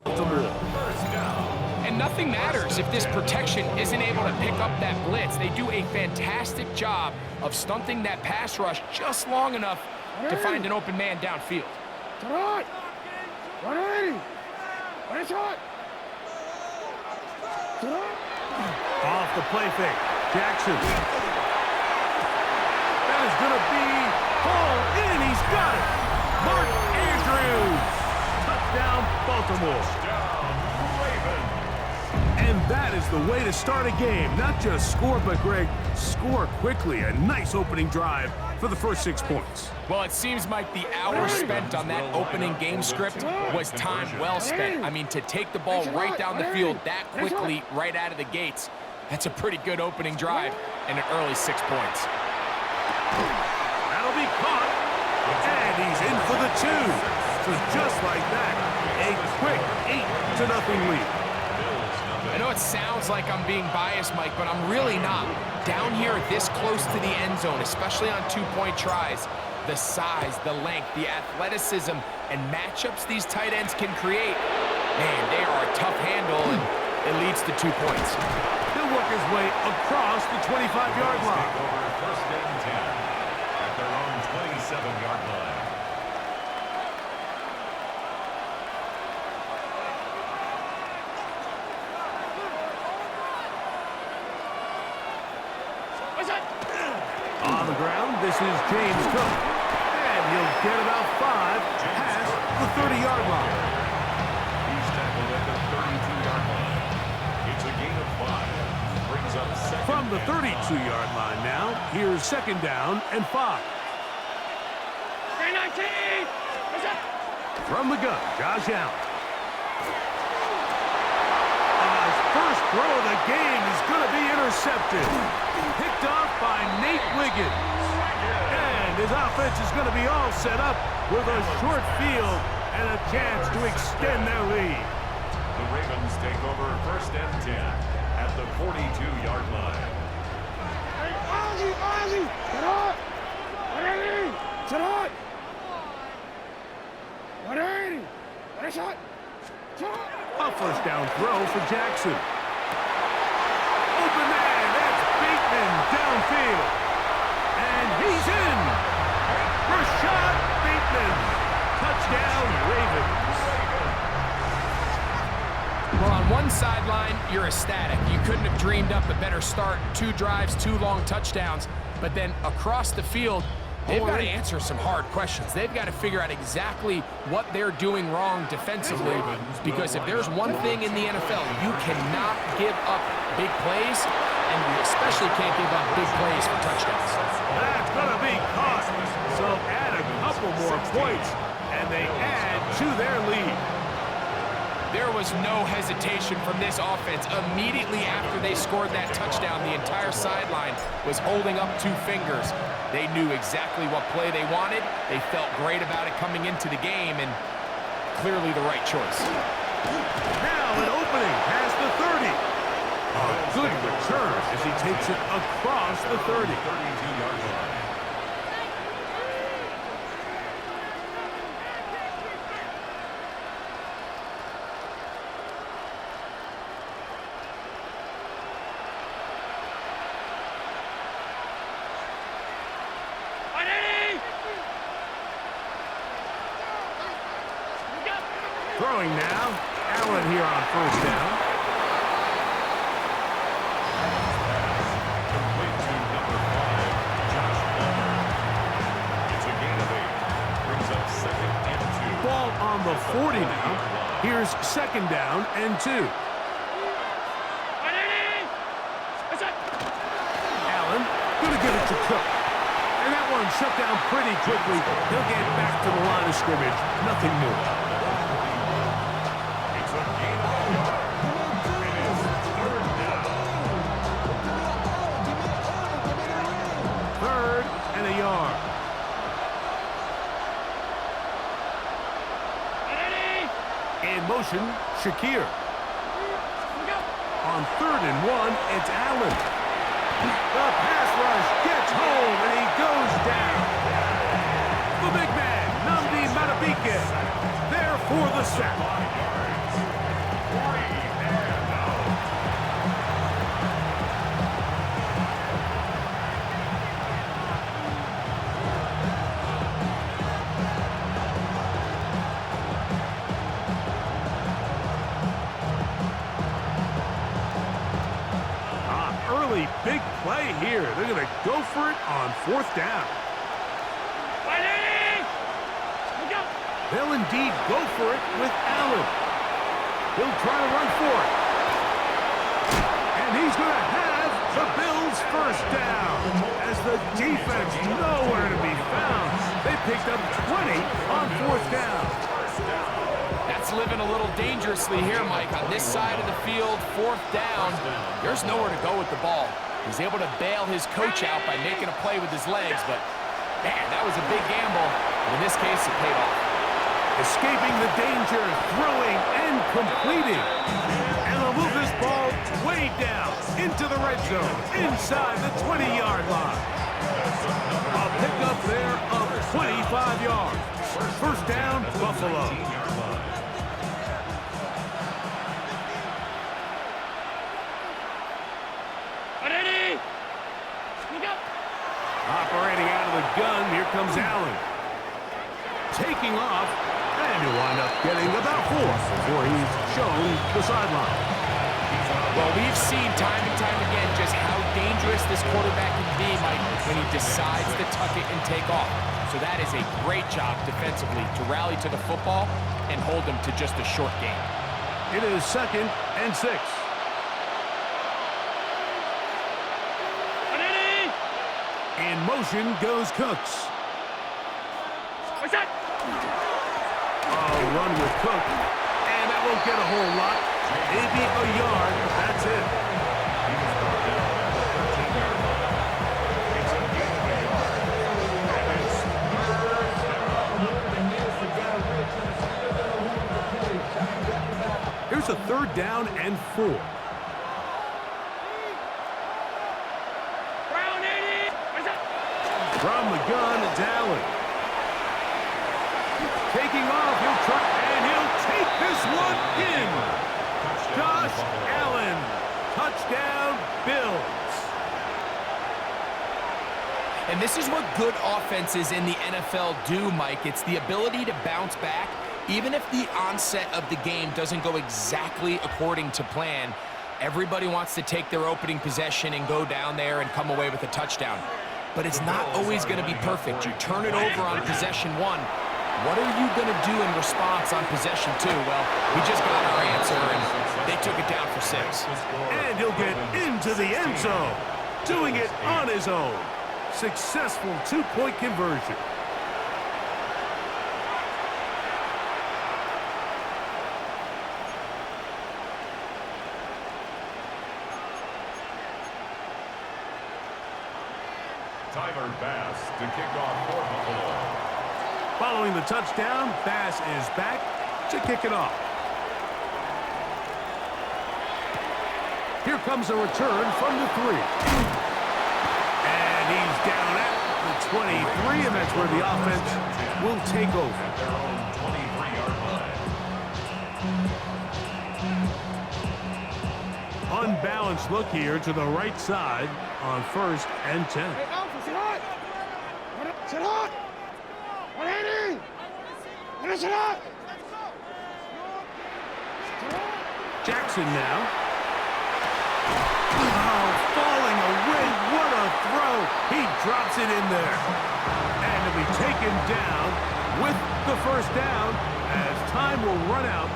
And nothing matters if this protection isn't able to pick up that blitz. They do a fantastic job of stunting that pass rush just long enough to find an open man downfield. Off the play fake. Jackson. That is going to be hauled in. He's got it. Mark Andrews. Touchdown, Baltimore. And that is the way to start a game. Not just score, but, Greg, score quickly. A nice opening drive for the first 6 points. Well, it seems like the hour spent on that opening game script was time well spent. I mean, to take the ball right down the field that quickly right out of the gates, that's a pretty good opening drive and an early 6 points. That'll be caught. And he's in for the 2. So just like that, a quick 8-0 lead. I know it sounds like I'm being biased, Mike, but I'm really not. Down here this close to the end zone, especially on 2-point tries, the size, the length, the athleticism, and matchups these tight ends can create, man, they are a tough handle, and it leads to 2 points. He'll work his way across the 25-yard line. First and 10 at their own 27-yard line. On the ground, this is James Cook. And he'll get about 5 past the 30-yard line. He's tackled at the 32-yard line. It's a gain of 5. Brings up second. From the 32-yard line now, here's 2nd down and 5. From the gun, Josh Allen. His first throw of the game is going to be intercepted. Picked off by Nate Wiggins. And his offense is going to be all set up with a short field and a chance to extend their lead. The Ravens take over first and 10 at the 42-yard line. A first down throw for Jackson. Open man, that's Bateman downfield. And he's in. Rashad Bateman. Touchdown, Ravens. Well, on one sideline, you're ecstatic. You couldn't have dreamed up a better start. 2 drives, 2 long touchdowns. But then across the field, they've got to answer some hard questions. They've got to figure out exactly what they're doing wrong defensively, because if there's one thing in the NFL, you cannot give up big plays, and you especially can't give up big plays for touchdowns. That's going to be caught. So add a couple more points, and they add to their lead. There was no hesitation from this offense. Immediately after they scored that touchdown, the entire sideline was holding up 2 fingers. They knew exactly what play they wanted. They felt great about it coming into the game, and clearly the right choice. Now an opening past the 30. A good return as he takes it across the 30. 32-yard line. Throwing now, Allen here on first down. Complete to number 5, Josh Palmer. It's a gain of 8. Brings up second and 2. Ball on the 40 now. Here's 2nd down and 2. Allen, gonna give it to Cook. And that one shut down pretty quickly. He'll get back to the line of scrimmage. Nothing more. In motion, Shakir. On 3rd and 1, it's Allen. The pass rush gets home, and he goes down. The big man, Nnamdi Madubuike, there for the sack. 4th down. They'll indeed go for it with Allen. He'll try to run for it. And he's going to have the Bills' 1st down. As the defense nowhere to be found. They picked up 20 on 4th down. That's living a little dangerously here, Mike. On this side of the field, 4th down, there's nowhere to go with the ball. He's able to bail his coach out by making a play with his legs, but, man, that was a big gamble. And in this case, it paid off. Escaping the danger, throwing and completing. And they'll move this ball way down into the red zone, inside the 20-yard line. A pickup there of 25 yards. 1st down, Buffalo. Operating out of the gun, here comes Allen. Taking off, and he'll wind up getting about 4 before he's shown the sideline. Well, we've seen time and time again just how dangerous this quarterback can be, Mike, when he decides to tuck it and take off. So that is a great job defensively to rally to the football and hold him to just a short game. It is 2nd and 6. In motion goes Cooks. What's that? A run with Cook, and that won't get a whole lot. Maybe a yard, that's it. Here's a 3rd down and 4. From the gun, it's Allen. Taking off, he'll try, and he'll take this one in. Josh Allen, touchdown, Bills. And this is what good offenses in the NFL do, Mike. It's the ability to bounce back, even if the onset of the game doesn't go exactly according to plan. Everybody wants to take their opening possession and go down there and come away with a touchdown. But it's not always going to be perfect. You turn it over on possession 1. What are you going to do in response on possession 2? Well, we just got our answer, and they took it down for 6. And he'll get into the end zone, doing it on his own. Successful 2-point conversion. Tyler Bass to kick off for Buffalo. Following the touchdown, Bass is back to kick it off. Here comes a return from the 3. And he's down at the 23, and that's where the offense will take over. At their own 23-yard line. Unbalanced look here to the right side on 1st and 10. Jackson now. Oh, falling away. What a throw. He drops it in there. And to be taken down with the 1st down as time will run out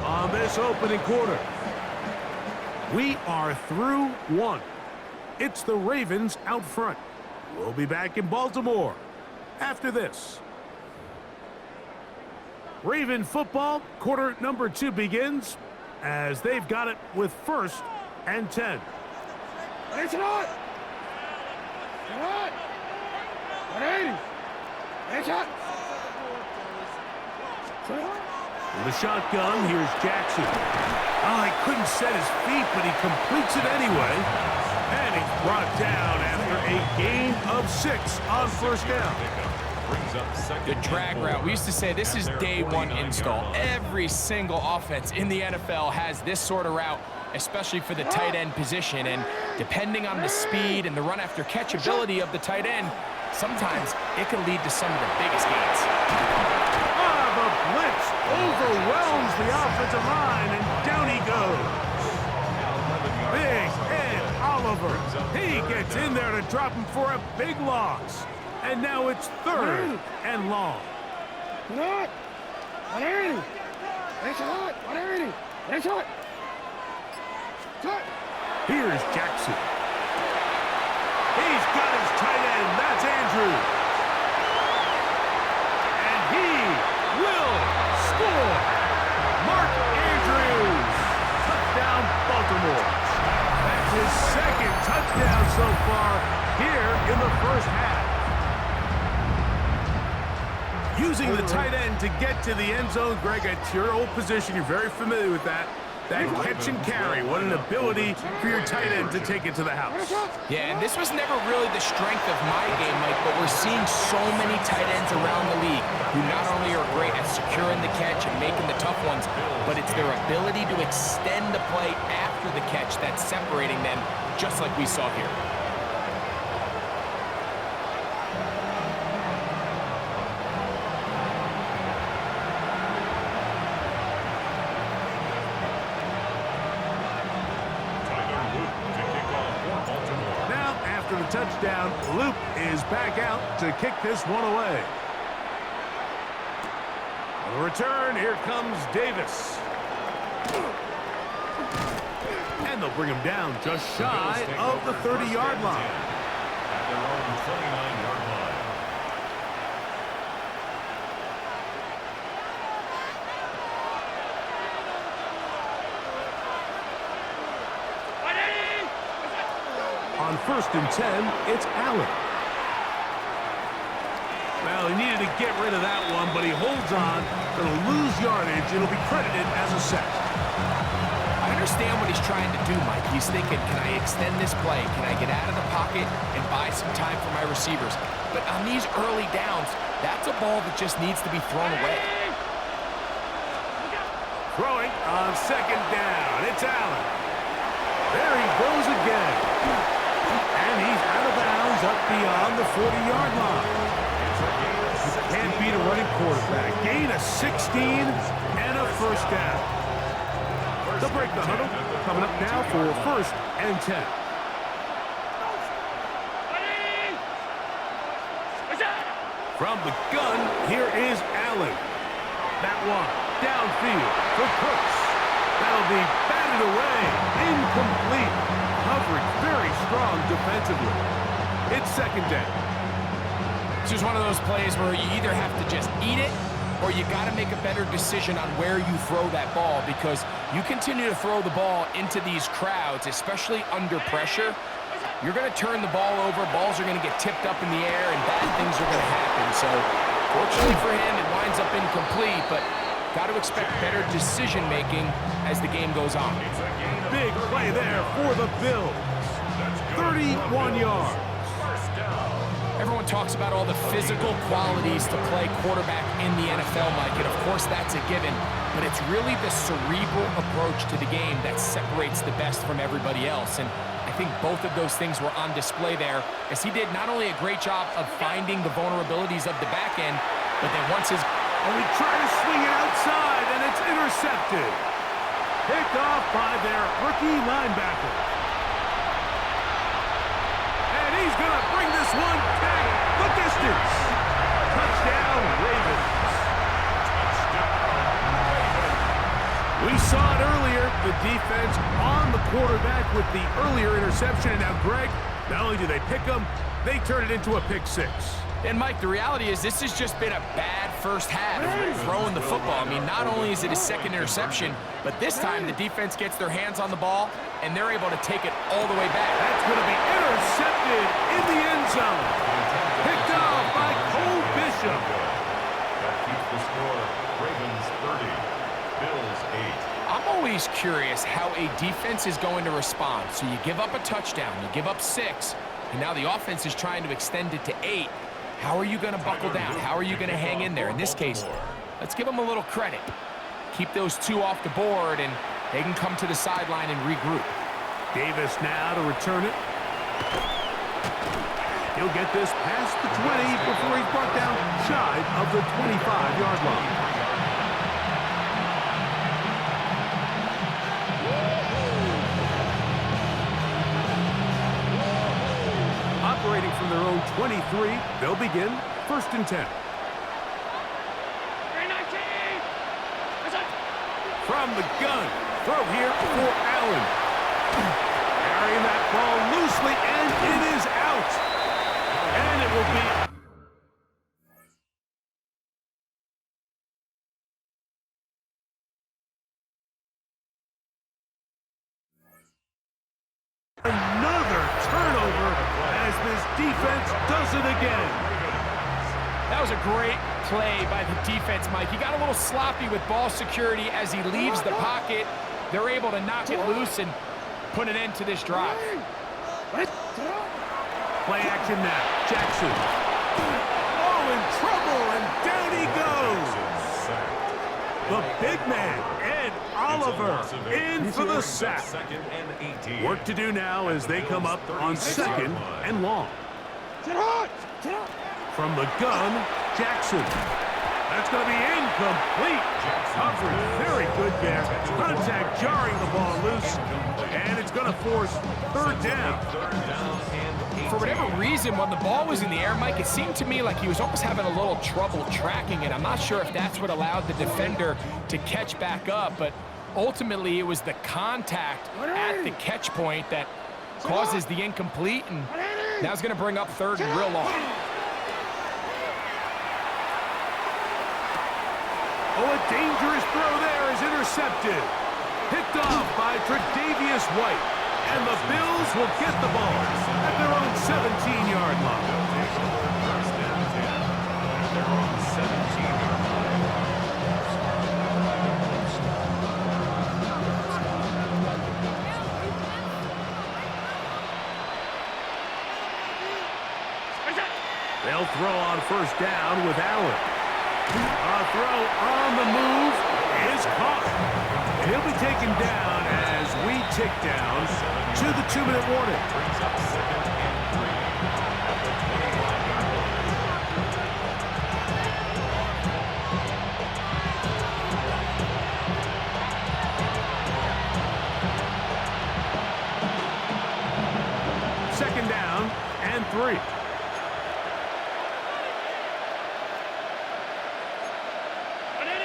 on this opening quarter. We are through 1. It's the Ravens out front. We'll be back in Baltimore after this. Raven football, quarter number 2 begins as they've got it with 1st and 10. It's not. The shotgun, here's Jackson. Oh, he couldn't set his feet, but he completes it anyway. And he's brought down after a gain of 6 on 1st down. The drag route. We used to say this is day 1 install. Every single offense in the NFL has this sort of route, especially for the tight end position. And depending on the speed and the run after catch ability of the tight end, sometimes it can lead to some of the biggest gains. The blitz overwhelms the offensive line, and down he goes. Big and Oliver. He gets in there to drop him for a big loss. And now it's 3rd and long. Here's Jackson. He's got his tight end. That's Andrews. And he will score. Mark Andrews. Touchdown, Baltimore. That's his 2nd touchdown so far here in the first half. Using the tight end to get to the end zone, Greg, it's your old position. You're very familiar with that. That catch and carry. What an ability for your tight end to take it to the house. Yeah, and this was never really the strength of my game, Mike, but we're seeing so many tight ends around the league who not only are great at securing the catch and making the tough ones, but it's their ability to extend the play after the catch that's separating them, just like we saw here. After the touchdown, Luke is back out to kick this one away. On the return, here comes Davis. And they'll bring him down just shy of the 30-yard line. At their own 29-yard line. On 1st and 10, it's Allen. Well, he needed to get rid of that one, but he holds on. It'll lose yardage. It'll be credited as a sack. I understand what he's trying to do, Mike. He's thinking, can I extend this play? Can I get out of the pocket and buy some time for my receivers? But on these early downs, that's a ball that just needs to be thrown away. Throwing on 2nd down. It's Allen. There he goes again. And he's out of bounds up beyond the 40-yard line. Can't beat a running quarterback. Gain of 16 and a 1st down. They'll break the huddle. Coming up now for 1st and 10. From the gun, here is Allen. That one downfield for Cooks. That'll be batted away. Incomplete. Coverage very strong defensively. It's 2nd down. It's just one of those plays where you either have to just eat it or you got to make a better decision on where you throw that ball, because you continue to throw the ball into these crowds, especially under pressure, you're going to turn the ball over, balls are going to get tipped up in the air, and bad things are going to happen. So, fortunately for him, it winds up incomplete, but got to expect better decision-making as the game goes on. Big play there for the Bills. 31 yards. Everyone talks about all the physical qualities to play quarterback in the NFL, Mike, and of course that's a given, but it's really the cerebral approach to the game that separates the best from everybody else, and I think both of those things were on display there, as he did not only a great job of finding the vulnerabilities of the back end, but then once his... And we try to swing it outside, and it's intercepted. Picked off by their rookie linebacker. And he's going to bring this one back the distance. Touchdown, Ravens. We saw it earlier, the defense on the quarterback with the earlier interception. And now, Greg, not only do they pick him, they turn it into a pick 6. And, Mike, the reality is this has just been a bad first half of throwing the football. I mean, not only is it his 2nd interception, but this time the defense gets their hands on the ball, and they're able to take it all the way back. That's going to be intercepted in the end zone. Picked off by Cole Bishop. That keeps the score. Ravens 30, Bills 8. I'm always curious how a defense is going to respond. So you give up a touchdown, you give up 6, and now the offense is trying to extend it to 8. How are you going to buckle down? How are you going to hang in there? In this case, let's give them a little credit. Keep those 2 off the board, and they can come to the sideline and regroup. Davis now to return it. He'll get this past the 20 before he's brought down shy of the 25-yard line. 23. They'll begin 1st and 10. From the gun. Throw here for Allen. Carrying that ball loosely, and it is out. And it will be... another turnover as this defense does it again. That was a great play by the defense, Mike. He got a little sloppy with ball security as he leaves the pocket. They're able to knock it loose and put an end to this drive. Play action now. Jackson. Oh, in trouble, and down he goes. The big man, Ed Oliver, in for the sack. Work to do now as they come up on 2nd and long. From the gun, Jackson. That's going to be incomplete. Coverage very good there. Contact jarring the ball loose, and it's going to force 3rd down. For whatever reason, when the ball was in the air, Mike, it seemed to me like he was almost having a little trouble tracking it. I'm not sure if that's what allowed the defender to catch back up, but ultimately it was the contact at the catch point that causes the incomplete, and now it's going to bring up 3rd and real long. Oh, a dangerous throw there is intercepted. Picked off by Tre'Davious White. And the Bills will get the ball at their own 17-yard line. They'll throw on 1st down with Allen. A throw on the move is caught. And he'll be taken down as we tick down to the 2-minute warning. Brings up 2nd and 3 at the 21-yard line. Second down and 3.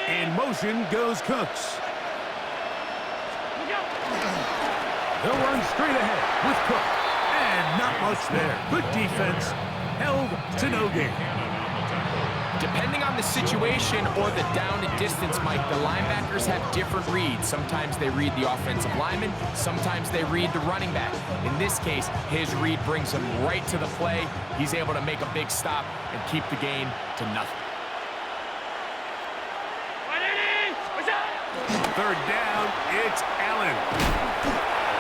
In motion goes Cooks. They'll run straight ahead with Cook. And not much there. Good defense. Held to no gain. Depending on the situation or the down and distance, Mike, the linebackers have different reads. Sometimes they read the offensive lineman. Sometimes they read the running back. In this case, his read brings him right to the play. He's able to make a big stop and keep the gain to nothing. 3rd down, it's Allen.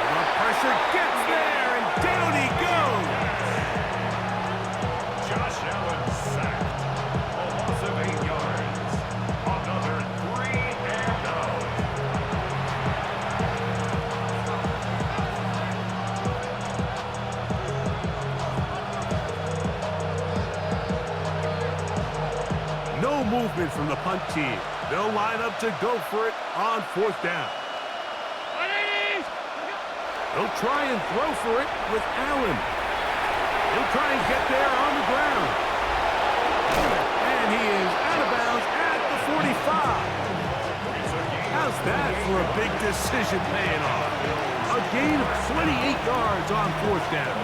The pressure gets there, and down he goes. Josh Allen sacked. A loss of 8 yards. Another 3 and out. No movement from the punt team. They'll line up to go for it on 4th down. They'll try and throw for it with Allen. He'll try and get there on the ground. And he is out of bounds at the 45. How's that for a big decision paying off? A gain of 28 yards on 4th down.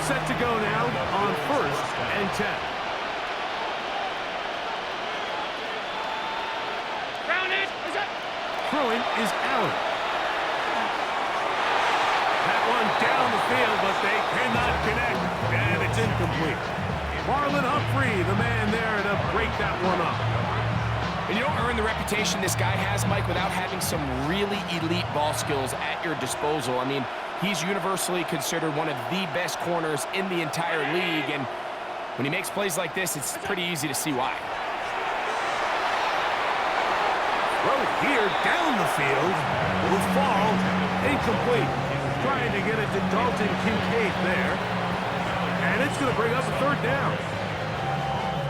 Set to go now on 1st and 10. Throwing is Allen. That one down the field, but they cannot connect, and it's incomplete. Marlon Humphrey, the man there to break that one up. And you don't earn the reputation this guy has, Mike, without having some really elite ball skills at your disposal. I mean, he's universally considered one of the best corners in the entire league, and when he makes plays like this, it's pretty easy to see why. Throw here down the field will fall incomplete. Trying to get it to Dalton Kincaid there. And it's going to bring up a 3rd down.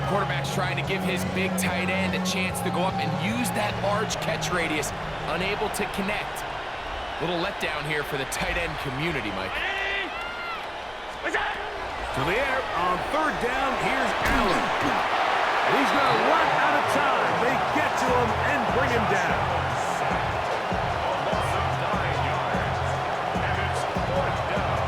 Quarterback's trying to give his big tight end a chance to go up and use that large catch radius. Unable to connect. Little letdown here for the tight end community, Mike. To the air on third down. Here's Allen. He's going to run out of time. They get to him and bring him down. Loss of 9 yards. And it's 4th down.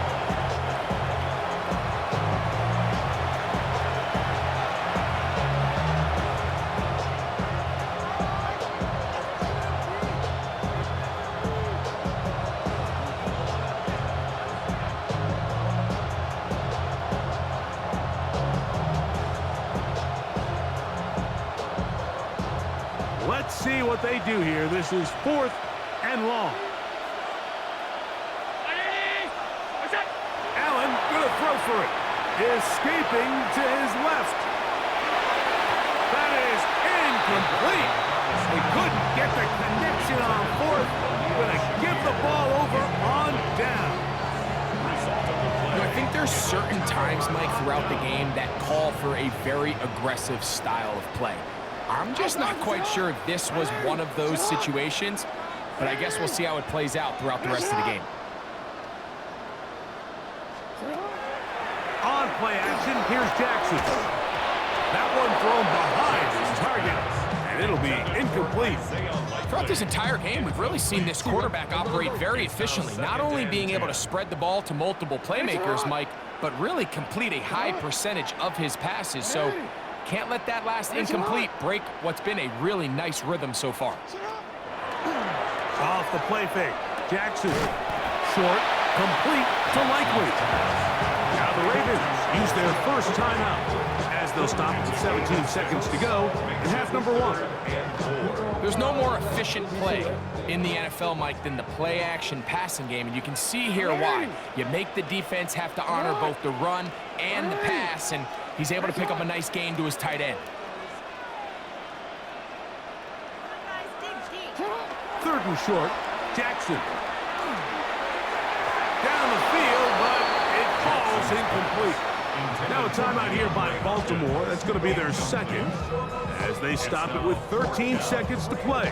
Let's see what they do here. This is 4th and long. Allen going to throw for it. Escaping to his left. That is incomplete. They couldn't get the connection on 4th. Going to give the ball over on down. I think there's certain times, Mike, throughout the game that call for a very aggressive style of play. I'm just not quite sure if this was one of those situations, but I guess we'll see how it plays out throughout the rest of the game. On play action, here's Jackson. That one thrown behind his target, and it'll be incomplete. Throughout this entire game, we've really seen this quarterback operate very efficiently, not only being able to spread the ball to multiple playmakers, Mike, but really complete a high percentage of his passes. So can't let that last incomplete break what's been a really nice rhythm so far. Off the play fake. Jackson. Short. Complete to Likely. Now the Ravens use their first timeout as they'll stop with 17 seconds to go in half number 1. There's no more efficient play in the NFL, Mike, than the play-action passing game, and you can see here why. You make the defense have to honor both the run and the pass, and he's able to pick up a nice gain to his tight end. 3rd and short. Jackson. Down the field, but it falls incomplete. Now a timeout here by Baltimore. That's going to be their second as they stop it with 13 seconds to play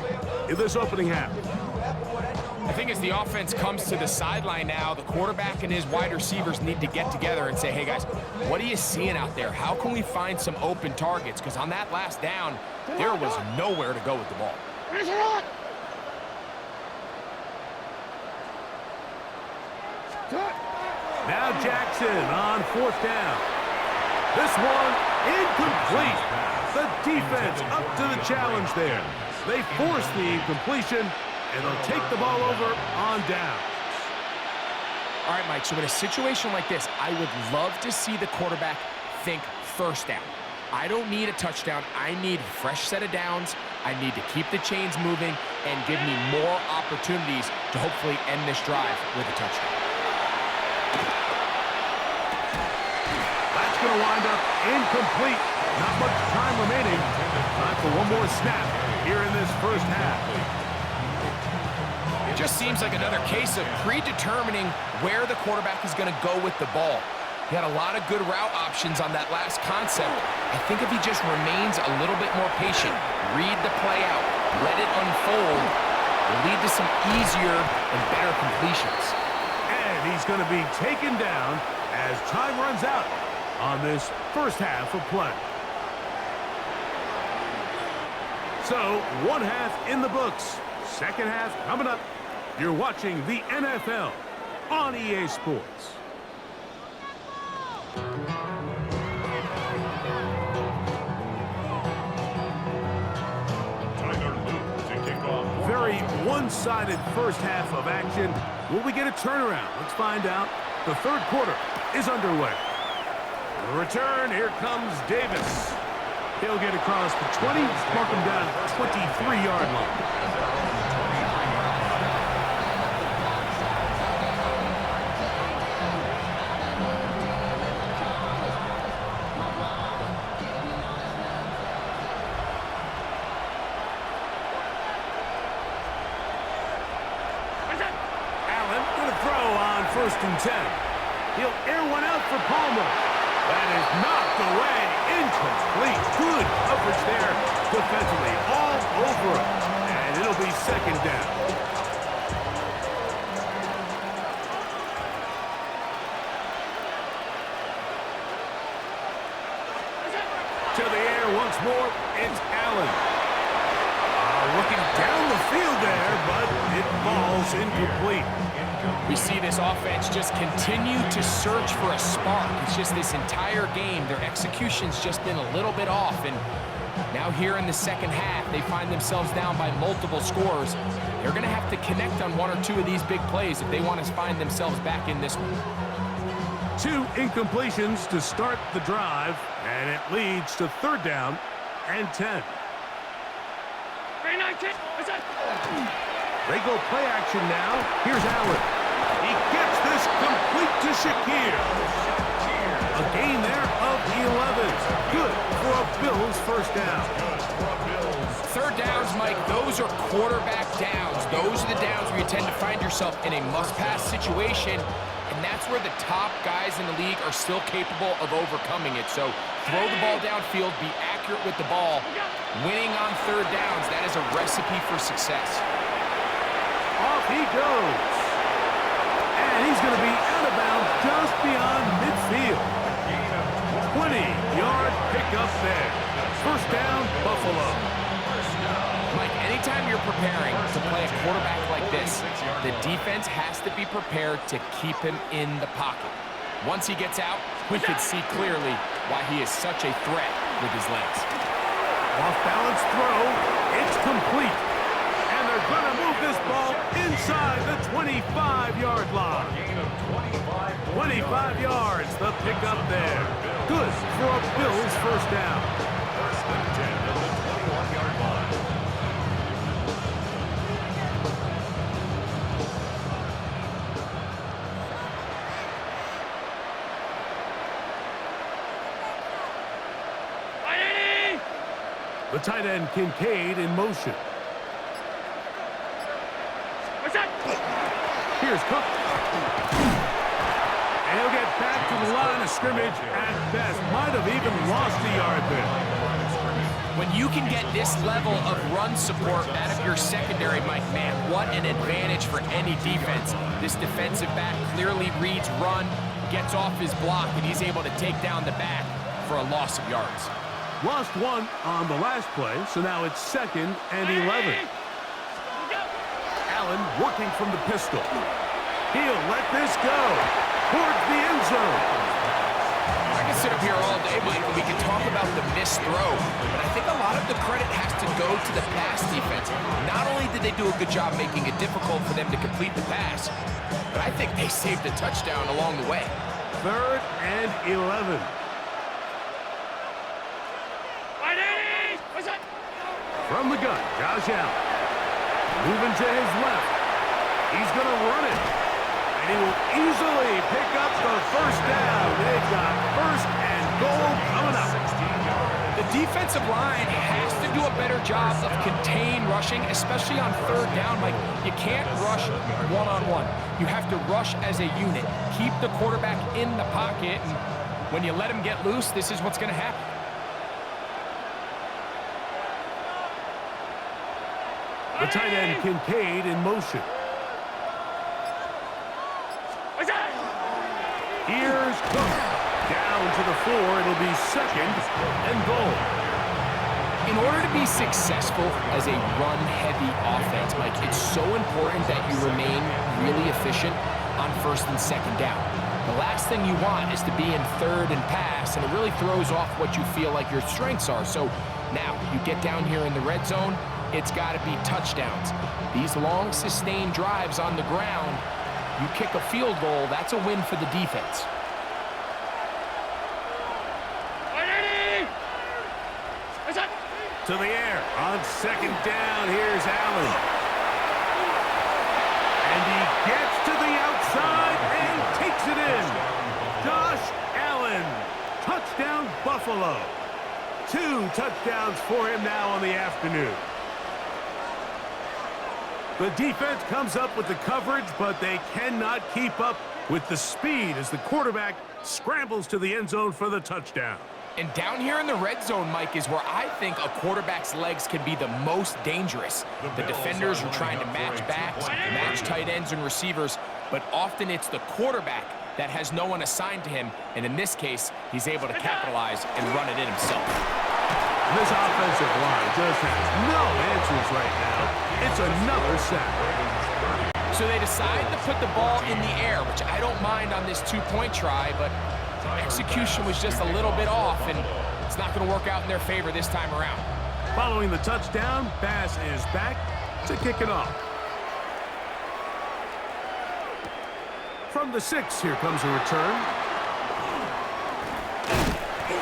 in this opening half. I think as the offense comes to the sideline now, the quarterback and his wide receivers need to get together and say, hey, guys, what are you seeing out there? How can we find some open targets? Because on that last down, there was nowhere to go with the ball. Now Jackson on 4th down. This one incomplete. The defense up to the challenge there. They force the incompletion, and they'll take the ball over on down. All right, Mike, so in a situation like this, I would love to see the quarterback think first down. I don't need a touchdown. I need a fresh set of downs. I need to keep the chains moving and give me more opportunities to hopefully end this drive with a touchdown. That's going to wind up incomplete. Not much time remaining. Time for one more snap here in this first half. It just seems like another case of predetermining where the quarterback is going to go with the ball. He had a lot of good route options on that last concept. I think if he just remains a little bit more patient, read the play out, let it unfold, will lead to some easier and better completions. And he's going to be taken down as time runs out on this first half of play. So, one half in the books. Second half coming up. You're watching the NFL on EA Sports. Very one-sided first half of action. Will we get a turnaround? Let's find out. The third quarter is underway. The return, here comes Davis. He'll get across the 20, mark him down at the 23-yard line. First and 10. He'll air one out for Palmer. That is knocked away. Incomplete. Good coverage there defensively. All over it. And it'll be second down. To the air once more, it's Allen. Looking down the field there, but it falls incomplete. We see this offense just continue to search for a spark. It's just this entire game, their execution's just been a little bit off. And now here in the second half, they find themselves down by multiple scores. They're going to have to connect on one or two of these big plays if they want to find themselves back in this one. 2 incompletions to start the drive, and it leads to 3rd down and 10. They go play action now. Here's Allen. He gets this complete to Shakir. A gain there of 11. Good for a Bills first down. 3rd downs, Mike, those are quarterback downs. Those are the downs where you tend to find yourself in a must-pass situation, and that's where the top guys in the league are still capable of overcoming it. So throw the ball downfield, be accurate with the ball. Winning on 3rd downs, that is a recipe for success. Off he goes. And he's going to be out of bounds just beyond midfield. 20-yard pickup there. First down, Buffalo. Mike, anytime you're preparing to play a quarterback like this, the defense has to be prepared to keep him in the pocket. Once he gets out, we can see clearly why he is such a threat with his legs. Off-balance throw. It's complete. And they're going to move this ball inside the 25-yard line. 25 yards, the pickup there. Good for a Bills first down. First and 10 at the 21-yard line. The tight end, Kincaid, in motion. Here's Cook. And he'll get back to the line of scrimmage at best. Might have even lost a yard there. When you can get this level of run support out of your secondary, Mike, man, what an advantage for any defense. This defensive back clearly reads run, gets off his block, and he's able to take down the back for a loss of yards. Lost 1 on the last play, so now it's 2nd and 11. Allen working from the pistol. He'll let this go towards the end zone. I can sit up here all day, Mike, and we can talk about the missed throw, but I think a lot of the credit has to go to the pass defense. Not only did they do a good job making it difficult for them to complete the pass, but I think they saved a touchdown along the way. 3rd and 11. From the gun, Josh Allen. Moving to his left. He's going to run it. And he will easily pick up the first down. They've got 1st and goal coming up. The defensive line has to do a better job of contain rushing, especially on 3rd down. Like, you can't rush one-on-one. You have to rush as a unit. Keep the quarterback in the pocket, and when you let him get loose, this is what's going to happen. The tight end, Kincaid, in motion. Here's Cook. Down to the 4. It'll be 2nd and goal. In order to be successful as a run-heavy offense, Mike, it's so important that you remain really efficient on 1st and 2nd down. The last thing you want is to be in 3rd and pass, and it really throws off what you feel like your strengths are. So now you get down here in the red zone, it's got to be touchdowns. These long, sustained drives on the ground, you kick a field goal, that's a win for the defense. To the air on 2nd down. Here's Allen. And he gets to the outside and takes it in. Josh Allen. Touchdown, Buffalo. 2 touchdowns for him now on the afternoon. The defense comes up with the coverage, but they cannot keep up with the speed as the quarterback scrambles to the end zone for the touchdown. And down here in the red zone, Mike, is where I think a quarterback's legs can be the most dangerous. The defenders are trying to match backs, match tight ends and receivers, but often it's the quarterback that has no one assigned to him, and in this case, he's able to capitalize and run it in himself. This offensive line just has no answers right now. It's another sack. So they decide to put the ball in the air, which I don't mind on this two-point try, but execution was just a little bit off, and it's not going to work out in their favor this time around. Following the touchdown, Bass is back to kick it off. From the 6, here comes a return.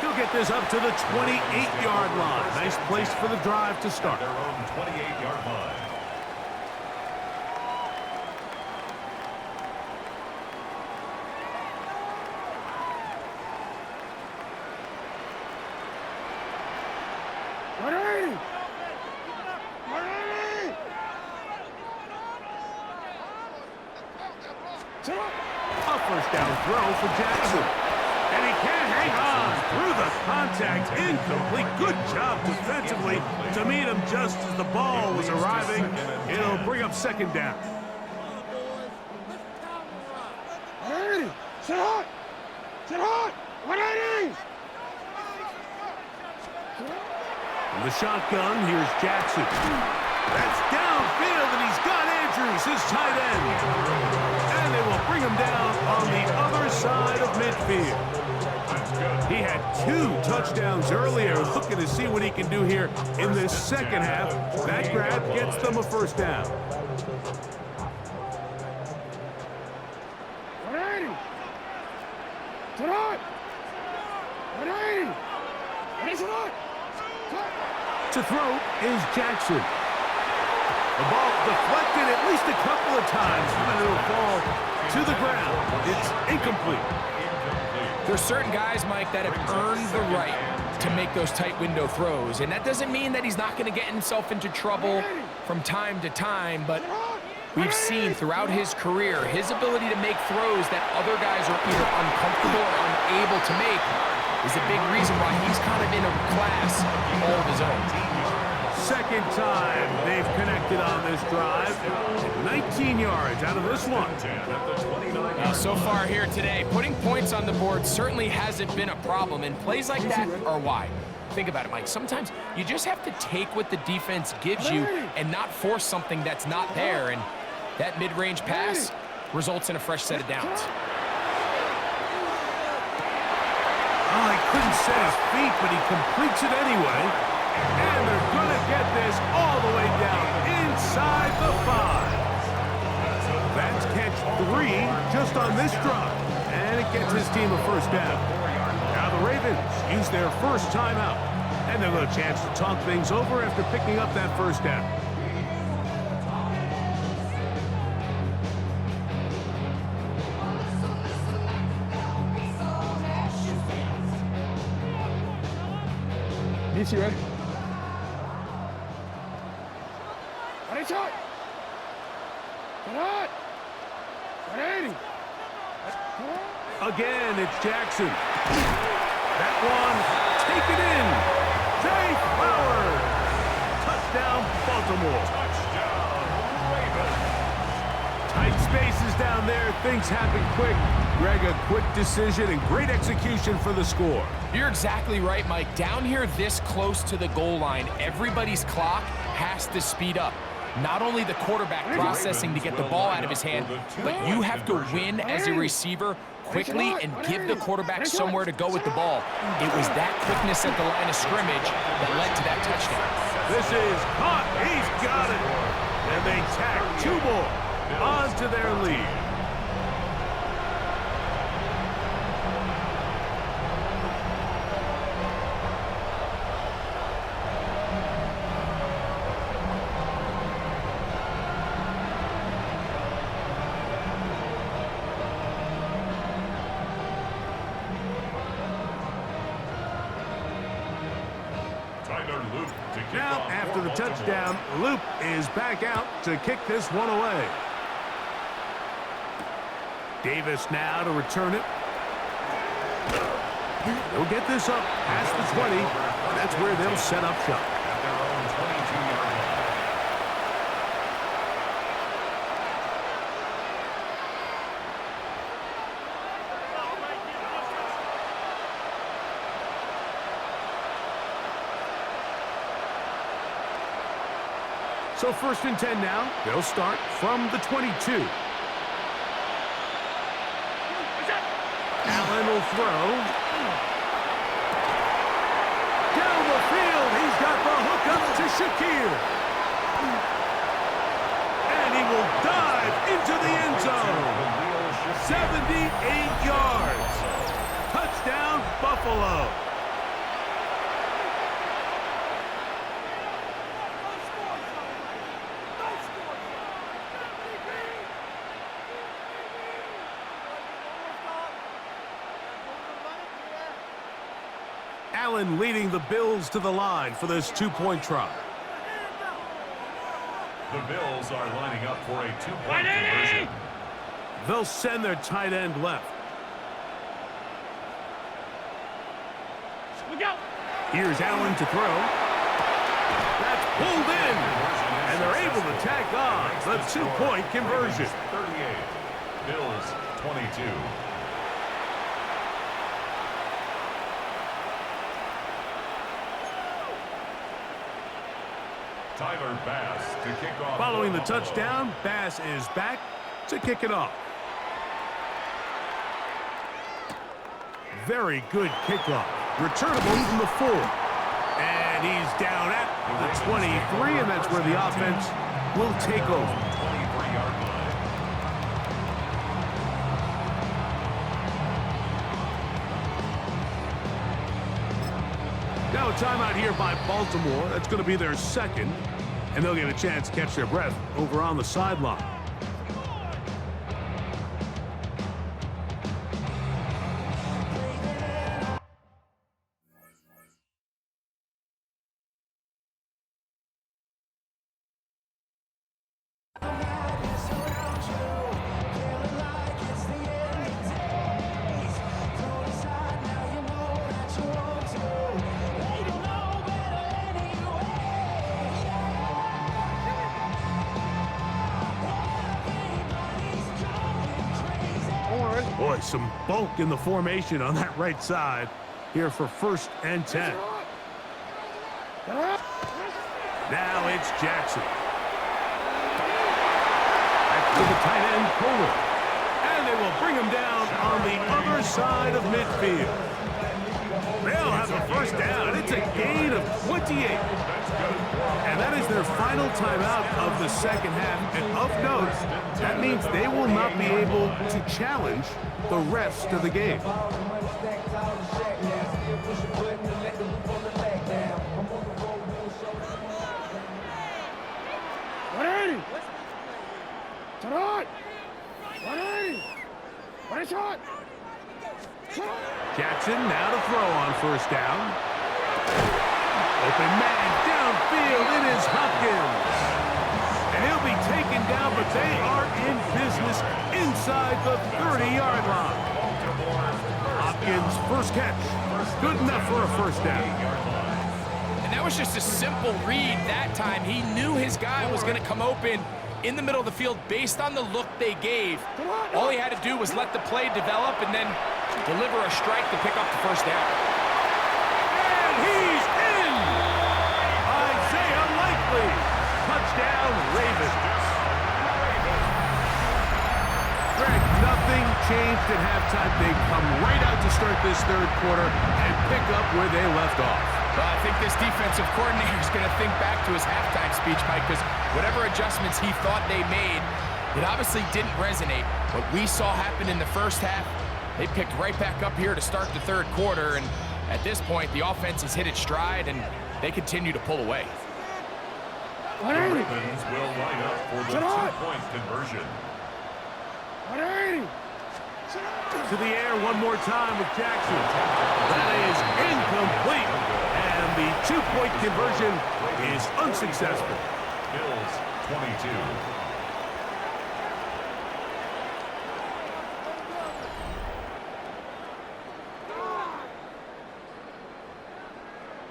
He'll get this up to the 28-yard line. Nice place for the drive to start. Their own 28-yard line. A first down throw for Jackson. And he can't hang on through the contact. Incomplete. Good job defensively to meet him just as the ball was arriving. It'll bring up second down. Sit hot! Sit hot! 180! In the shotgun, here's Jackson. That's downfield, and he's got Andrews, his tight end. And they will bring him down on the other side of midfield. He had 2 touchdowns earlier. Looking to see what he can do here in this second half. That grab gets them a first down. 180! Sit hot! 180! Sit hot! To throw is Jackson. The ball deflected at least a couple of times, and it'll fall to the ground. It's incomplete. There's certain guys, Mike, that have earned the right to make those tight window throws, and that doesn't mean that he's not going to get himself into trouble from time to time, but we've seen throughout his career his ability to make throws that other guys are either uncomfortable or unable to make is a big reason why he's kind of in a class all of his own. Second time they've connected on this drive. 19 yards out of this one. So far here today, putting points on the board certainly hasn't been a problem, and plays like that are why. Think about it, Mike. Sometimes you just have to take what the defense gives you and not force something that's not there, and that mid-range pass results in a fresh set of downs. Oh, he couldn't set his feet, but he completes it anyway. And they're going to get this all the way down inside the 5. That's catch 3 just on this drive. And it gets his team a first down. Now the Ravens use their first timeout. And they'll get a chance to talk things over after picking up that first down. DC, ready? Ready, shot! Sit hot! 180! Again, it's Jackson. That one, take it in. Jay Flowers. Touchdown, Baltimore. Tight spaces down there. Things happen quick. Greg, a quick decision and great execution for the score. You're exactly right, Mike. Down here this close to the goal line, everybody's clock has to speed up. Not only the quarterback processing to get the ball out of his hand, but you have to win as a receiver quickly and give the quarterback somewhere to go with the ball. It was that quickness at the line of scrimmage that led to that touchdown. This is caught. He's got it. And they tack 2 more onto their lead. Now, after the touchdown, Loop is back out to kick this one away. Davis now to return it. They'll get this up past the 20. That's where they'll set up shop. So 1st and 10 now. They'll start from the 22. Allen will throw. Down the field, he's got the hook up to Shakir. And he will dive into the end zone. 78 yards. Touchdown, Buffalo. Allen leading the Bills to the line for this 2-point try. The Bills are lining up for a 2-point conversion. They'll send their tight end left. Here's Allen to throw. That's pulled in. And they're able to tack on the 2-point conversion. 38. Bills 22. Tyler Bass to kick off. Following the touchdown, Bass is back to kick it off. Very good kickoff. Returnable from the 4. And he's down at the 23, and that's where the offense will take over. 23-yard line. Now a timeout here by Baltimore. That's going to be their second, and they'll get a chance to catch their breath over on the sideline. Boy, some bulk in the formation on that right side here for 1st and 10. Now it's Jackson. Back to the tight end, Kohler. And they will bring him down on the other side of midfield. They'll have the 1st down. It's a gain of 28. And that is their final timeout of the 2nd half. And of note, that means they will not be able to challenge the rest of the game. 180. Turn. 180. What a shot. Jackson now to throw on 1st down. Open man downfield. It is Hopkins. And he'll be taken down, but they are in business inside the 30-yard line. Hopkins' 1st catch. Good enough for a 1st down. And that was just a simple read that time. He knew his guy was going to come open in the middle of the field based on the look they gave. All he had to do was let the play develop and then deliver a strike to pick up the 1st down. And he's in! Isaiah Likely. Touchdown, Ravens. Greg, nothing changed at halftime. They come right out to start this 3rd quarter and pick up where they left off. Well, I think this defensive coordinator is going to think back to his halftime speech, Mike, because whatever adjustments he thought they made, it obviously didn't resonate. What we saw happen in the 1st half, they picked right back up here to start the 3rd quarter, and at this point, the offense has hit its stride, and they continue to pull away. The Ravens will line up for the 2-point conversion. 180. To the air one more time with Jackson. That is incomplete. And the 2-point conversion is unsuccessful. Bills 22.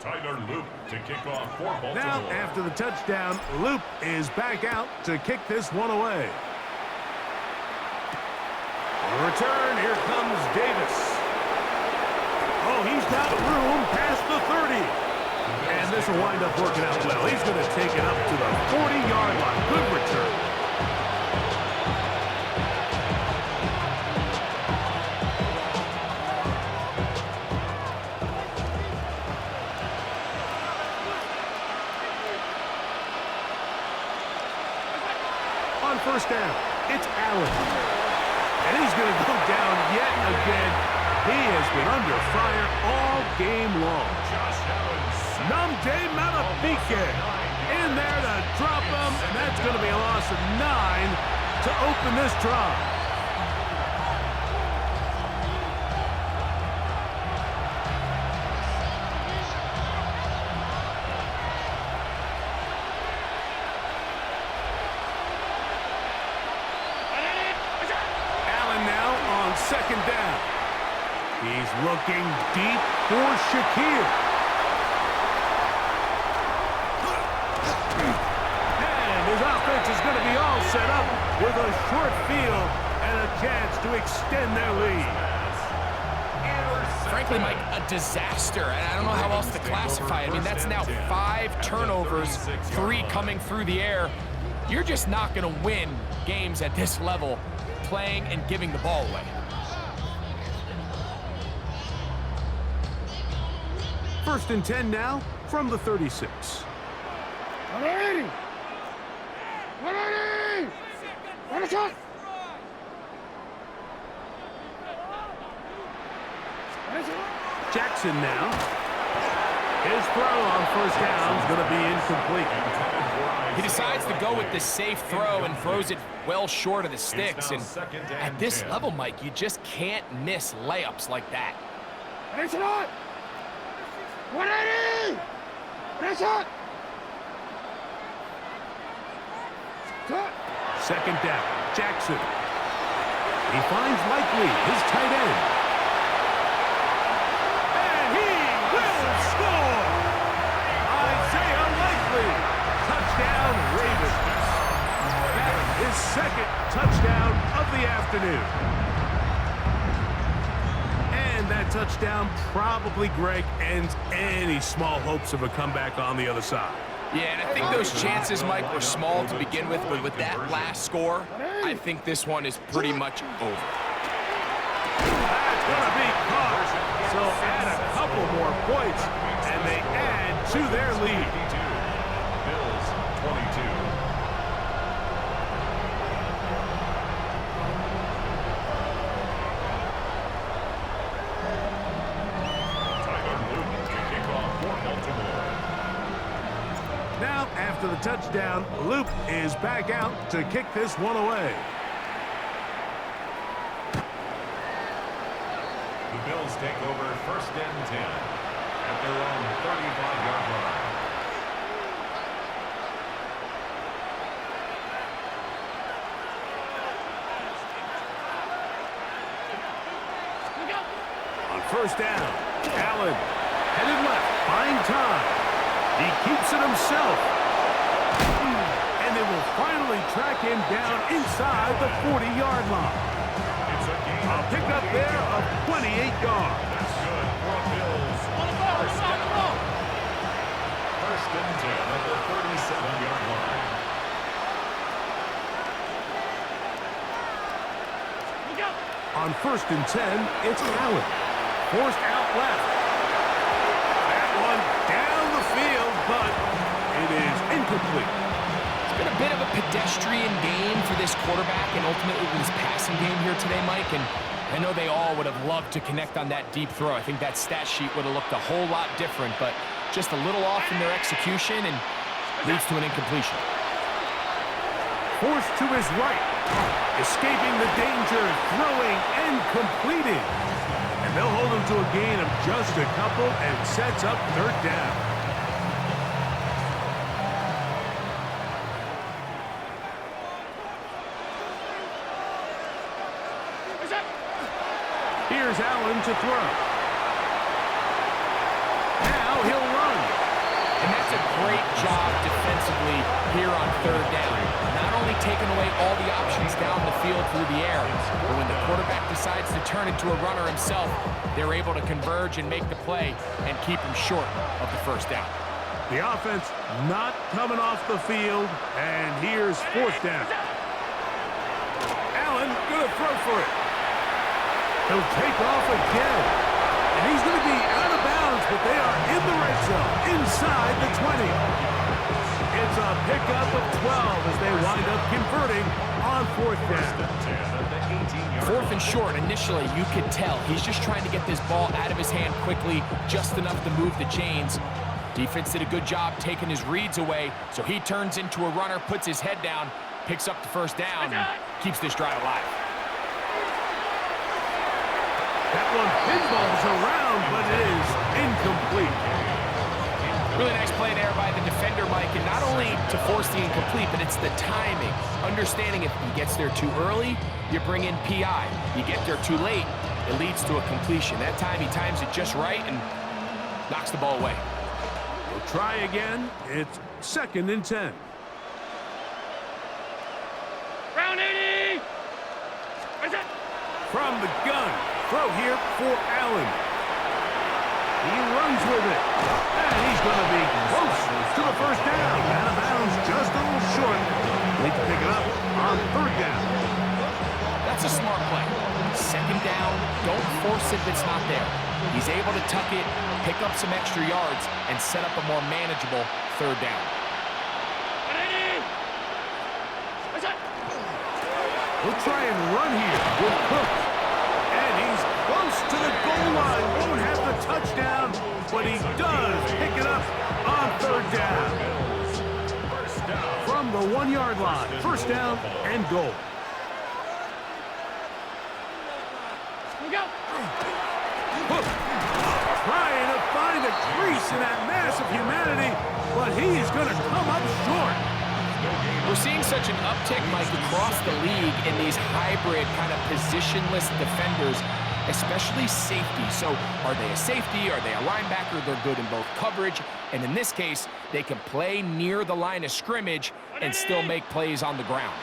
Tyler Loop to kick off for Baltimore. Now, after the touchdown, Loop is back out to kick this one away. On return, here comes Davis. Oh, he's got room past the 30. And this will wind up working out well. He's going to take it up to the 40-yard line. Good return. On first down, it's Allen. And he's going to go down yet again. He has been under fire all game long. Namde Malapike in there to drop him, and that's going to be a loss of 9 to open this drive. Allen now on second down. He's looking deep for Shakir. His offense is going to be all set up with a short field and a chance to extend their lead. Frankly, Mike, a disaster. And I don't know how else to classify it. I mean, that's now 5 turnovers, 3 coming through the air. You're just not going to win games at this level playing and giving the ball away. First and 10 now from the 36. 180! 180! What a shot! Jackson now. His throw on first down is going to be incomplete. He decides to go with the safe throw and throws it well short of the sticks. And at this level, Mike, you just can't miss layups like that. It's not! 180! It's not! Second down, Jackson. He finds Likely, his tight end. And he will score! Isaiah Likely, touchdown Ravens. That's his second touchdown of the afternoon. And that touchdown probably, Greg, ends any small hopes of a comeback on the other side. Yeah, and I think those chances, Mike, were small to begin with, but with that last score, I think this one is pretty much over. That's going to be caught. So add a couple more points, and they add to their lead. Bills 22. Now, after the touchdown, Luke is back out to kick this one away. The Bills take over first and 10 at their own 35-yard line. On first down, Allen headed left, buying time. He keeps it himself. And they will finally track him down inside the 40-yard line. A pickup there of 28 yards. That's good for Bills. First and 10 at the 37-yard line. On first and 10, it's Allen. Forced out left. That one down the field, but it is incomplete. It's been a bit of a pedestrian game for this quarterback and ultimately his passing game here today, Mike. And I know they all would have loved to connect on that deep throw. I think that stat sheet would have looked a whole lot different, but just a little off in their execution and leads to an incompletion. Forced to his right. Escaping the danger, throwing and completing. And they'll hold him to a gain of just a couple and sets up third down. Here's Allen to throw. Now he'll run. And that's a great job defensively here on third down. Not only taking away all the options down the field through the air, but when the quarterback decides to turn into a runner himself, they're able to converge and make the play and keep him short of the first down. The offense not coming off the field, and here's fourth down. Allen going to throw for it. He'll take off again. And he's going to be out of bounds, but they are in the red zone, inside the 20. It's a pickup of 12 as they wind up converting on fourth down. 4th and short, initially, you could tell he's just trying to get this ball out of his hand quickly, just enough to move the chains. Defense did a good job taking his reads away, so he turns into a runner, puts his head down, picks up the first down, and keeps this drive alive. That one pinballs around, but it is incomplete. Really nice play there by the defender, Mike, and not only to force the incomplete, but it's the timing. Understanding if he gets there too early, you bring in PI. You get there too late, it leads to a completion. That time he times it just right and knocks the ball away. We'll try again. It's 2nd and 10. Round 80! Is it? From the gun, throw here for Allen. He runs with it, and he's going to be close to the first down. Out of bounds, just a little short. They can pick it up on 3rd down. That's a smart play. 2nd down, don't force it if it's not there. He's able to tuck it, pick up some extra yards, and set up a more manageable 3rd down. 180! Is it? We'll try and run here with Cook. And he's close to the goal line. Won't have the touchdown, but he does pick it up on 3rd down. From the 1-yard line, 1st down and goal. Here we go. Cook trying to find a crease in that mass of humanity, but he is going to come up short. We're seeing such an uptick, Mike, across the league in these hybrid kind of positionless defenders, especially safety. So are they a safety? Are they a linebacker? They're good in both coverage. And in this case, they can play near the line of scrimmage and still make plays on the ground.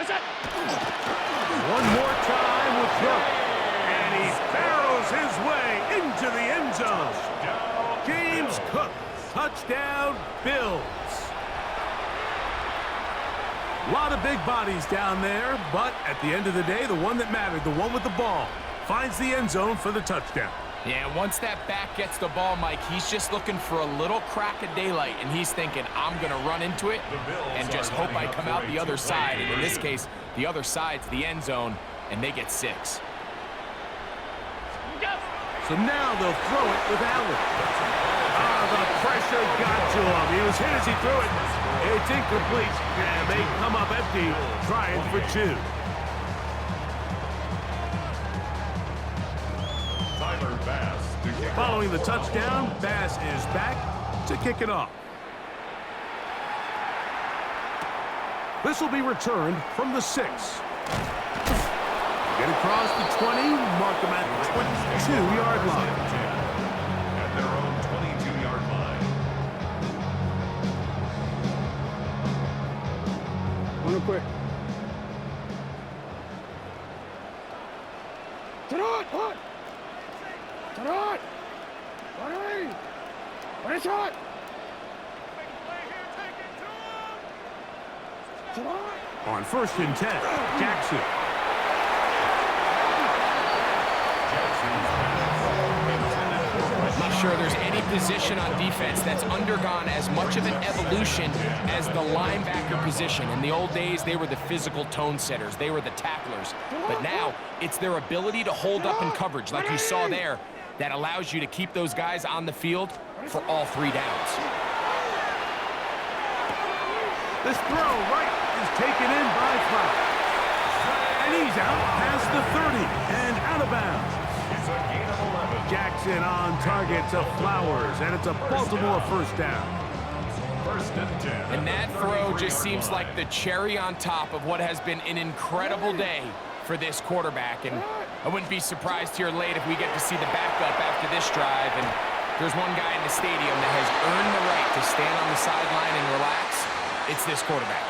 Is it? One more time with Cook. And he barrels his way into the end zone. James Cook, touchdown, Bills. A lot of big bodies down there, but at the end of the day, the one that mattered, the one with the ball, finds the end zone for the touchdown. Yeah, once that back gets the ball, Mike, he's just looking for a little crack of daylight, and he's thinking, I'm going to run into it and just hope I come out the other side. And in this case, the other side's the end zone, and they get 6. So now they'll throw it with Allen. The pressure got to him. He was hit as he threw it. It's incomplete, and they come up empty, trying for 2. Following the touchdown, Bass is back to kick it off. This will be returned from the 6. Get across the 20, mark them at the 22-yard line. At their own 22-yard line. Real quick. Turn on! Hot! Turn on! 180! What is hot? Turn on! On 1st and 10, Jackson. I'm not sure there's any position on defense that's undergone as much of an evolution as the linebacker position. In the old days, they were the physical tone setters. They were the tacklers. But now, it's their ability to hold up in coverage, like you saw there, that allows you to keep those guys on the field for all 3 downs. This throw right is taken in by Flowers. And he's out past the 30 and out of bounds. It's a gain of 11. Jackson on target to Flowers, and it's a Baltimore 1st down. 1st and 10. And that throw just seems like the cherry on top of what has been an incredible day for this quarterback. And I wouldn't be surprised here late if we get to see the backup after this drive. And there's one guy in the stadium that has earned the right to stand on the sideline and relax. It's this quarterback.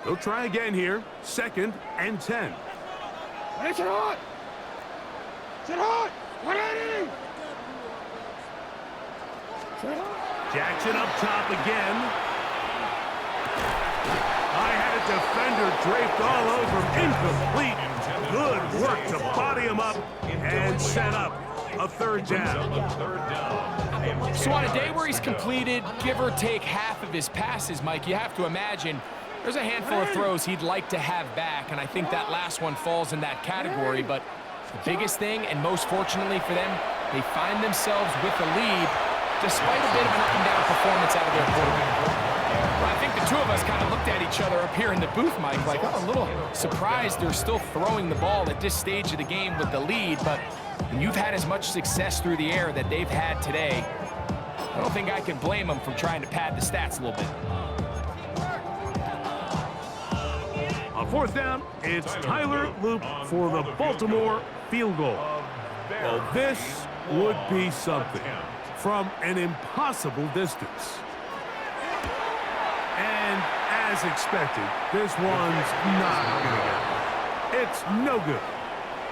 He'll try again here. 2nd and 10. Ready, sit hot! Sit hot! 180! Sit hot! Jackson up top again. I had a defender draped all over him. Incomplete. Good work to body him up and set up a 3rd down. So on a day where he's completed, give or take half of his passes, Mike, you have to imagine there's a handful of throws he'd like to have back, and I think that last one falls in that category. But the biggest thing, and most fortunately for them, they find themselves with the lead despite a bit of an up-and-down performance out of their quarterback. Well, I think the two of us kind of looked at each other up here in the booth, Mike, like, I'm a little surprised they're still throwing the ball at this stage of the game with the lead, but when you've had as much success through the air that they've had today, I don't think I can blame them for trying to pad the stats a little bit. On 4th down, it's Tyler Loop for the Baltimore field goal. Well, this would be something from an impossible distance. And as expected, this one's not going to get it. It's no good.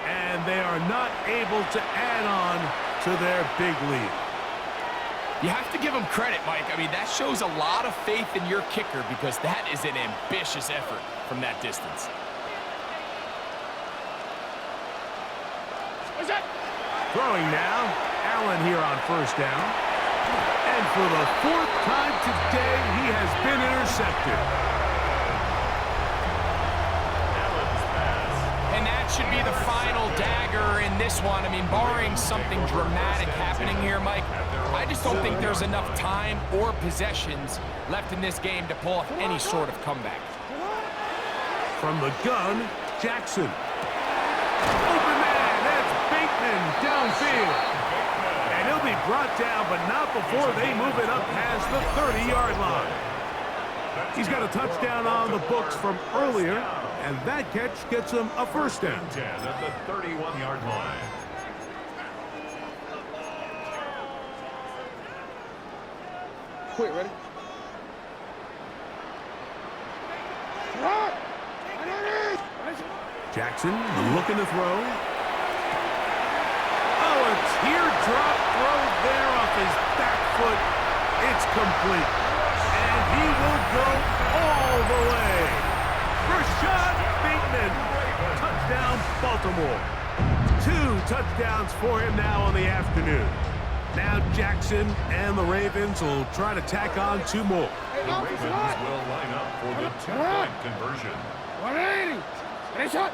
And they are not able to add on to their big lead. You have to give them credit, Mike. I mean, that shows a lot of faith in your kicker because that is an ambitious effort from that distance. Throwing now, Allen here on 1st down. And for the 4th time today, he has been intercepted. And that should be the final dagger in this one. I mean, barring something dramatic happening here, Mike, I just don't think there's enough time or possessions left in this game to pull off any sort of comeback. From the gun, Jackson. Open man, that's Bateman downfield. And he'll be brought down, but not before they move it up past the 30-yard line. He's got a touchdown on the books from earlier, and that catch gets him a 1st down. 10 at the 31-yard line. Quick, ready? Right! Jackson looking to throw. Oh, a teardrop throw there off his back foot. It's complete. And he will go all the way. Rashad Bateman. Touchdown, Baltimore. 2 touchdowns for him now on the afternoon. Now Jackson and the Ravens will try to tack on 2 more. The Ravens will line up for the 2-point conversion. 180! Ready, shot!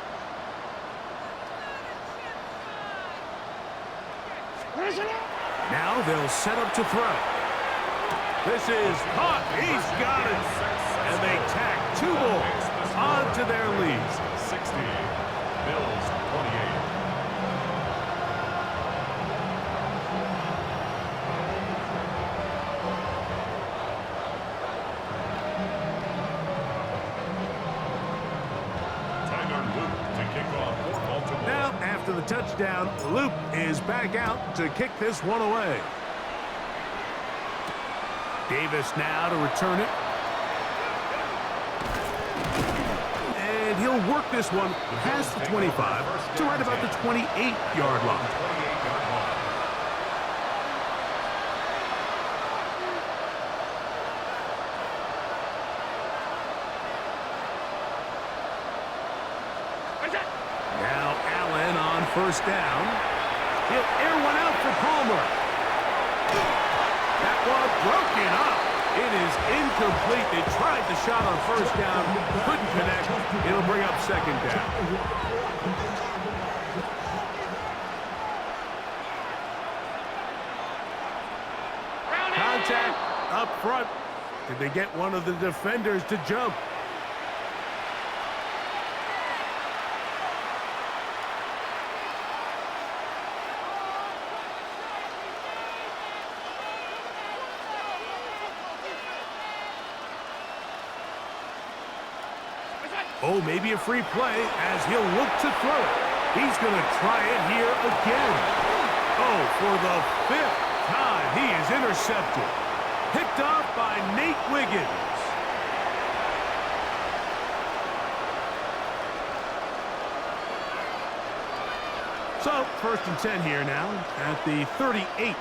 Now they'll set up to throw. This is caught. He's got it. And they tack 2 more onto their lead. 60. Bills 28. Now, after the touchdown, Loop is back out to kick this one away. Davis now to return it. And he'll work this one past the 25 to right about the 28-yard line. Now Allen on 1st down. He'll air one out for Palmer. That one broken up. It is incomplete. They tried the shot on 1st down, couldn't connect. It'll bring up 2nd down. Contact up front. Did they get one of the defenders to jump? Oh, maybe a free play as he'll look to throw it. He's going to try it here again. Oh, for the 5th time, he is intercepted. Picked off by Nate Wiggins. So, 1st and 10 here now at the 38.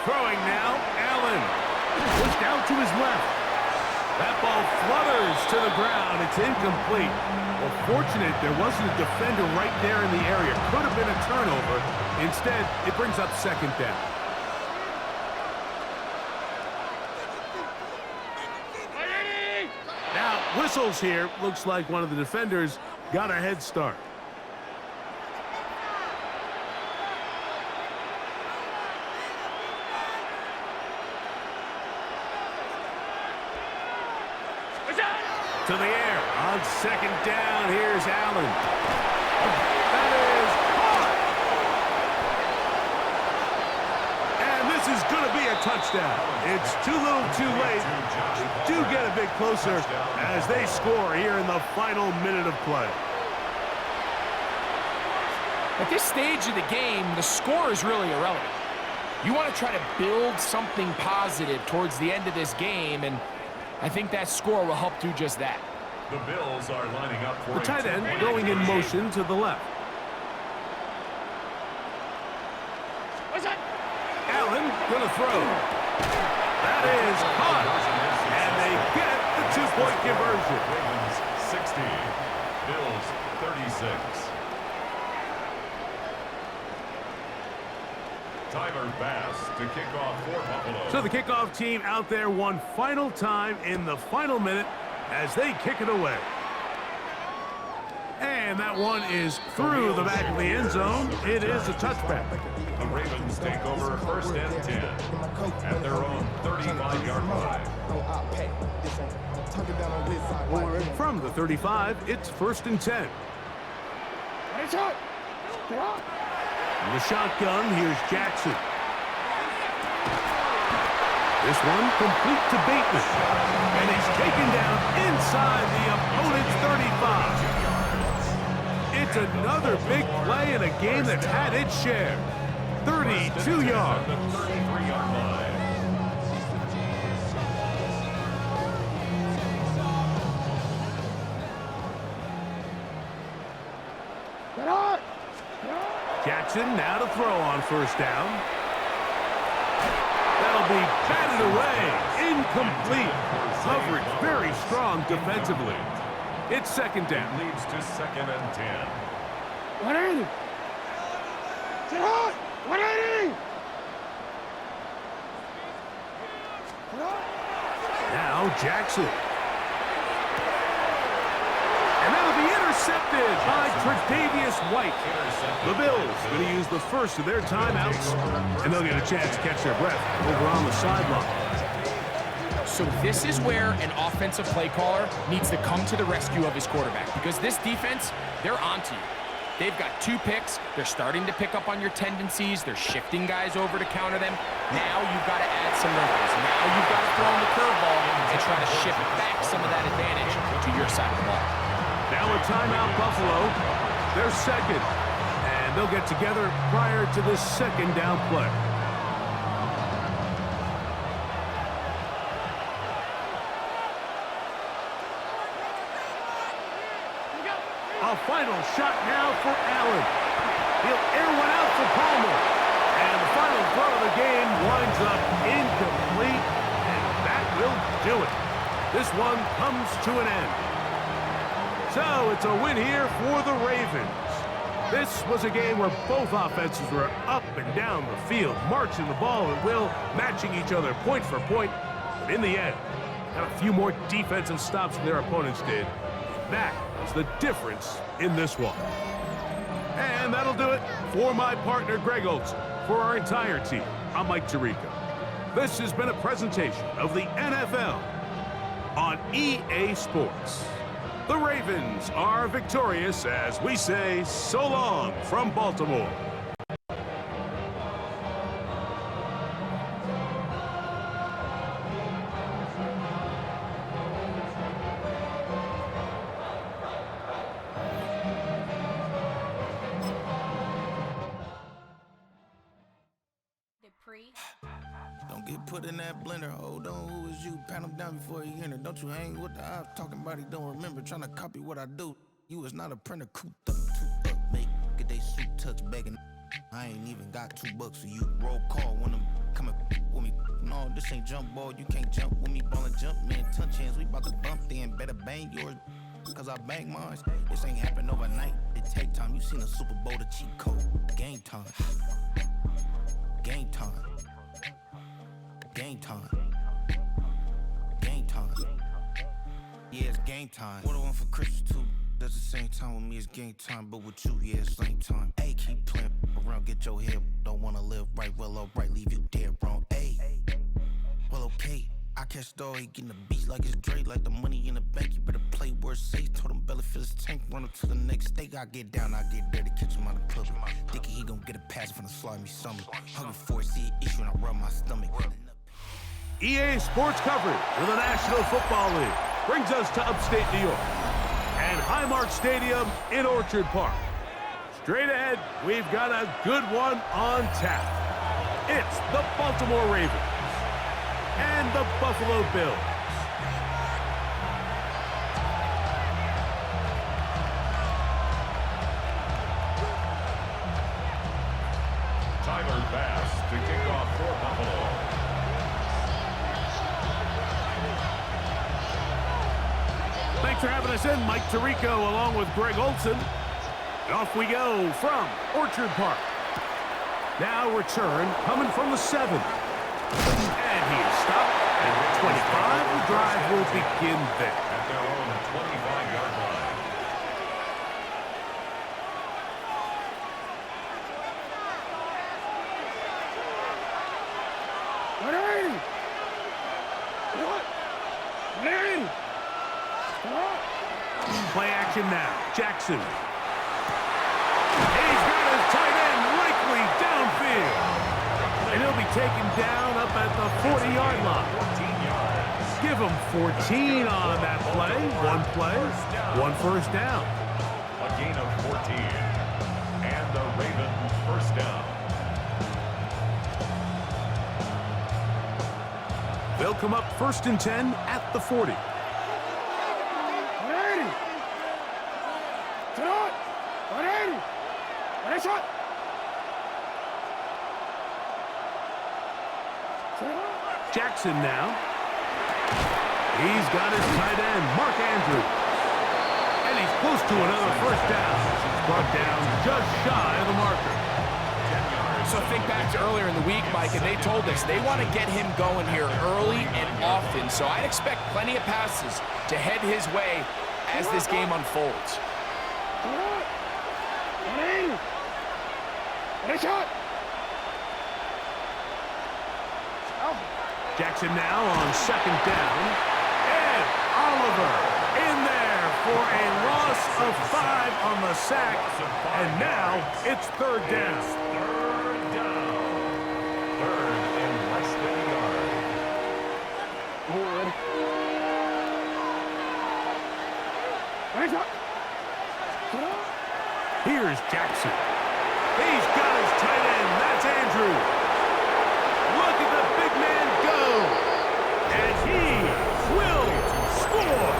Throwing now, Allen. Pushed out to his left. That ball flutters to the ground. It's incomplete. Well, fortunate there wasn't a defender right there in the area. Could have been a turnover. Instead, it brings up 2nd down. Now, whistles here. Looks like one of the defenders got a head start. To the air. On 2nd down, here's Allen. That is caught. And this is going to be a touchdown. It's too little too late. They do get a bit closer as they score here in the final minute of play. At this stage of the game, the score is really irrelevant. You want to try to build something positive towards the end of this game, and I think that score will help do just that. The Bills are lining up for The tight end going in motion to the left. Allen going to throw. That is caught. And they get the 2-point conversion. Ravens 60, Bills 36. Tyler Bass to kick off for Buffalo. So the kickoff team out there one final time in the final minute as they kick it away. And that one is through the back of the end zone. It is a touchback. The Ravens take over 1st and 10 at their own 35-yard line. From the 35, it's 1st and 10. In the shotgun, here's Jackson. This one complete to Bateman. And he's taken down inside the opponent's 35. It's another big play in a game that had its share. 32 yards. The 33-yard line. Jackson now to throw on 1st down. That'll be batted away. Incomplete. Coverage very strong defensively. It's 2nd down. Leads to 2nd and 10. 180. Get hot. 180. Now Jackson. And that'll be intercepted by Tre'Davious White. The Bills going to use the first of their timeouts, and they'll get a chance to catch their breath over on the sideline. So this is where an offensive play caller needs to come to the rescue of his quarterback, because this defense, they're onto you. They've got 2 picks. They're starting to pick up on your tendencies. They're shifting guys over to counter them. Now you've got to add some wrinkles. Now you've got to throw in the curveball and try to shift back some of that advantage to your side of the ball. Now a timeout, Buffalo. They're 2nd, and they'll get together prior to this 2nd down play. A final shot now for Allen. He'll air one out for Palmer. And the final throw of the game winds up incomplete, and that will do it. This one comes to an end. So it's a win here for the Ravens. This was a game where both offenses were up and down the field, marching the ball at will, matching each other point for point. But in the end, got a few more defensive stops than their opponents did. That was the difference in this one. And that'll do it for my partner, Greg Olson. For our entire team, I'm Mike Tirico. This has been a presentation of the NFL on EA Sports. The Ravens are victorious as we say so long from Baltimore. Don't get put in that blender. Hold on, who is you? Pat him down before he enter. Don't you hang with the ops talking about he don't remember. Trying to copy what I do. You is not a printer, cooped up, make get they suit tucks begging. I ain't even got $2 for you. Roll call when I'm coming with me. No, this ain't jump ball. You can't jump with me. Ballin' jump, man. Touch hands. We bout to bump then. Better bang yours, cause I bang mine. This ain't happen overnight. It take time. You seen a Super Bowl, the cheat code. Game time. Game time. Game time. Game time. Yeah, it's game time. What I want for Christmas too. At the same time with me, it's game time, but with you, yeah, it's same time. Hey, keep playing around, get your head. Don't wanna live right, well, alright, leave you dead wrong. Hey, well, okay. I catch the dog, he getting the beat like it's Dre, like the money in the bank. You better play where it's safe. Told him Bella fill his tank, run up to the next state. I get down, I get there to catch him out of public. Thinking he gon' get a pass from the slimy stomach. Hungry for it, see an issue and I rub my stomach. EA Sports coverage of the National Football League brings us to upstate New York and Highmark Stadium in Orchard Park. Straight ahead, we've got a good one on tap. It's the Baltimore Ravens and the Buffalo Bills. Tyler Bass to kick off for Buffalo. Thanks for having us in, Mike Tirico, along with Greg Olson. And off we go from Orchard Park. Now return coming from the 7. And he is stopped at 25. The drive will begin there. At their own 25-yard line. Ready? What? Ready? Play action now. Jackson. He's got his tight end likely downfield. And he'll be taken down up at the 40-yard line. 14 yards. Give him 14 on that play. One play, one first down. A gain of 14. And the Ravens first down. They'll come up 1st and 10 at the 40. Ready? Ready? Ready? Ready, shot! Jackson now. He's got his tight end, Mark Andrews. And he's close to another first down. He's brought down just shy of the marker. So think back to earlier in the week, Mike, and they told us they want to get him going here early and often. So I'd expect plenty of passes to head his way as this game unfolds. Ready? Ready, shot! Jackson now on 2nd down. And Oliver in there for a loss of 5 on the sack. And now it's 3rd down. Third down. 3rd and less than a yard. Ready, shot! Here's Jackson. He's got his tight end. That's Andrews. Look at the big man go. And he will score.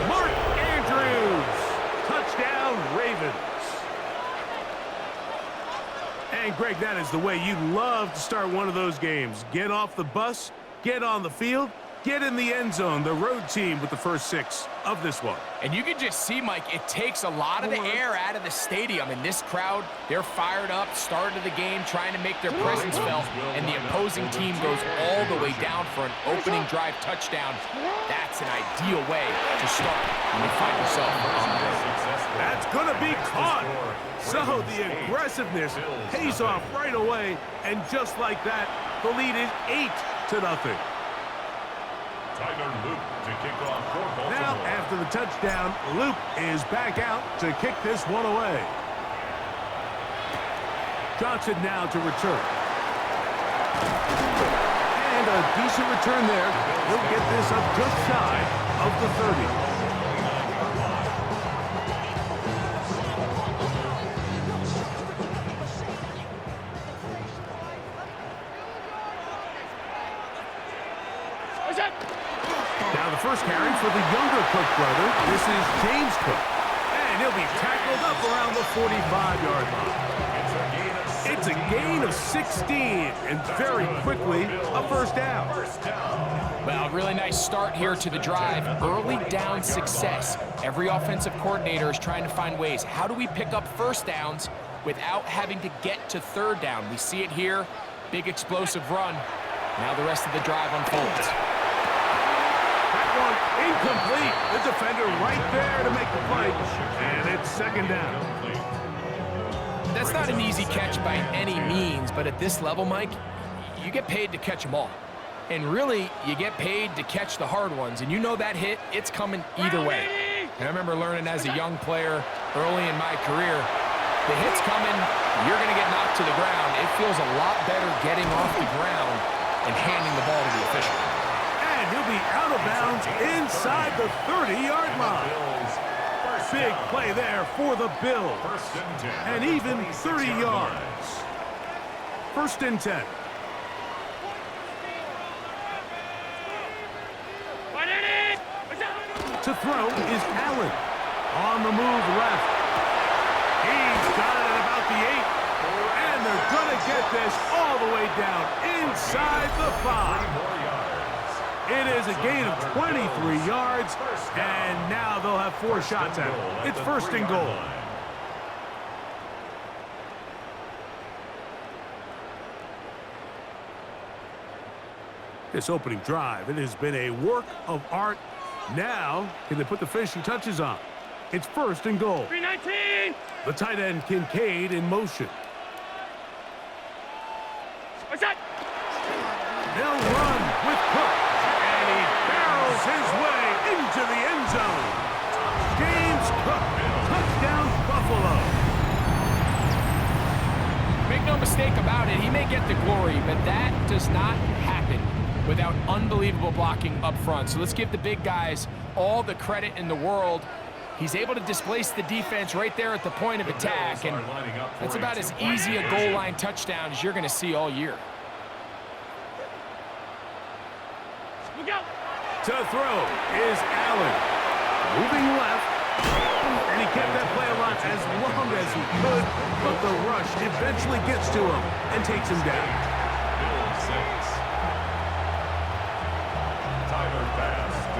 Mark Andrews. Touchdown, Ravens. And, Greg, that is the way you love to start one of those games. Get off the bus, get on the field, get in the end zone. The road team with the first 6 of this one. And you can just see, Mike, it takes a lot of the air out of the stadium. And this crowd, they're fired up, start of the game, trying to make their presence felt. And the opposing team goes all the way down for an opening drive touchdown. That's an ideal way to start when you find yourself on the road. That's going to be caught. So the aggressiveness pays off right away. And just like that, the lead is 8-0. Tyler Luke to kick off for Baltimore. Now, after the touchdown, Luke is back out to kick this one away. Johnson now to return. And a decent return there. He'll get this up just shy of the 30. Now the first carry for the younger Cook brother. This is James Cook. he'll be tackled up around the 45-yard line. It's a gain of 16, and very quickly, a first down. Well, really nice start here to the drive. Early down success. Every offensive coordinator is trying to find ways. How do we pick up first downs without having to get to third down? We see it here. Big explosive run. Now the rest of the drive unfolds. That one incomplete. The defender right there to make the play. And it's second down. That's not an easy catch by any means, but at this level, Mike, you get paid to catch them all. And really, you get paid to catch the hard ones. And you know that hit, it's coming either way. And I remember learning as a young player early in my career, the hit's coming, you're going to get knocked to the ground. It feels a lot better getting off the ground and handing the ball to the official. And he'll be out of bounds inside the 30-yard line. Big play there for the Bills. And even 30 yards. First and 10. To throw is Allen. On the move left. He's got it at about the 8. And they're going to get this all the way down inside the 5. It is a gain of 23 yards, and now they'll have 4 shots at it. It's first and goal. This opening drive, it has been a work of art. Now, can they put the finishing touches on? It's first and goal. 319! The tight end, Kincaid, in motion. What's that? They'll run with Cook. And he barrels his way into the end zone. James Cook, touchdown Buffalo. Make no mistake about it, he may get the glory, but that does not happen without unbelievable blocking up front. So let's give the big guys all the credit in the world. He's able to displace the defense right there at the point of attack, and that's about as easy a goal line touchdown as you're going to see all year. To throw is Allen. Moving left. And he kept that play alive as long as he could, but the rush eventually gets to him and takes him down.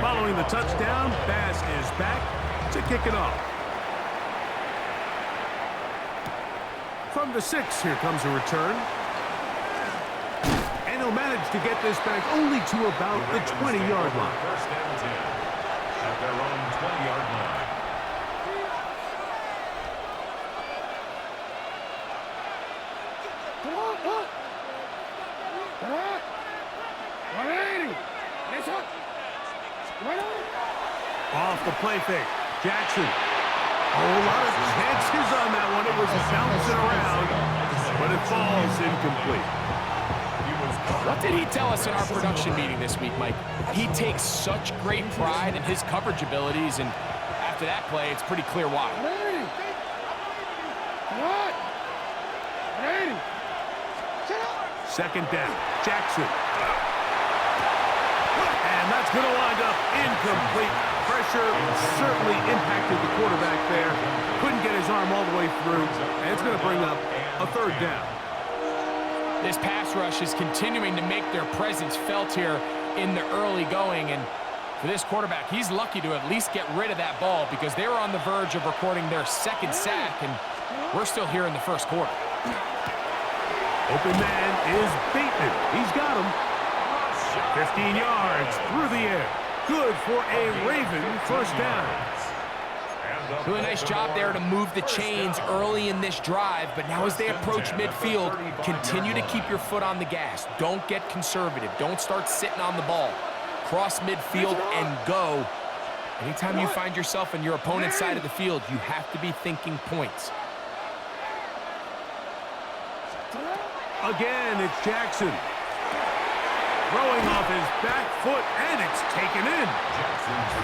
Following the touchdown, Bass is back to kick it off. From the 6, here comes a return. And he'll manage to get this back only to about the 20-yard line. First and 10 at their own 20-yard line. Come on, look! Come on! 180! Nice hook! Off the play fake. Jackson. A whole lot of chances on that one. It was bouncing around, but it falls incomplete. What did he tell us in our production meeting this week, Mike? He takes such great pride in his coverage abilities, and after that play, it's pretty clear why. 180! Come on! 180! Shut up! Second down. Jackson. And that's going to wind up incomplete. Pressure certainly impacted the quarterback there. Couldn't get his arm all the way through, and it's going to bring up a third down. This pass rush is continuing to make their presence felt here in the early going, and for this quarterback, he's lucky to at least get rid of that ball because they were on the verge of recording their second sack, and we're still here in the first quarter. Open man is Bateman. He's got him. 15 yards through the air. Good for a Raven first down. Doing a nice job there to move the chains early in this drive, but now as they approach midfield, continue to keep your foot on the gas. Don't get conservative. Don't start sitting on the ball. Cross midfield and go. Anytime you find yourself on your opponent's side of the field, you have to be thinking points. Again, it's Jackson. Throwing off his back foot, and it's taken in.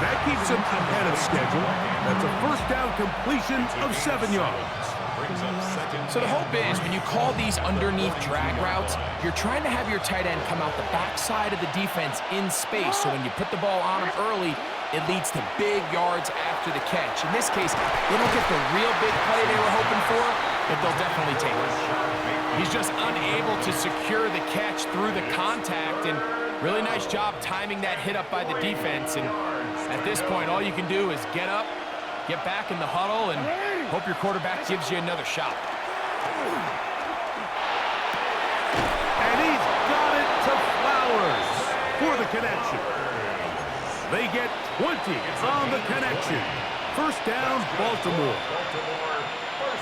That keeps him ahead of schedule. That's a first down completion of 7 yards. So the hope is when you call these underneath drag routes, you're trying to have your tight end come out the backside of the defense in space. So when you put the ball on him early, it leads to big yards after the catch. In this case, they don't get the real big play they were hoping for, but they'll definitely take it. He's just unable to secure the catch through the contact, and really nice job timing that hit up by the defense. And at this point, all you can do is get up, get back in the huddle, and hope your quarterback gives you another shot. And he's got it to Flowers for the connection. They get 20 on the connection. First down, Baltimore.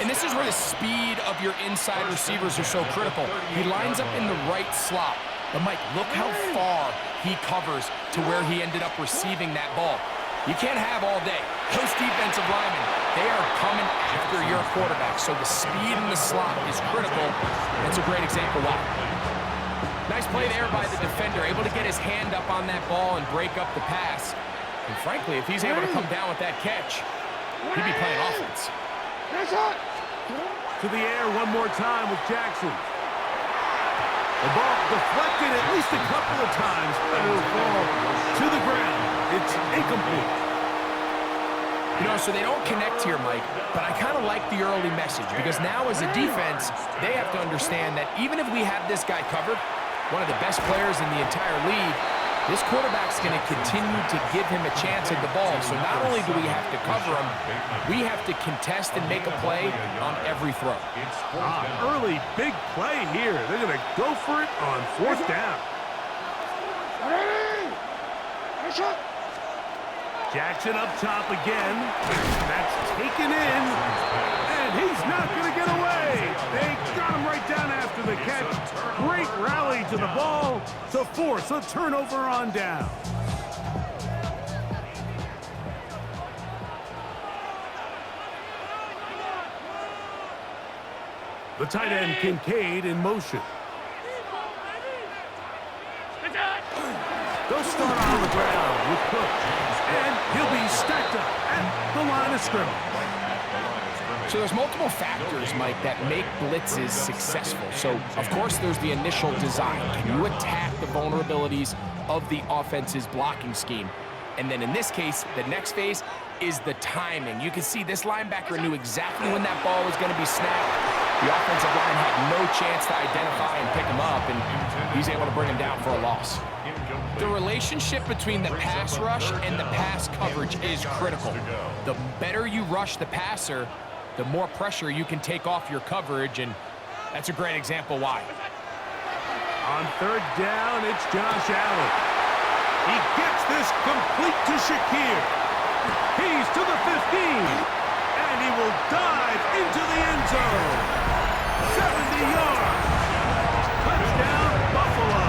And this is where the speed of your inside receivers are so critical. He lines up in the right slot. But, Mike, look how far he covers to where he ended up receiving that ball. You can't have all day. Those defensive linemen, they are coming after your quarterback. So the speed in the slot is critical. That's a great example why. Nice play there by the defender, able to get his hand up on that ball and break up the pass. And frankly, if he's able to come down with that catch, he'd be playing offense. To the air one more time with Jackson. The ball deflected at least a couple of times, but it'll fall to the ground. It's incomplete. You know, so they don't connect here, Mike, but I kind of like the early message because now as a defense, they have to understand that even if we have this guy covered, one of the best players in the entire league, this quarterback's going to continue to give him a chance at the ball. So not only do we have to cover him, we have to contest and make a play on every throw. Early big play here. They're going to go for it on fourth down. Jackson up top again. That's taken in. And he's not going to get away. They got him right down after the catch. Great rally to the ball to force a turnover on down. The tight end Kincaid in motion. They'll start on the ground with Cook. And he'll be stacked up at the line of scrimmage. So there's multiple factors, Mike, that make blitzes successful. So, of course, there's the initial design. Can you attack the vulnerabilities of the offense's blocking scheme? And then in this case, the next phase is the timing. You can see this linebacker knew exactly when that ball was going to be snapped. The offensive line had no chance to identify and pick him up, and he's able to bring him down for a loss. The relationship between the pass rush and the pass coverage is critical. The better you rush the passer, the more pressure you can take off your coverage, and that's a great example why. On third down, it's Josh Allen. He gets this complete to Shakir. He's to the 15, and he will dive into the end zone. 70 yards. Touchdown, Buffalo.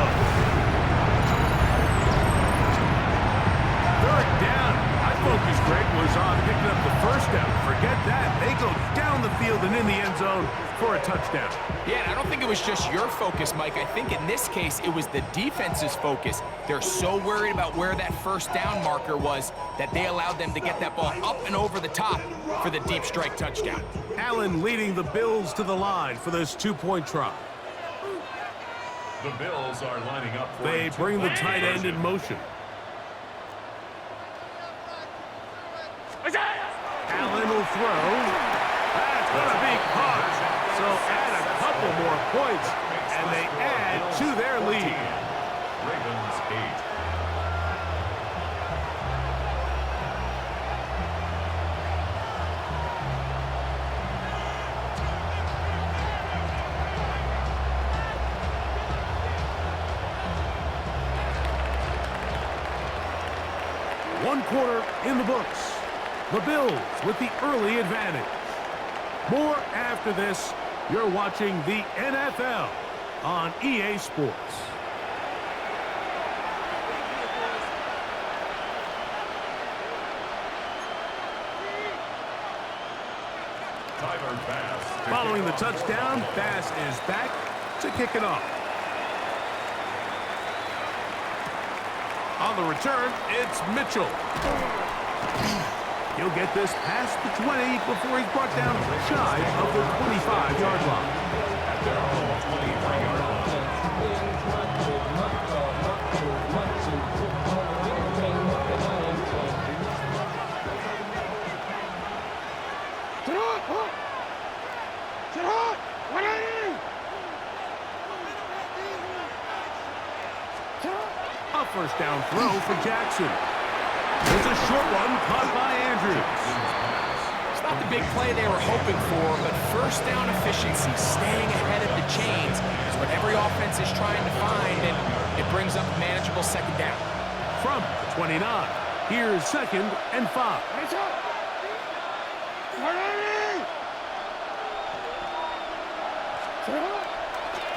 Third down. My focus, Greg, was on picking up the first down. Forget that. They go down the field and in the end zone for a touchdown. Yeah, and I don't think it was just your focus, Mike. I think in this case, it was the defense's focus. They're so worried about where that first down marker was that they allowed them to get that ball up and over the top for the deep strike touchdown. Allen leading the Bills to the line for this two-point try. The Bills are lining up for They bring the tight end in motion. Allen will throw. That's going to be caught. So add a couple more points, and they add to their lead. Ravens 8. One quarter in the books. The Bills with the early advantage. More after this. You're watching the NFL on EA Sports. Following the touchdown, Bass is back to kick it off. On the return, it's Mitchell. He'll get this past the 20 before he's brought down shy of the 25-yard line. At their own 23-yard line. throw for Jackson. It's a short one caught by Andrews. It's not the big play they were hoping for, but first down efficiency, staying ahead of the chains, is what every offense is trying to find, and it brings up a manageable second down. From the 29, here's 2nd and 5.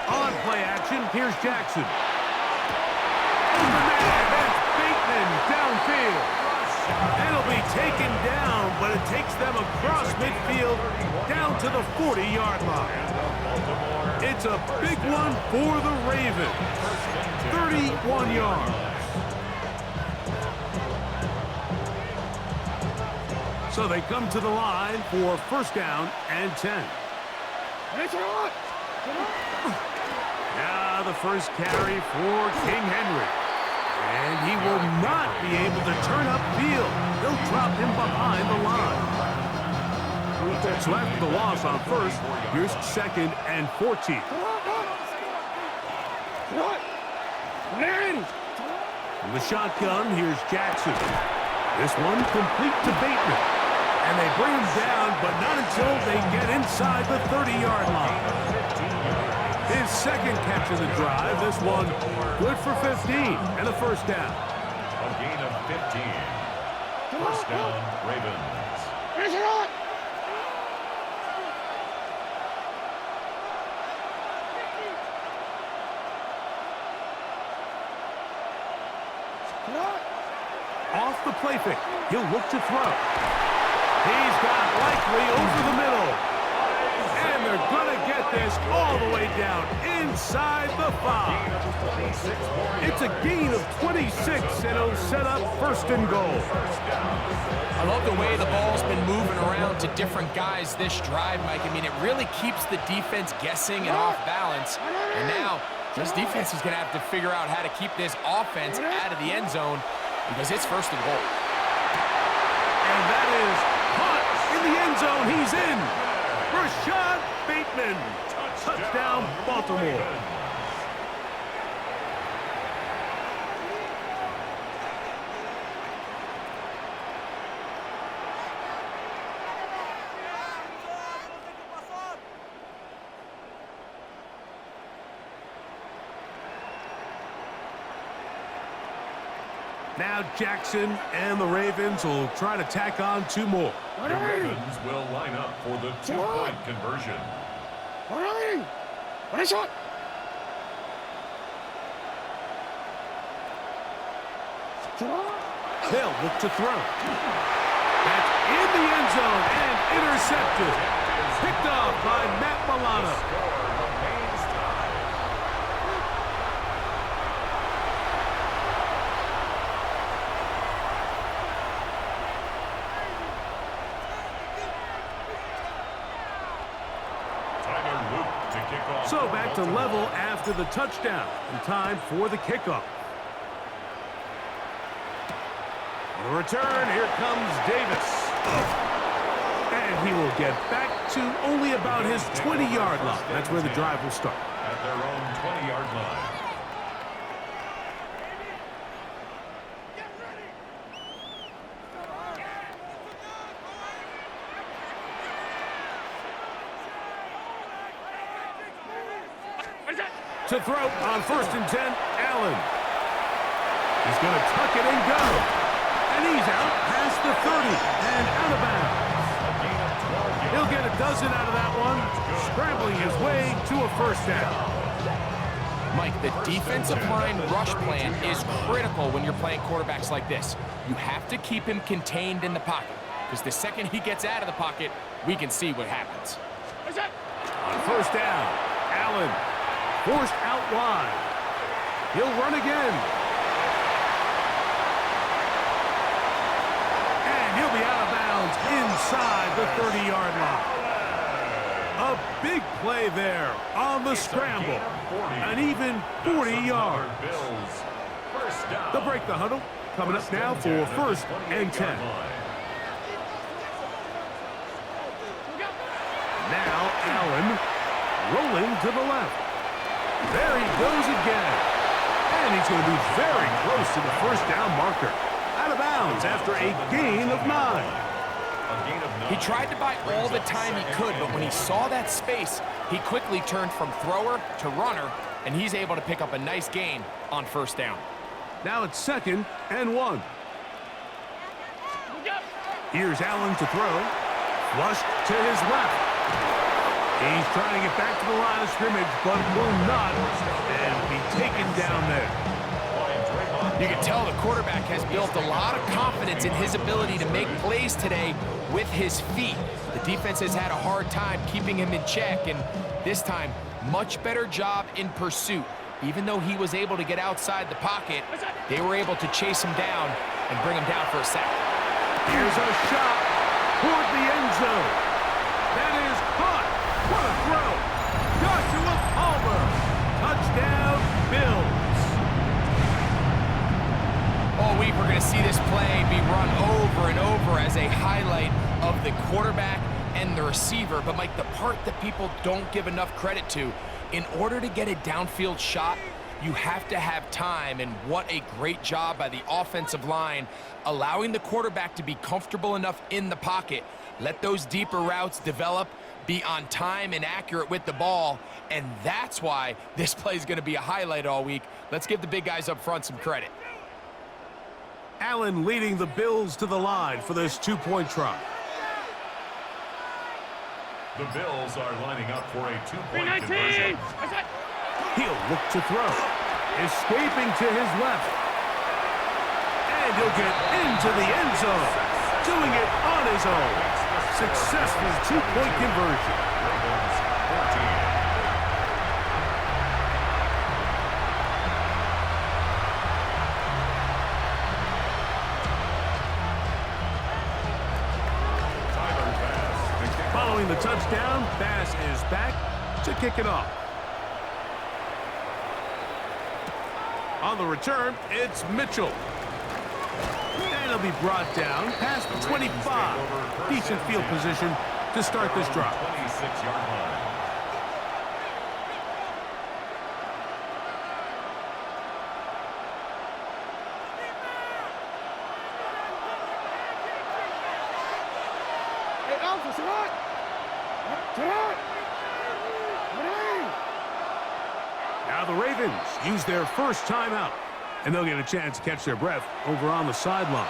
On play action, here's Jackson. That's Bateman downfield. And it'll be taken down, but it takes them across midfield down to the 40-yard line. It's a big one for the Ravens. 31 yards. So they come to the line for first down and 10. Now the first carry for King Henry. And he will not be able to turn upfield. They'll drop him behind the line. So after the loss on first, here's 2nd and 14. In the shotgun, here's Jackson. This one complete to Bateman. And they bring him down, but not until they get inside the 30-yard line. His second catch of the drive. This one good for 15 and a first down. A gain of 15. First down, Ravens. Off the play fake. He'll look to throw. He's got Likely over the middle. And they're going to get this all the way down inside the 5. It's a gain of 26, and it'll set up first and goal. I love the way the ball's been moving around to different guys this drive, Mike. I mean, it really keeps the defense guessing and off balance. And now, this defense is going to have to figure out how to keep this offense out of the end zone because it's first and goal. And that is caught in the end zone. He's in. Rashad Bateman. Touchdown, Baltimore. Now Jackson and the Ravens will try to tack on 2 more. The Ravens will line up for the 2-point conversion. They'll look to throw. That's in the end zone and intercepted. Picked off by Matt Milano. So back to level after the touchdown. And time for the kickoff. On the return, here comes Davis. And he will get back to only about his 20-yard line. That's where the drive will start. At their own 20-yard line. To throw on first and 10, Allen. He's going to tuck it and go. And he's out past the 30 and out of bounds. He'll get a dozen out of that one, scrambling his way to a first down. Mike, the defensive line rush plan is critical when you're playing quarterbacks like this. You have to keep him contained in the pocket, because the second he gets out of the pocket, we can see what happens. On first down, Allen. Forced out wide. He'll run again. And he'll be out of bounds inside the 30-yard line. A big play there on the scramble. An even 40 yards. They'll break the huddle. Coming up now for first and 10. Now Allen rolling to the left. There he goes again. And he's going to be very close to the first down marker. Out of bounds after a gain of 9. He tried to buy all the time he could, but when he saw that space, he quickly turned from thrower to runner, and he's able to pick up a nice gain on first down. Now it's 2nd and 1. Here's Allen to throw. Flushed to his left. He's trying to get back to the line of scrimmage, but will not, and be taken down there. You can tell the quarterback has built a lot of confidence in his ability to make plays today with his feet. The defense has had a hard time keeping him in check, and this time, much better job in pursuit. Even though he was able to get outside the pocket, they were able to chase him down and bring him down for a sack. Here's a shot toward the end zone. That is caught. What a throw. Joshua Palmer. Touchdown, Bills. All week, we're going to see this play be run over and over as a highlight of the quarterback and the receiver. But, Mike, the part that people don't give enough credit to, in order to get a downfield shot, you have to have time, and what a great job by the offensive line, allowing the quarterback to be comfortable enough in the pocket, let those deeper routes develop, be on time and accurate with the ball, and that's why this play is going to be a highlight all week. Let's give the big guys up front some credit. Allen leading the Bills to the line for this 2-point try. The Bills are lining up for a 2-point conversion. He'll look to throw. Escaping to his left. And he'll get into the end zone. Doing it on his own. Successful 2-point conversion. Ravens 14. Following the touchdown, Bass is back to kick it off. On the return, it's Mitchell. And he'll be brought down past the 25. Decent field position to start this drive. 26-yard line. Now the Ravens use their first timeout, and they'll get a chance to catch their breath over on the sideline.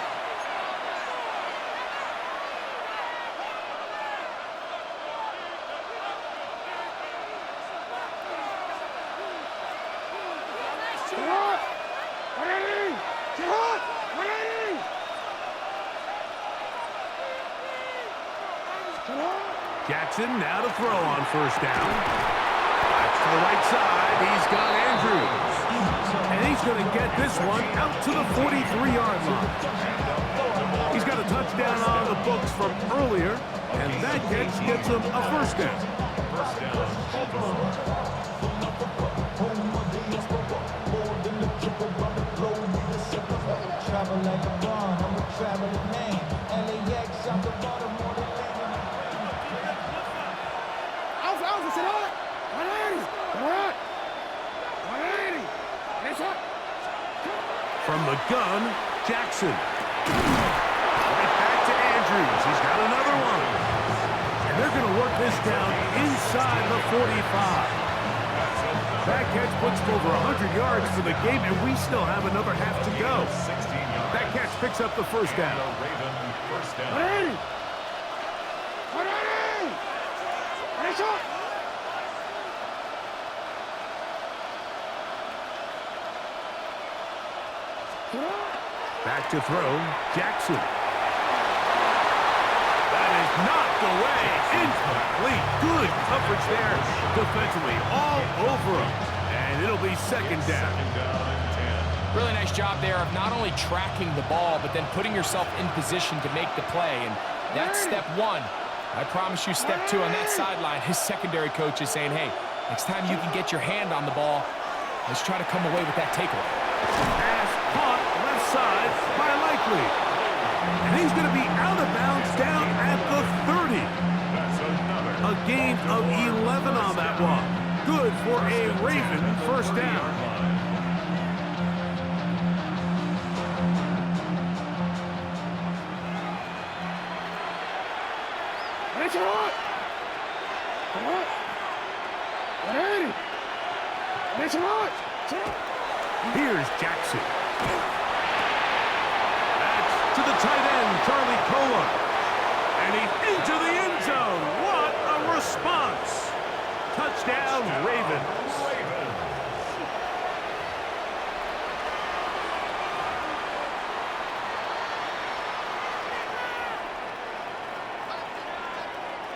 Jackson now to throw on first down. Back to the right side. He's got Andrews. And he's going to get this one out to the 43-yard line. He's got a touchdown on the books from earlier, and that catch gets him a first down. First down, From the gun, Jackson. Right back to Andrews. He's got another one. And they're going to work this down inside the 45. That catch puts him over 100 yards for the game, and we still have another half to go. That catch picks up the first down. First down. Back to throw, Jackson. That is knocked away. Incomplete. Good coverage there defensively. All over him. And it'll be second down. Really nice job there of not only tracking the ball, but then putting yourself in position to make the play. And that's step one. I promise you step two on that sideline. His secondary coach is saying, hey, next time you can get your hand on the ball, let's try to come away with that takeaway. Pass caught left side by Likely. And he's going to be out of bounds down at the 30. A gain of 11 on that one. Good for a Raven first down. It's hot. Hot. Ready. It's hot. Here's Jackson. That's to the tight end, Charlie Cola. And he's into the end zone. What a response. Touchdown, Ravens.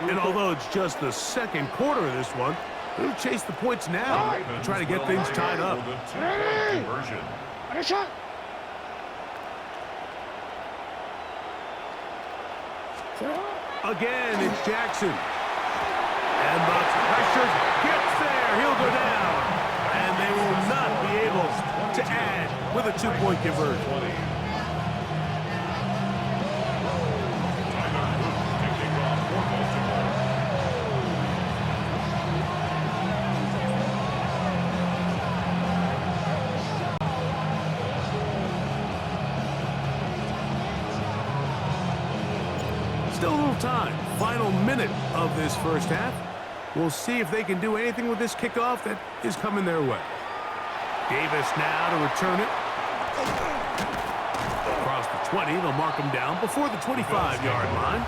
And although it's just the second quarter of this one, they'll chase the points now, try to get things tied up. Conversion. Ready, shot. Again, it's Jackson. And the pressure gets there. He'll go down. And they will not be able to add with a two-point conversion. Still a little time. Final minute of this first half. We'll see if they can do anything with this kickoff that is coming their way. Davis now to return it. Across the 20, they'll mark him down before the 25-yard line.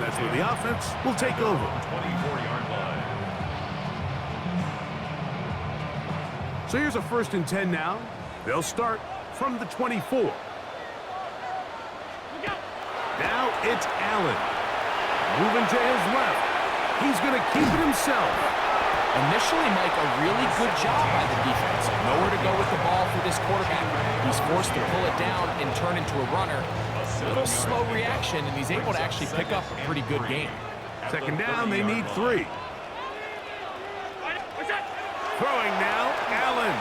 That's where the offense will take over. 24-yard line. So here's a 1st and 10 now. They'll start from the 24. Now it's Allen. Moving to his left. He's going to keep it himself. Initially, Mike, a really good job by the defense. Nowhere to go with the ball for this quarterback. He's forced to pull it down and turn into a runner. A little slow reaction, and he's able to actually pick up a pretty good game. Second down, they need 3. Throwing now, Allen.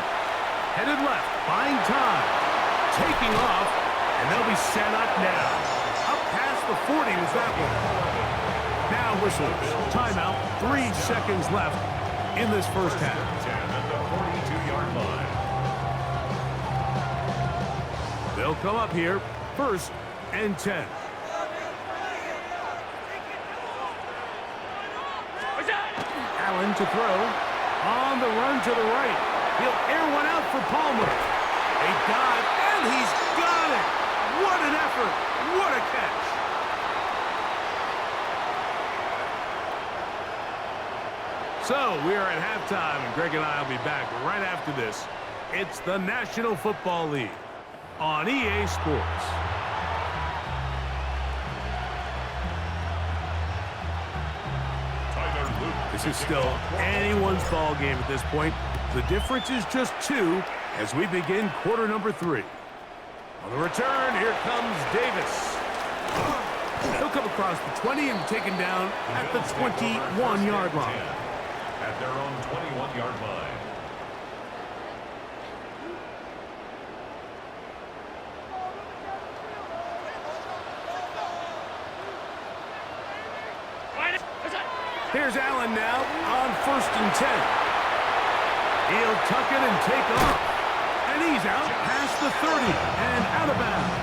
Headed left, buying time. Taking off, and they'll be set up now. Up past the 40 was that one. Now whistles. Timeout. 3 seconds left in this first half. 10 at the 42-yard line. They'll come up here. 1st and 10. Allen to throw. On the run to the right. He'll air one out for Palmer. A dive, and he's got it. What an effort. What a catch. So we are at halftime, and Greg and I will be back right after this. It's the National Football League on EA Sports. This is still anyone's ball game at this point. The difference is just 2 as we begin quarter number 3. On the return, here comes Davis. He'll come across the 20 and taken down at the 21-yard line. At their own 21-yard line. Here's Allen now on 1st and 10. He'll tuck it and take off. And he's out past the 30 and out of bounds.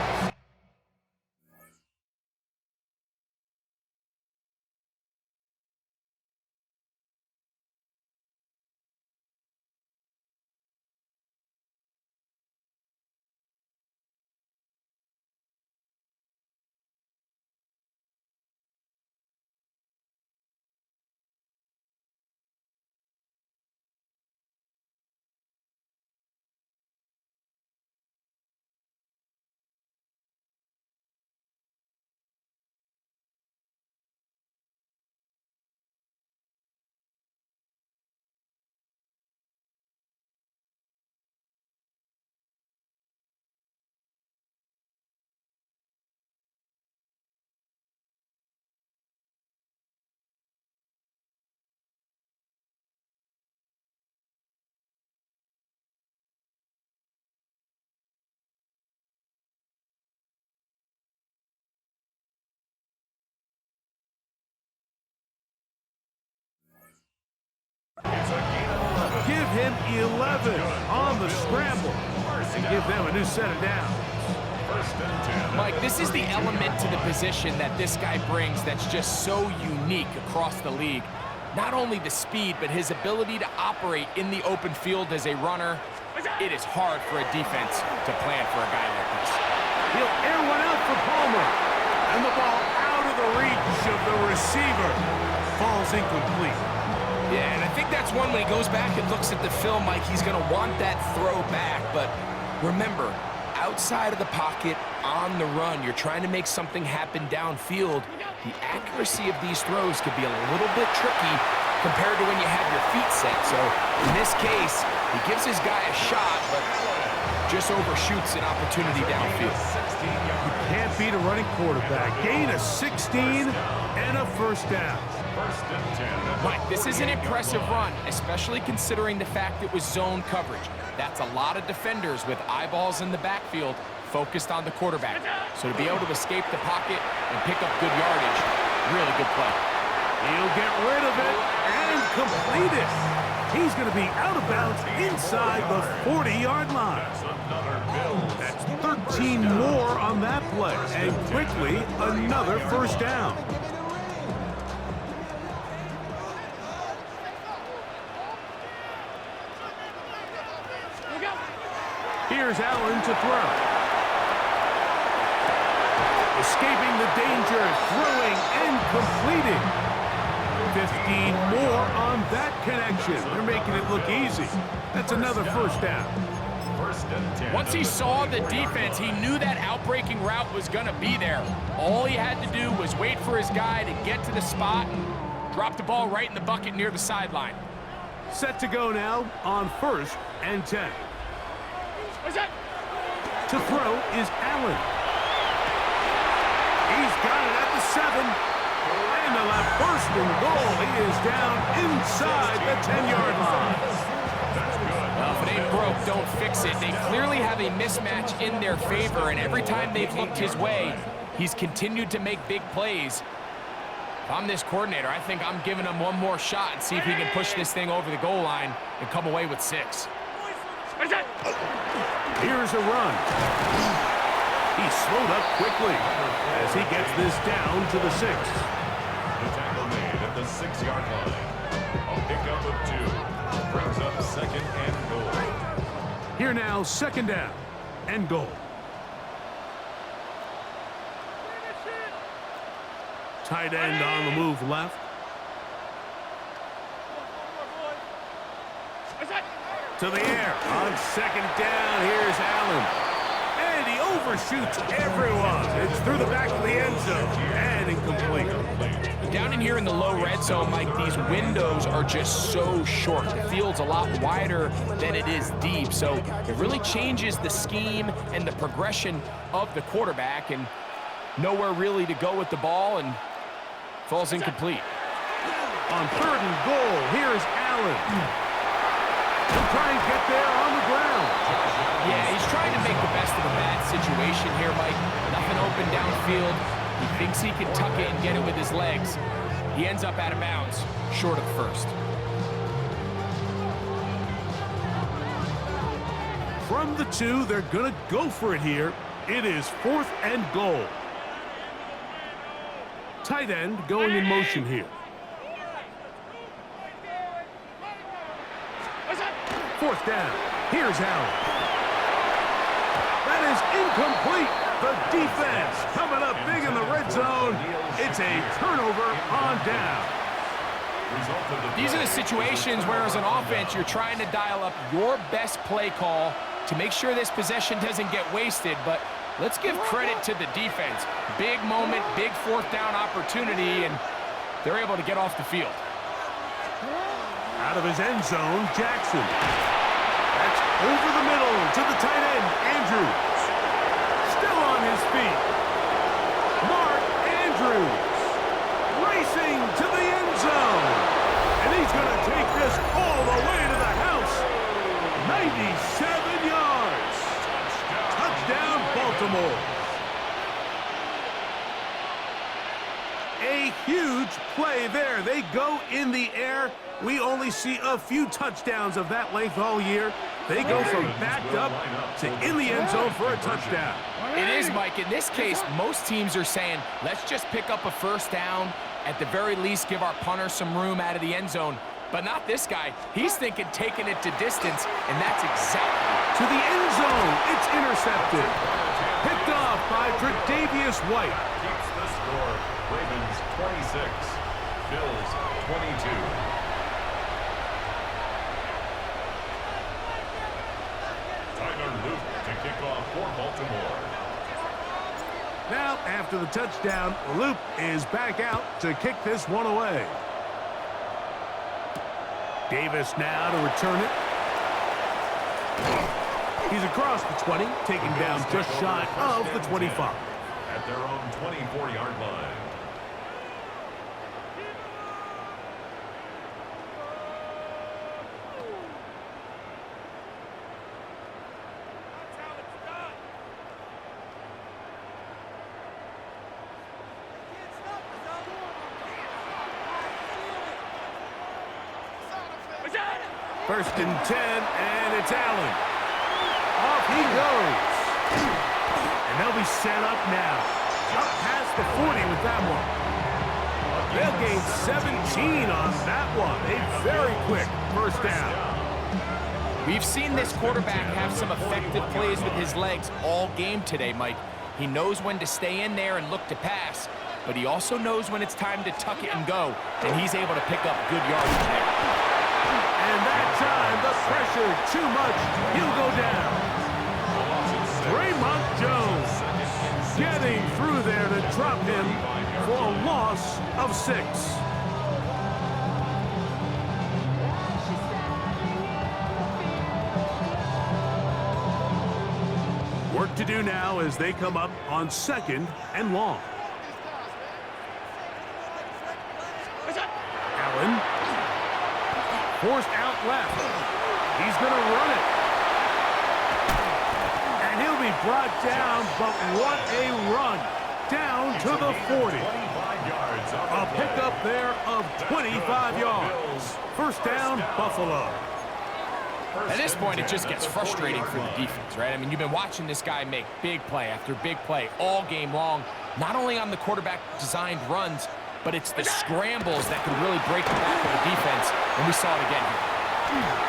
Give him 11 on the scramble and give them a new set of downs. First and 10. Mike, this is the element to the position that this guy brings that's just so unique across the league. Not only the speed, but his ability to operate in the open field as a runner. It is hard for a defense to plan for a guy like this. He'll air one out for Palmer. And the ball out of the reach of the receiver. Falls incomplete. Yeah, and I think that's one when he goes back and looks at the film, Mike, he's going to want that throw back. But remember, outside of the pocket, on the run, you're trying to make something happen downfield. The accuracy of these throws could be a little bit tricky compared to when you have your feet set. So in this case, he gives his guy a shot, but just overshoots an opportunity downfield. You can't beat a running quarterback. Gain of 16 and a first down. First and 10. Mike, this is an impressive run, especially considering the fact it was zone coverage. That's a lot of defenders with eyeballs in the backfield focused on the quarterback. So to be able to escape the pocket and pick up good yardage, really good play. He'll get rid of it and complete it. He's going to be out of bounds inside the 40-yard line. That's 13 more on that play, and quickly another first down. Here's Allen to throw. Escaping the danger, throwing and completing. 15 more on that connection. They're making it look easy. That's another first down. First and 10. Once he saw the defense, he knew that outbreaking route was going to be there. All he had to do was wait for his guy to get to the spot and drop the ball right in the bucket near the sideline. Set to go now on first and 10. To throw is Allen. He's got it at the 7. And the left first and goal. He is down inside the 10-yard line. Well, if it ain't broke, don't fix it. They clearly have a mismatch in their favor, and every time they've looked his way, he's continued to make big plays. If I'm this coordinator, I think I'm giving him one more shot and see if he can push this thing over the goal line and come away with 6. Here's a run. He's slowed up quickly as he gets this down to the 6. The tackle made at the 6-yard line. A pickup of 2. Brings up second and goal. Here now, second down and goal. Tight end on the move left. To the air. On second down, here's Allen. And he overshoots everyone. It's through the back of the end zone. And incomplete. Down in here in the low red zone, Mike, these windows are just so short. The field's a lot wider than it is deep, so it really changes the scheme and the progression of the quarterback, and nowhere really to go with the ball, and falls incomplete. On third and goal, here's Allen. He'll try and get there on the ground. Yeah, he's trying to make the best of a bad situation here, Mike. Nothing open downfield. He thinks he can tuck it and get it with his legs. He ends up out of bounds, short of first. From the 2, they're going to go for it here. It is fourth and goal. Tight end going in motion here. Fourth down. Here's Allen. That is incomplete. The defense coming up big in the red zone. It's a turnover on down. These are the situations where as an offense you're trying to dial up your best play call to make sure this possession doesn't get wasted, but let's give credit to the defense. Big moment, big fourth down opportunity, and they're able to get off the field. Out of his end zone, Jackson. That's over the middle to the tight end, Andrews. Still on his feet. Mark Andrews racing to the end zone. And he's going to take this all the way to the house. 97 yards. Touchdown, Baltimore. A huge play there. They go in the air. We only see a few touchdowns of that length all year. They go from backed up to in the end zone for a touchdown. It is, Mike. In this case, most teams are saying, let's just pick up a first down. At the very least, give our punter some room out of the end zone. But not this guy. He's thinking taking it to distance, and that's exactly. To the end zone. It's intercepted. Picked off by Tre'Davious White. Keeps the score. Ravens 26, Bills 22. Tyler Luke to kick off for Baltimore. Now, after the touchdown, Loop is back out to kick this one away. Davis now to return it. He's across the 20, taken down just shy of the 25. At their own 24-yard line. First and 10, and it's Allen. Off he goes. And they'll be set up now. Up past the 40 with that one. They'll gain 17 on that one. A very quick first down. We've seen this quarterback have some effective plays with his legs all game today, Mike. He knows when to stay in there and look to pass, but he also knows when it's time to tuck it and go, and he's able to pick up good yardage there. And that time, the pressure too much. He'll go down. Raymond Jones getting through there to drop him for a loss of 6. Work to do now as they come up on 2nd and long. Allen. Forced out left. He's going to run it. And he'll be brought down, but what a run. Down to the 40. A pickup there of 25 yards. First down, Buffalo. At this point, it just gets frustrating for the defense, right? I mean, you've been watching this guy make big play after big play all game long, not only on the quarterback-designed runs, but it's the scrambles that could really break the back of the defense, and we saw it again here.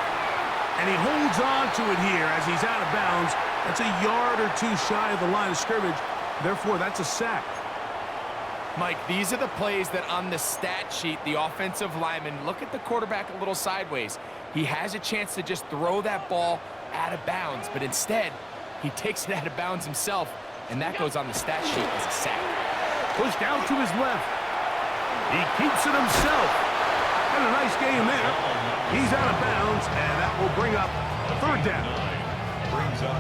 And he holds on to it here as he's out of bounds. That's a yard or two shy of the line of scrimmage. Therefore, that's a sack. Mike, these are the plays that on the stat sheet, the offensive lineman, look at the quarterback a little sideways. He has a chance to just throw that ball out of bounds, but instead, he takes it out of bounds himself, and that goes on the stat sheet as a sack. Pushed out to his left. He keeps it himself. And a nice game there. He's out of bounds, and that will bring up 3rd down.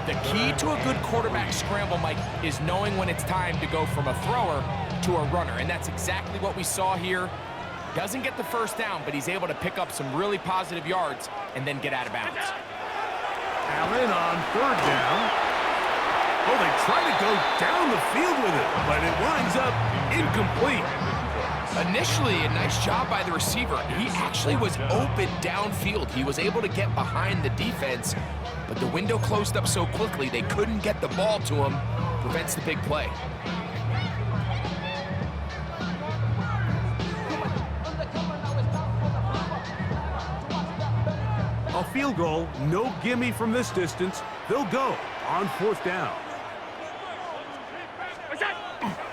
The key to a good quarterback scramble, Mike, is knowing when it's time to go from a thrower to a runner, and that's exactly what we saw here. Doesn't get the first down, but he's able to pick up some really positive yards and then get out of bounds. Allen on 3rd down. Oh, they try to go down the field with it, but it winds up incomplete. Initially, a nice job by the receiver. He actually was open downfield. He was able to get behind the defense, but the window closed up so quickly they couldn't get the ball to him. Prevents the big play. A field goal, no gimme from this distance. They'll go on 4th down.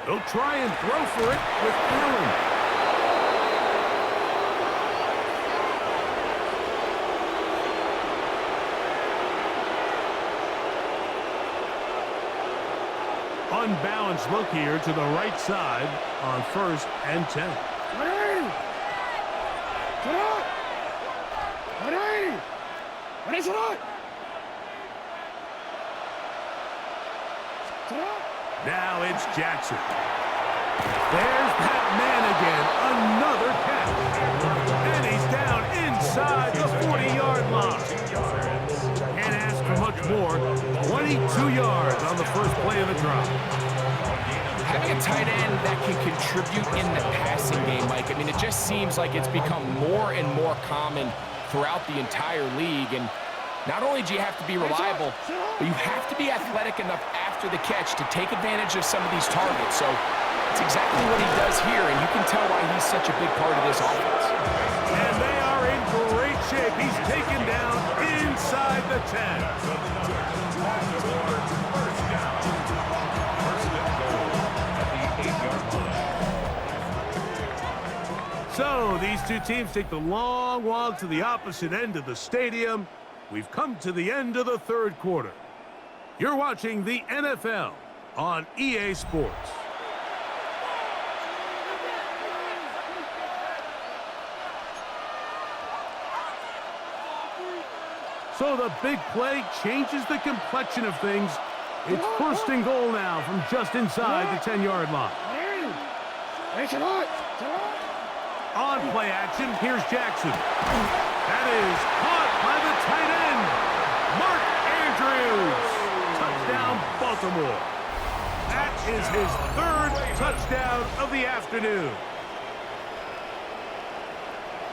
They'll try and throw for it with Allen. Unbalanced look here to the right side on 1st and 10. Ready! Get up! Ready! Ready, set up! Set up! Now it's Jackson. There's that man again. Another catch. And he's down inside the 40-yard line. Can't ask for much more. 22 yards on the first play of the drive. Having a tight end that can contribute in the passing game, Mike, I mean, it just seems like it's become more and more common throughout the entire league. And Not only do you have to be reliable, but you have to be athletic enough after the catch to take advantage of some of these targets. So it's exactly what he does here, and you can tell why he's such a big part of this offense. And they are in great shape. He's taken down inside the 10. So these two teams take the long walk to the opposite end of the stadium. We've come to the end of the third quarter. You're watching the NFL on EA Sports. So the big play changes the complexion of things. It's first and goal now from just inside the 10-yard line. On play action, here's Jackson. That is caught by the tight end, Mark Andrews. Touchdown, Baltimore. That is his third touchdown of the afternoon.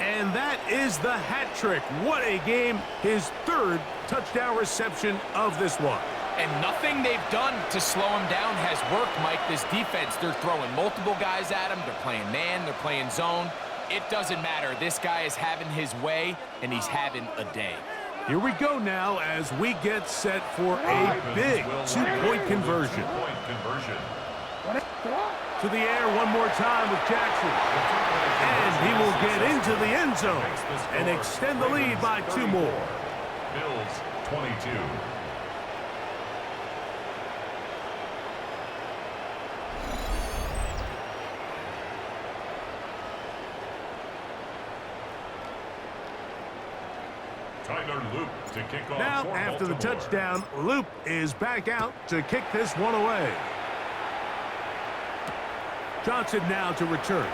And that is the hat trick. What a game. His third touchdown reception of this one. And nothing they've done to slow him down has worked, Mike. This defense, they're throwing multiple guys at him. They're playing man, they're playing zone. It doesn't matter. This guy is having his way, and he's having a day. Here we go now as we get set for a big two-point conversion. To the air one more time with Jackson. And he will get into the end zone and extend the lead by 2 more. Bills 22. Loop to kick off. Now, after the touchdown, Loop is back out to kick this one away. Johnson now to return.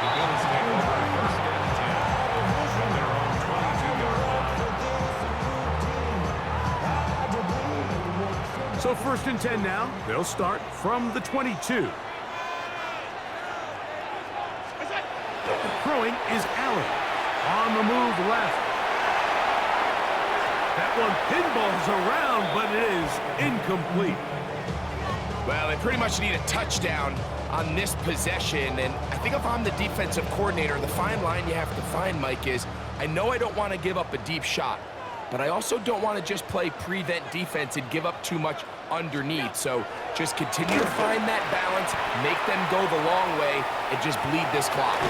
The Bills take over first and 10 from their own 22-yard line. So first and 10 now. They'll start from the 22. Throwing is Allen. On the move left. That one pinballs around, but it is incomplete. Well, they pretty much need a touchdown on this possession, and I think if I'm the defensive coordinator, the fine line you have to find, Mike, is I know I don't want to give up a deep shot, but I also don't want to just play prevent defense and give up too much underneath. So just continue to find that balance, make them go the long way, and just bleed this clock.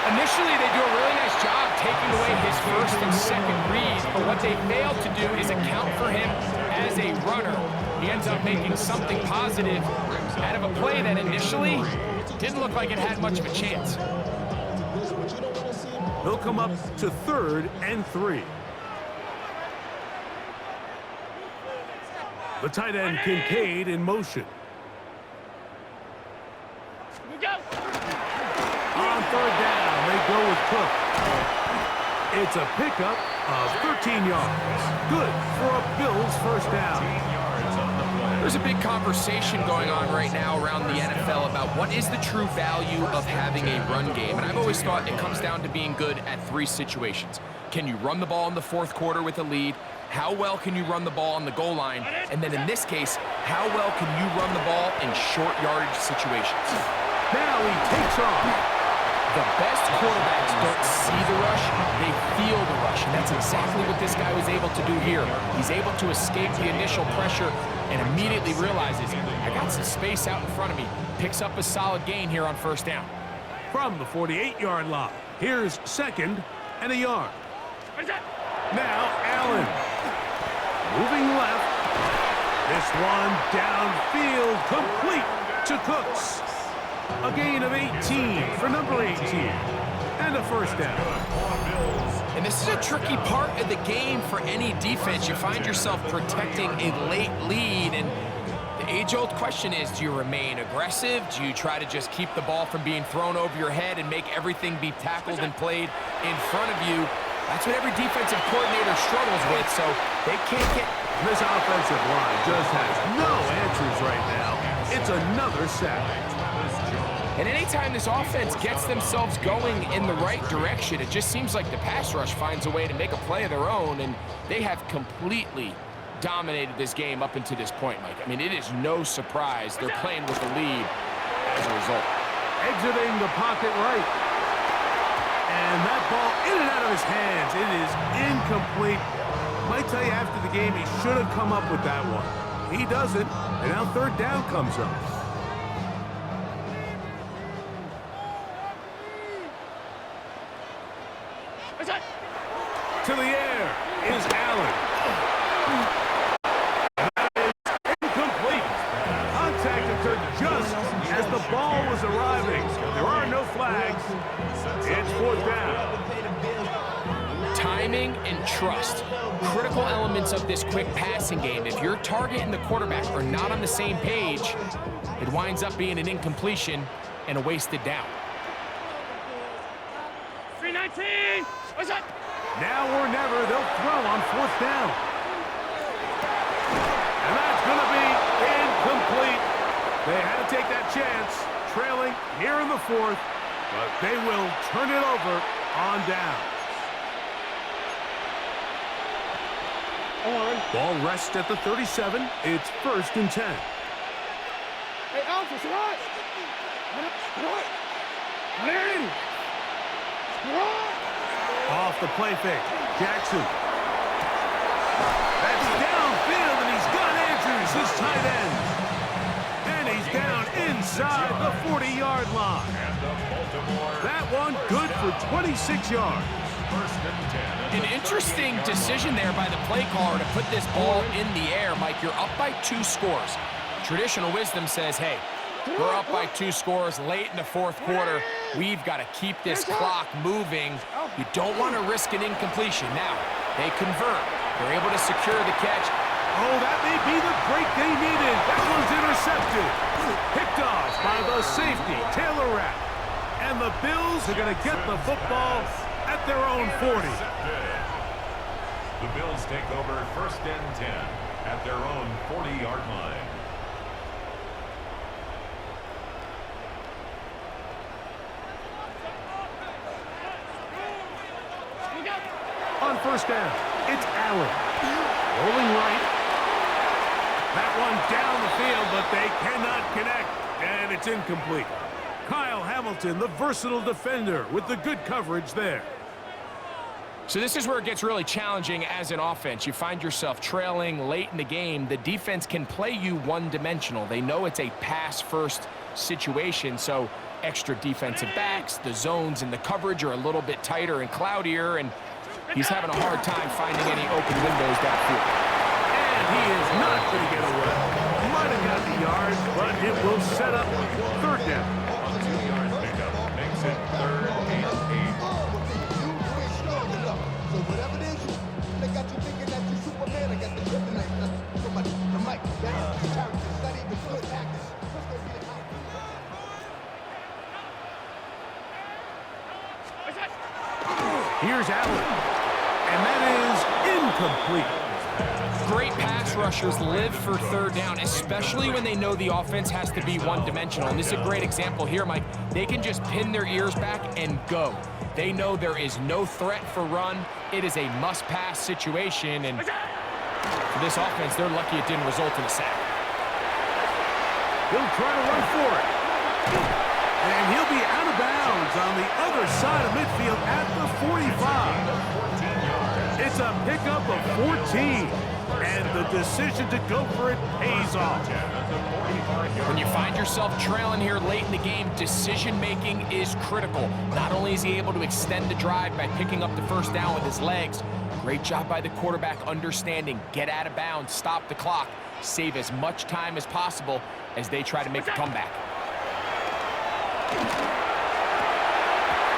Initially, they do a really nice job taking away his first and second read, but what they failed to do is account for him as a runner. He ends up making something positive out of a play that initially didn't look like it had much of a chance. They'll come up to 3rd and 3. The tight end Kincaid in motion. On 3rd down, they go with Cook. It's a pickup of 13 yards. Good for a Bills first down. There's a big conversation going on right now around the NFL about what is the true value of having a run game. And I've always thought it comes down to being good at 3 situations. Can you run the ball in the 4th quarter with a lead? How well can you run the ball on the goal line? And then in this case, how well can you run the ball in short yardage situations? Now he takes off. The best quarterbacks don't see the rush, they feel the rush. And that's exactly what this guy was able to do here. He's able to escape the initial pressure and immediately realizes, I got some space out in front of me. Picks up a solid gain here on first down. From the 48-yard line, here's 2nd and a yard. Now Allen. Moving left. This one downfield, complete to Cooks. A gain of 18 for number 18. And a first down. And this is a tricky part of the game for any defense. You find yourself protecting a late lead, and the age-old question is, do you remain aggressive? Do you try to just keep the ball from being thrown over your head and make everything be tackled and played in front of you? That's what every defensive coordinator struggles with, so they can't get... This offensive line just has no answers right now. It's another sack. And anytime this offense gets themselves going in the right direction, it just seems like the pass rush finds a way to make a play of their own, and they have completely dominated this game up until this point, Mike. I mean, it is no surprise they're playing with the lead as a result. Exiting the pocket right. And that ball in and out of his hands. It is incomplete. Might tell you after the game he should have come up with that one. He doesn't, and now third down comes up. To the air is Allen. That is incomplete. Contact occurred just as the ball was arriving. There are no flags. It's fourth down. Timing and trust, critical elements of this quick passing game. If your target and the quarterback are not on the same page, it winds up being an incompletion and a wasted down. 319. What's up? Now or never, they'll throw on fourth down. And that's going to be incomplete. They had to take that chance, trailing here in the fourth, but they will turn it over on down. Ball rests at the 37. It's 1st and 10. Hey, Alpha, what? What? Off the play fake. Jackson. That's downfield, and he's got Andrews, his tight end. And he's down inside the 40-yard line. That one good for 26 yards. An interesting decision there by the play caller to put this ball in the air. Mike, you're up by 2 scores. Traditional wisdom says, hey, we're up by 2 scores late in the fourth quarter. We've got to keep this clock moving. You don't want to risk an incompletion. Now, they convert. They're able to secure the catch. Oh, that may be the break they needed. That one's intercepted. Picked off by the safety, Taylor Rapp. And the Bills are going to get the football at their own 40. The Bills take over 1st and 10 at their own 40-yard line. On 1st down, it's Allen. Rolling right. That one down the field, but they cannot connect, and it's incomplete. Kyle Hamilton, the versatile defender, with the good coverage there. So this is where it gets really challenging as an offense. You find yourself trailing late in the game. The defense can play you one-dimensional. They know it's a pass-first situation, so extra defensive backs, the zones and the coverage are a little bit tighter and cloudier, and he's having a hard time finding any open windows downfield. And he is not going to get away. Might have got the yards, but it will set up 3rd down. A 2-yard pickup makes it 3rd and 8. So whatever it is, they got you thinking that you're Superman. I got the kryptonite from the mic. That's character. It's not even good actors. Here's Allen. And that is incomplete. Great pass rushers live for 3rd down, especially when they know the offense has to be one-dimensional. And this is a great example here, Mike. They can just pin their ears back and go. They know there is no threat for run. It is a must-pass situation, and for this offense, they're lucky it didn't result in a sack. He'll try to run for it. And he'll be out of bounds on the other side of midfield at the 45. It's a pickup of 14. And the decision to go for it pays off. When you find yourself trailing here late in the game, decision-making is critical. Not only is he able to extend the drive by picking up the 1st down with his legs, great job by the quarterback understanding, get out of bounds, stop the clock, save as much time as possible as they try to make a comeback.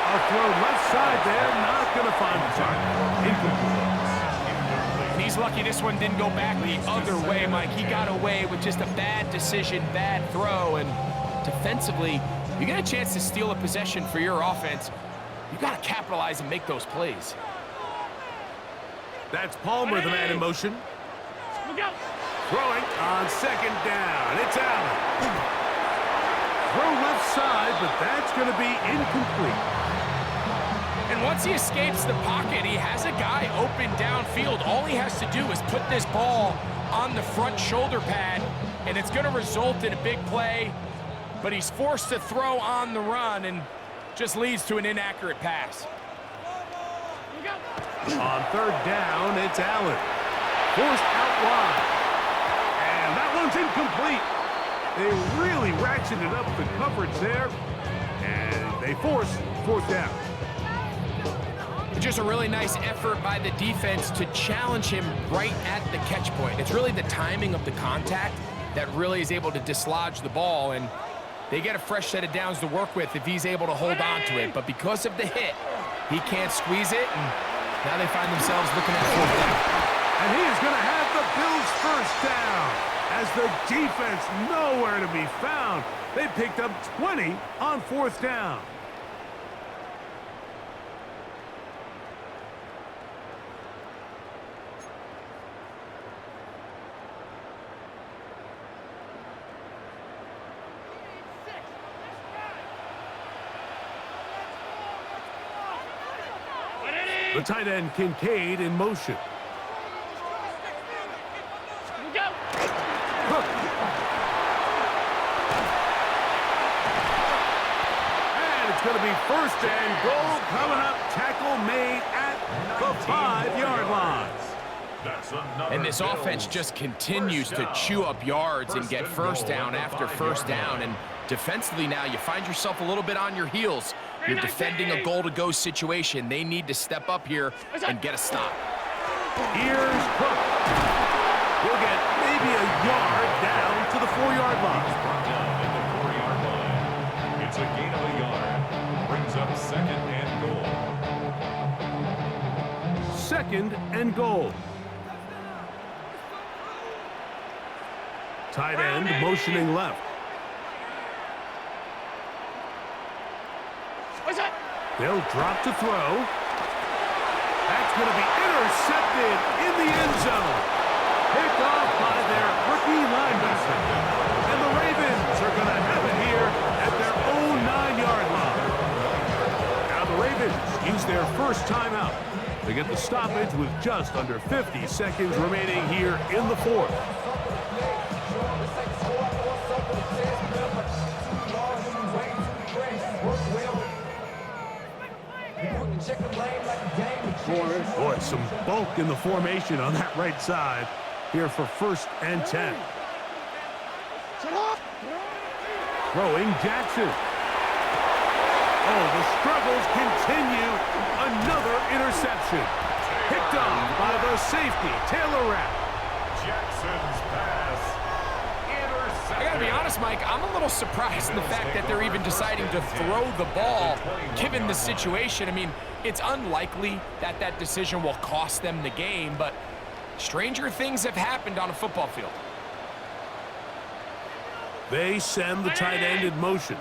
A throw left side there, not going to find the target. Incomplete. And he's lucky this one didn't go back the other way, Mike. He got away with just a bad decision, bad throw, and defensively, you get a chance to steal a possession for your offense. You got to capitalize and make those plays. That's Palmer, the man in motion. Throwing on 2nd down. It's Allen. Throw left side, but that's going to be incomplete. And once he escapes the pocket, he has a guy open downfield. All he has to do is put this ball on the front shoulder pad, and it's going to result in a big play, but he's forced to throw on the run and just leads to an inaccurate pass. On third down, it's Allen. Forced out wide. And that one's incomplete. They really ratcheted up the coverage there, and they force fourth down. Just a really nice effort by the defense to challenge him right at the catch point. It's really the timing of the contact that really is able to dislodge the ball, and they get a fresh set of downs to work with if he's able to hold on to it. But because of the hit, he can't squeeze it, and now they find themselves looking at fourth down. And he is going to have the Bills first down as the defense nowhere to be found. They picked up 20 on fourth down. The tight end, Kincaid, in motion. Cook. And it's going to be first and goal coming up. Tackle made at the 5-yard line. And this offense just continues to chew up yards and get first down after first down. And defensively now, you find yourself a little bit on your heels. You're defending a goal-to-go situation. They need to step up here and get a stop. Here's Cook. He'll get maybe a yard down to the 4-yard line. It's a gain of a yard. Brings up second and goal. Second and goal. Tight end motioning left. They'll drop to throw. That's going to be intercepted in the end zone. Picked off by their rookie linebacker. And the Ravens are going to have it here at their own 9-yard line. Now the Ravens use their first timeout. They get the stoppage with just under 50 seconds remaining here in the fourth. Boy, some bulk in the formation on that right side here for first and 10. Throwing Jackson. Oh, the struggles continue. Another interception. Picked off by the safety, Taylor Rapp. Jackson's pass. I gotta be honest, Mike, I'm a little surprised in the fact that they're even deciding to throw the ball, given the situation. I mean, it's unlikely that that decision will cost them the game, but stranger things have happened on a football field. They send the tight end in motion.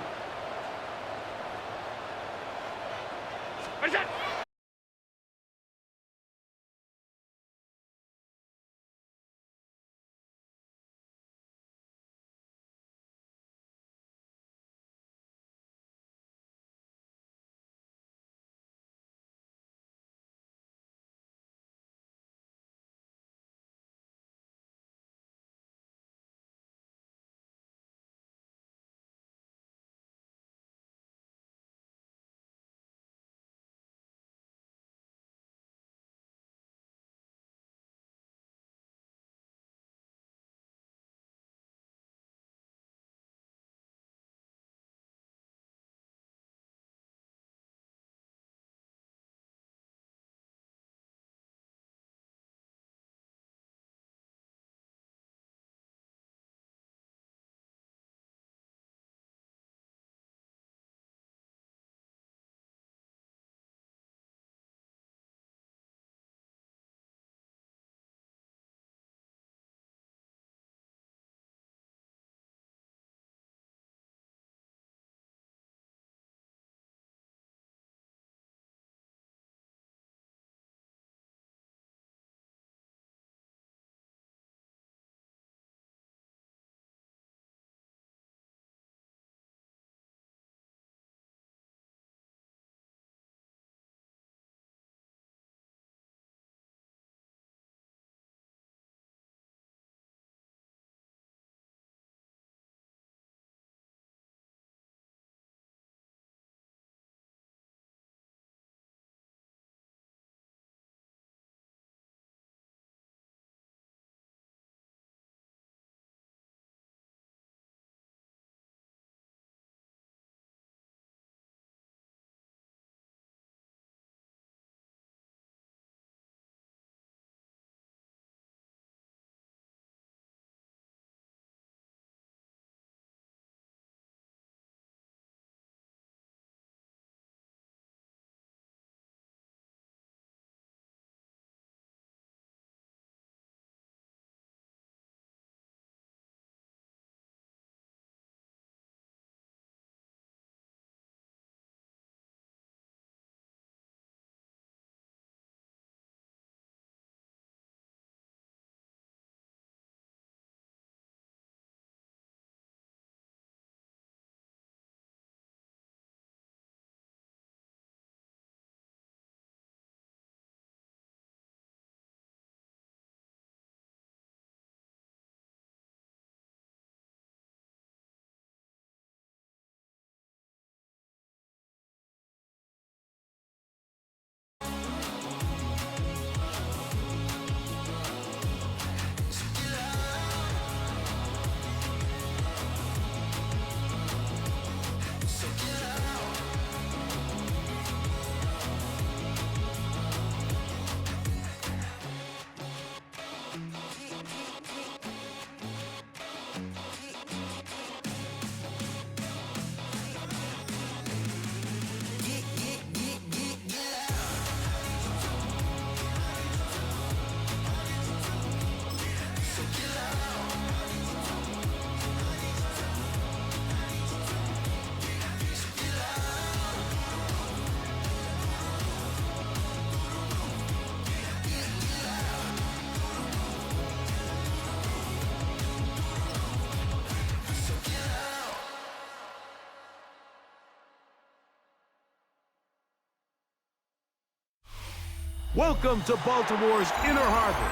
Welcome to Baltimore's Inner Harbor.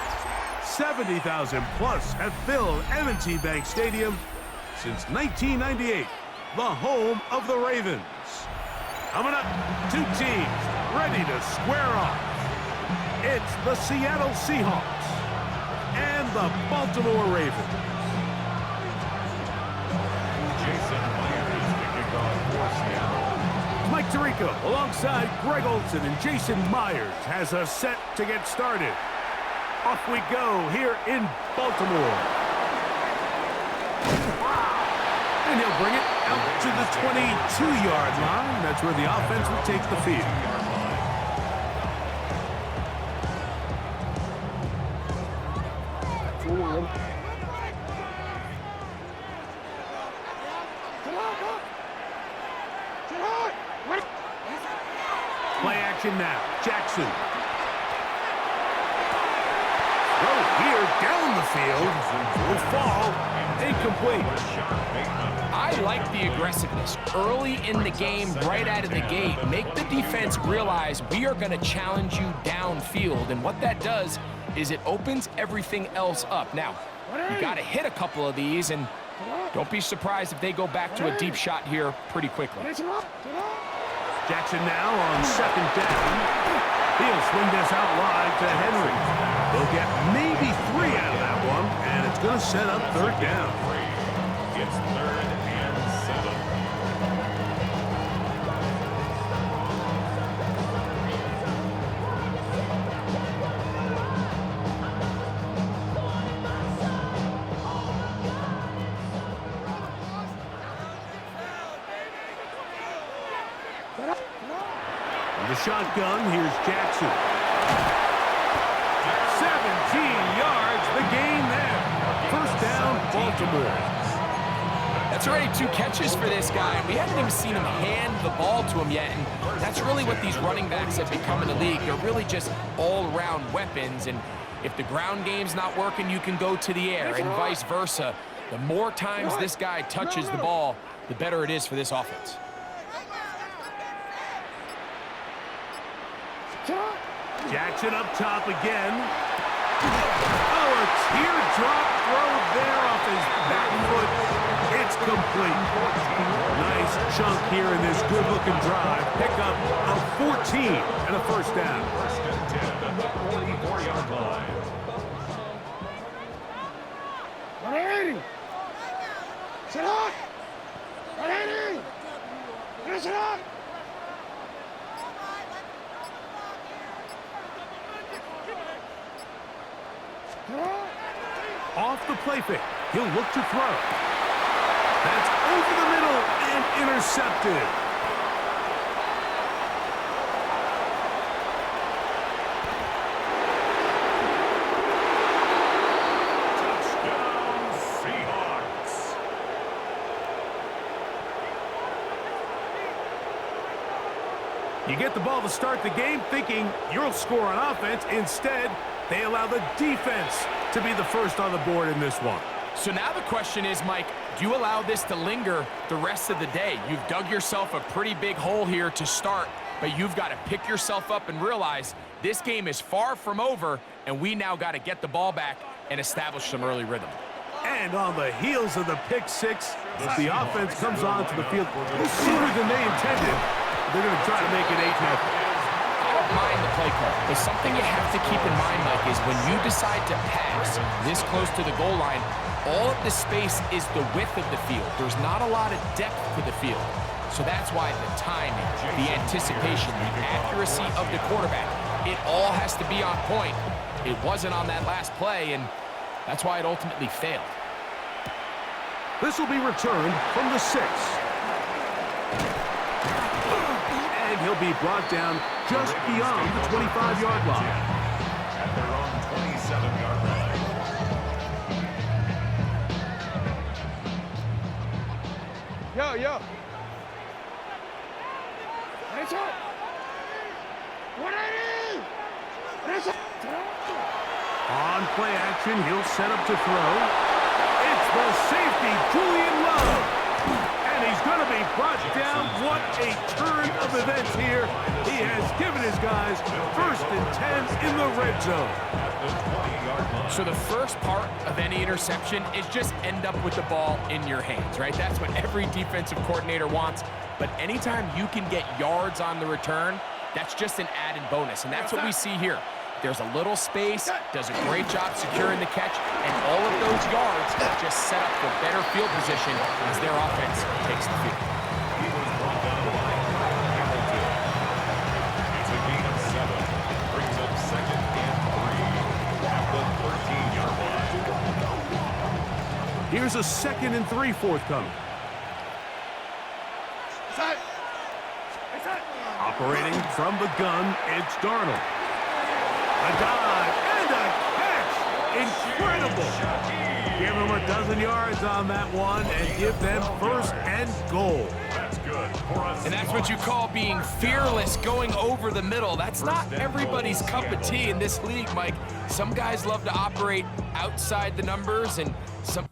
70,000 plus have filled M&T Bank Stadium since 1998, the home of the Ravens. Coming up, two teams ready to square off. It's the Seattle Seahawks and the Baltimore Ravens. Jason Myers kicking off for Seattle. Mike Tirico, alongside Greg Olson and Jason Myers, has us set to get started. Off we go here in Baltimore. And he'll bring it out to the 22-yard line. That's where the offense will take the field. Play action now. Jackson. Throw here down the field. Will fall. Incomplete. I like the aggressiveness early in the game, right out of the gate. Make the defense realize we are going to challenge you downfield, and what that does is it opens everything else up. Now, you got to hit a couple of these, and don't be surprised if they go back to a deep shot here pretty quickly. Jackson now on second down. He'll swing this out wide to Henry. They'll get maybe 3 out of that one, and it's going to set up third down. It's 3rd and 7. From the shotgun, here's Jackson. 17 yards, the gain there. First down, Baltimore. That's already 2 catches for this guy. We haven't even seen him hand the ball to him yet, and that's really what these running backs have become in the league. They're really just all-around weapons, and if the ground game's not working, you can go to the air, and vice versa. The more times this guy touches the ball, the better it is for this offense. Jackson up top again. Oh, a teardrop throw there off his back foot. It's complete. Nice chunk here in this good-looking drive. Pick up a 14 and a first down. 1st and 10 at the 44-yard line. 180. Sit up. 180. Finish it up. Off the play fake. He'll look to throw. That's over the middle and intercepted. Touchdown, Seahawks. You get the ball to start the game thinking you'll score on offense. Instead, they allow the defense to be the first on the board in this one. So now the question is, Mike, do you allow this to linger the rest of the day? You've dug yourself a pretty big hole here to start, but you've got to pick yourself up and realize this game is far from over, and we now got to get the ball back and establish some early rhythm. And on the heels of the pick six, the offense comes onto the field sooner than they intended. They're going to try to make it 8-0. I don't mind the play call, but something you have to keep in mind, Mike, is when you decide to pass this close to the goal line, all of the space is the width of the field. There's not a lot of depth to the field. So that's why the timing, the anticipation, the accuracy of the quarterback, it all has to be on point. It wasn't on that last play, and that's why it ultimately failed. This will be returned from the 6. And he'll be brought down just beyond the 25-yard line. At their own 27-yard line. Yo. Hands up. 180. Hands up. On play action, he'll set up to throw. It's the safety, Julian Love. And he's going to be brought down. What a turn of events here. He has giving his guys 1st and 10 in the red zone. At the 20-yard line. So the first part of any interception is just end up with the ball in your hands, right? That's what every defensive coordinator wants. But anytime you can get yards on the return, that's just an added bonus, and that's what we see here. There's a little space, does a great job securing the catch, and all of those yards just set up for better field position as their offense takes the field. He was brought down by Hamilton. It's a gain of 7. Brings up 2nd and 3 at the 13-yard line. Here's a 2nd and 3 forthcoming. Operating from the gun, it's Darnold. A dive and a catch! Incredible! Give them a dozen yards on that one and give them 1st and goal. That's good for us. And that's what you call being fearless, going over the middle. That's not everybody's cup of tea in this league, Mike. Some guys love to operate outside the numbers, and some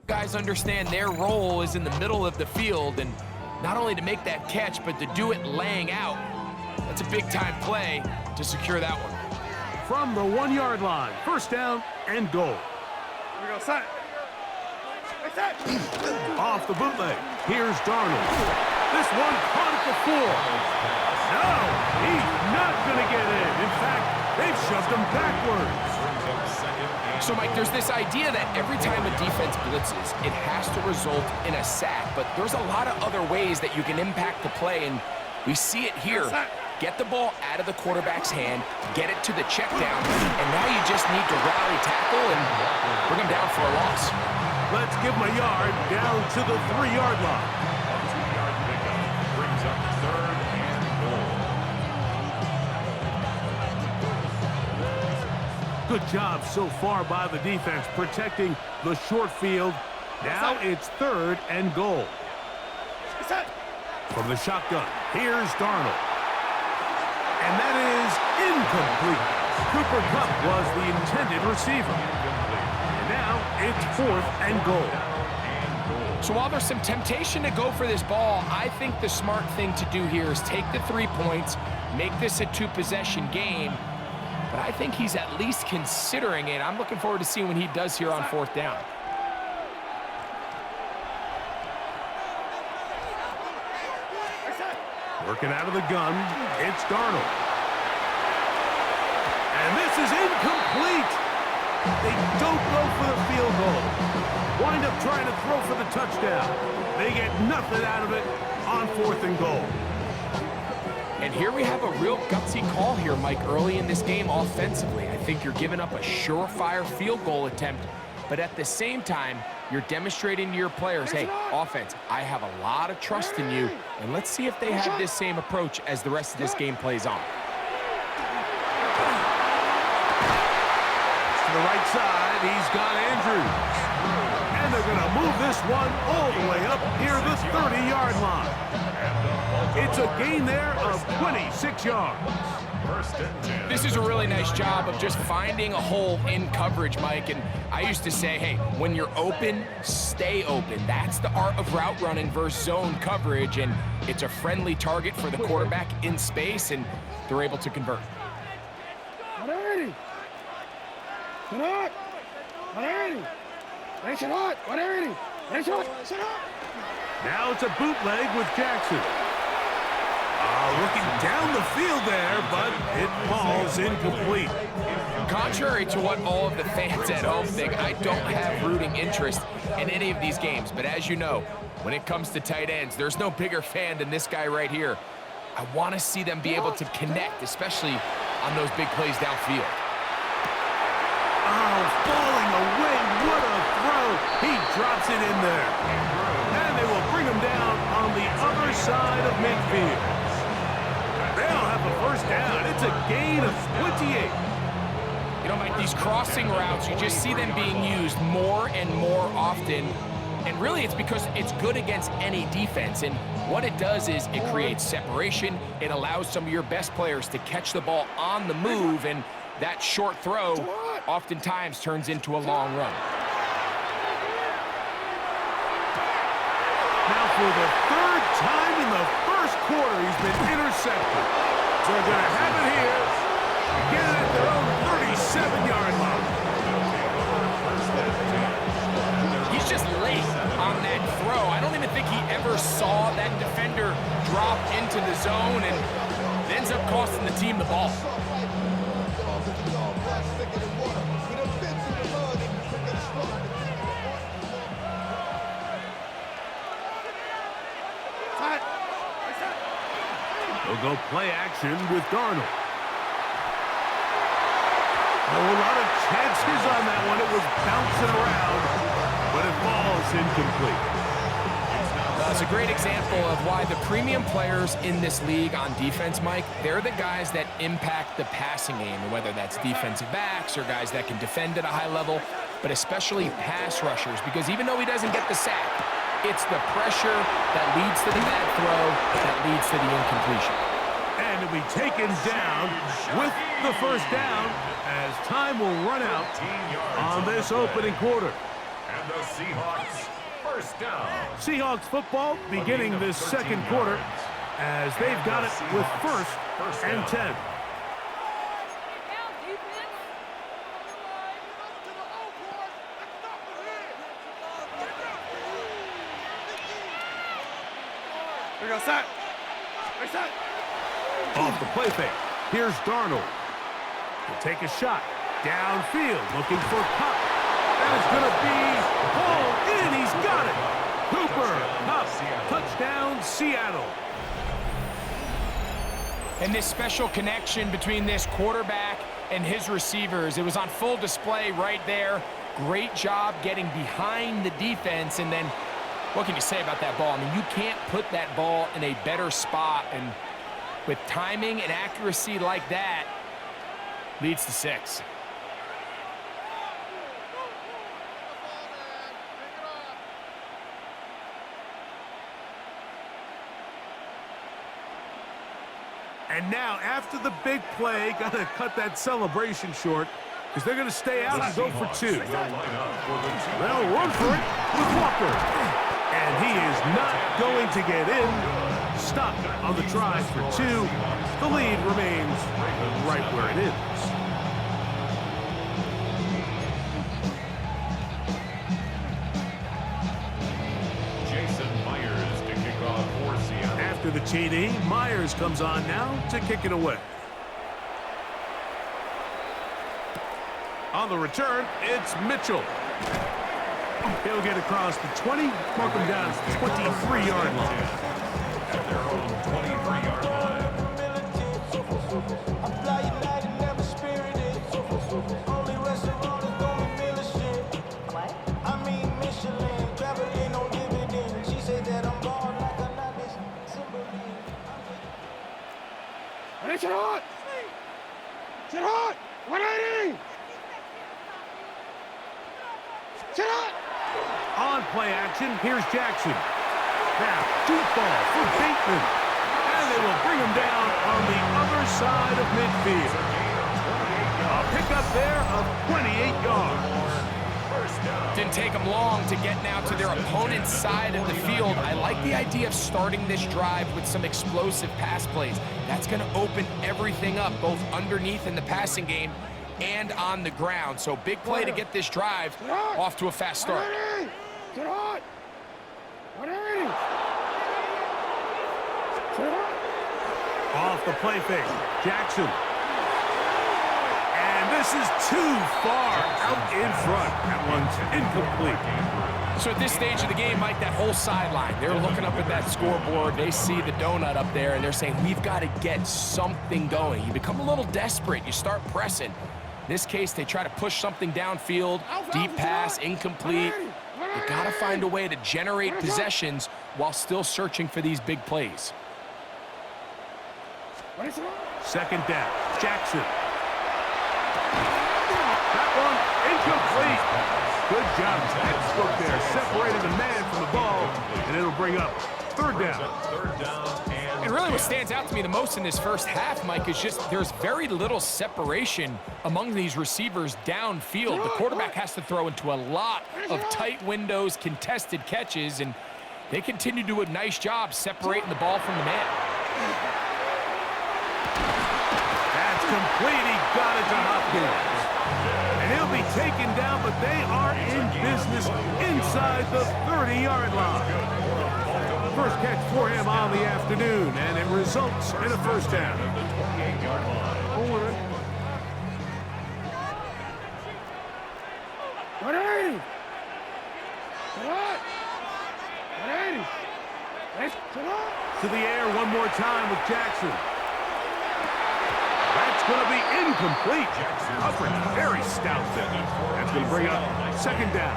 Guys understand their role is in the middle of the field, and not only to make that catch, but to do it laying out. That's a big-time play to secure that one. From the 1-yard line, first down and goal. Here we go, set. Hey, set. Off the bootleg, here's Darnold. This one caught at the 4. No, he's not going to get in. In fact, they've shoved him backwards. So, Mike, there's this idea that every time a defense blitzes, it has to result in a sack. But there's a lot of other ways that you can impact the play, and we see it here. Get the ball out of the quarterback's hand, get it to the check down, and now you just need to rally tackle and bring him down for a loss. Let's give him a yard down to the 3-yard line. A 2-yard pickup brings up 3rd and goal. Good job so far by the defense protecting the short field. Now it's 3rd and goal. From the shotgun, here's Darnold. And that is incomplete. Cooper Kupp was the intended receiver. And now it's 4th and goal. So while there's some temptation to go for this ball, I think the smart thing to do here is take the 3 points, make this a 2-possession game. But I think he's at least considering it. I'm looking forward to seeing what he does here on 4th down. Working out of the gun, it's Darnold. And this is incomplete. They don't go for the field goal. Wind up trying to throw for the touchdown. They get nothing out of it on 4th and goal. And here we have a real gutsy call here, Mike, early in this game offensively. I think you're giving up a surefire field goal attempt, but at the same time, you're demonstrating to your players, hey, offense, I have a lot of trust in you, and let's see if they have this same approach as the rest of this game plays on. To the right side, he's got Andrews. And they're going to move this one all the way up near the 30-yard line. It's a gain there of 26 yards. This is a really nice job of just finding a hole in coverage, Mike. And I used to say, hey, when you're open, stay open. That's the art of route running versus zone coverage. And it's a friendly target for the quarterback in space, and they're able to convert. Alrighty. Sit up. Alrighty. Nice and hot. Alrighty. Nice and hot. Sit up. Now it's a bootleg with Jackson. Looking down the field there, but it falls incomplete. Contrary to what all of the fans at home think, I don't have rooting interest in any of these games. But as you know, when it comes to tight ends, there's no bigger fan than this guy right here. I want to see them be able to connect, especially on those big plays downfield. Oh, falling away. What a throw. He drops it in there. And they will bring him down on the other side of midfield. They'll have a first down. It's a gain of 28. You know, Mike, these crossing routes, you just see them being used more and more often. And really, it's because it's good against any defense. And what it does is it creates separation. It allows some of your best players to catch the ball on the move. And that short throw oftentimes turns into a long run. Now for the 3rd time in the first quarter, he's been intercepted. So they're going to have it here. Get it at their own 37-yard line. He's just late on that throw. I don't even think he ever saw that defender drop into the zone, and it ends up costing the team the ball. They'll go play action with Darnold. A lot of chances on that one. It was bouncing around, but it falls incomplete. It's a great example of why the premium players in this league on defense, Mike, they're the guys that impact the passing game, whether that's defensive backs or guys that can defend at a high level, but especially pass rushers, because even though he doesn't get the sack, it's the pressure that leads to the bad throw that leads to the incompletion. And to be taken down with the first down as time will run out on this opening quarter. And the Seahawks, first down. Seahawks football beginning this second quarter as they've got it with first and 10. We go set. We set. Off the play fake. Here's Darnold. He'll take a shot. Downfield, looking for Kupp. That is going to be pulled in. He's got it. Cooper, Kupp, touchdown, Seattle. And this special connection between this quarterback and his receivers, it was on full display right there. Great job getting behind the defense, and then what can you say about that ball? I mean, you can't put that ball in a better spot, and with timing and accuracy like that, leads to 6. And now, after the big play, got to cut that celebration short because they're going to stay out and go for 2. They'll run for it with Walker. And he is not going to get in. Stopped on the try for 2. The lead remains right where it is. Jason Myers to kick off for Seattle. After the TD, Myers comes on now to kick it away. On the return, it's Mitchell. He'll get across the 20, mark him down to the 23-yard line. At their own 23-yard line. Sit hot! Sit hot! 180! Sit hot! On play action, here's Jackson. Now, deep ball for Bateman. And they will bring him down on the other side of midfield. A pickup there of 28 yards. Didn't take them long to get now to their opponent's side of the field. I like the idea of starting this drive with some explosive pass plays. That's going to open everything up, both underneath in the passing game and on the ground. So big play to get this drive off to a fast start. Sit hot! 180! Sit hot! Off the play fake, Jackson. And this is too far out in front. That one's incomplete. So at this stage of the game, Mike, that whole sideline, they're looking up at that scoreboard. They see the donut up there, and they're saying, we've got to get something going. You become a little desperate. You start pressing. In this case, they try to push something downfield, deep pass, incomplete. You got to find a way to generate possessions while still searching for these big plays. Second down, Jackson. That one incomplete. Good job, textbook there, separating the man from the ball, and it'll bring up third down. And really what stands out to me the most in this first half, Mike, is just there's very little separation among these receivers downfield. The quarterback has to throw into a lot of tight windows, contested catches, and they continue to do a nice job separating the ball from the man. That's complete. He got it to Hopkins. And he'll be taken down, but they are in business inside the 30-yard line. First catch for him on the afternoon, and it results in a first down. To the air one more time with Jackson. That's going to be incomplete. Coverage very stout there. That's going to bring up second down.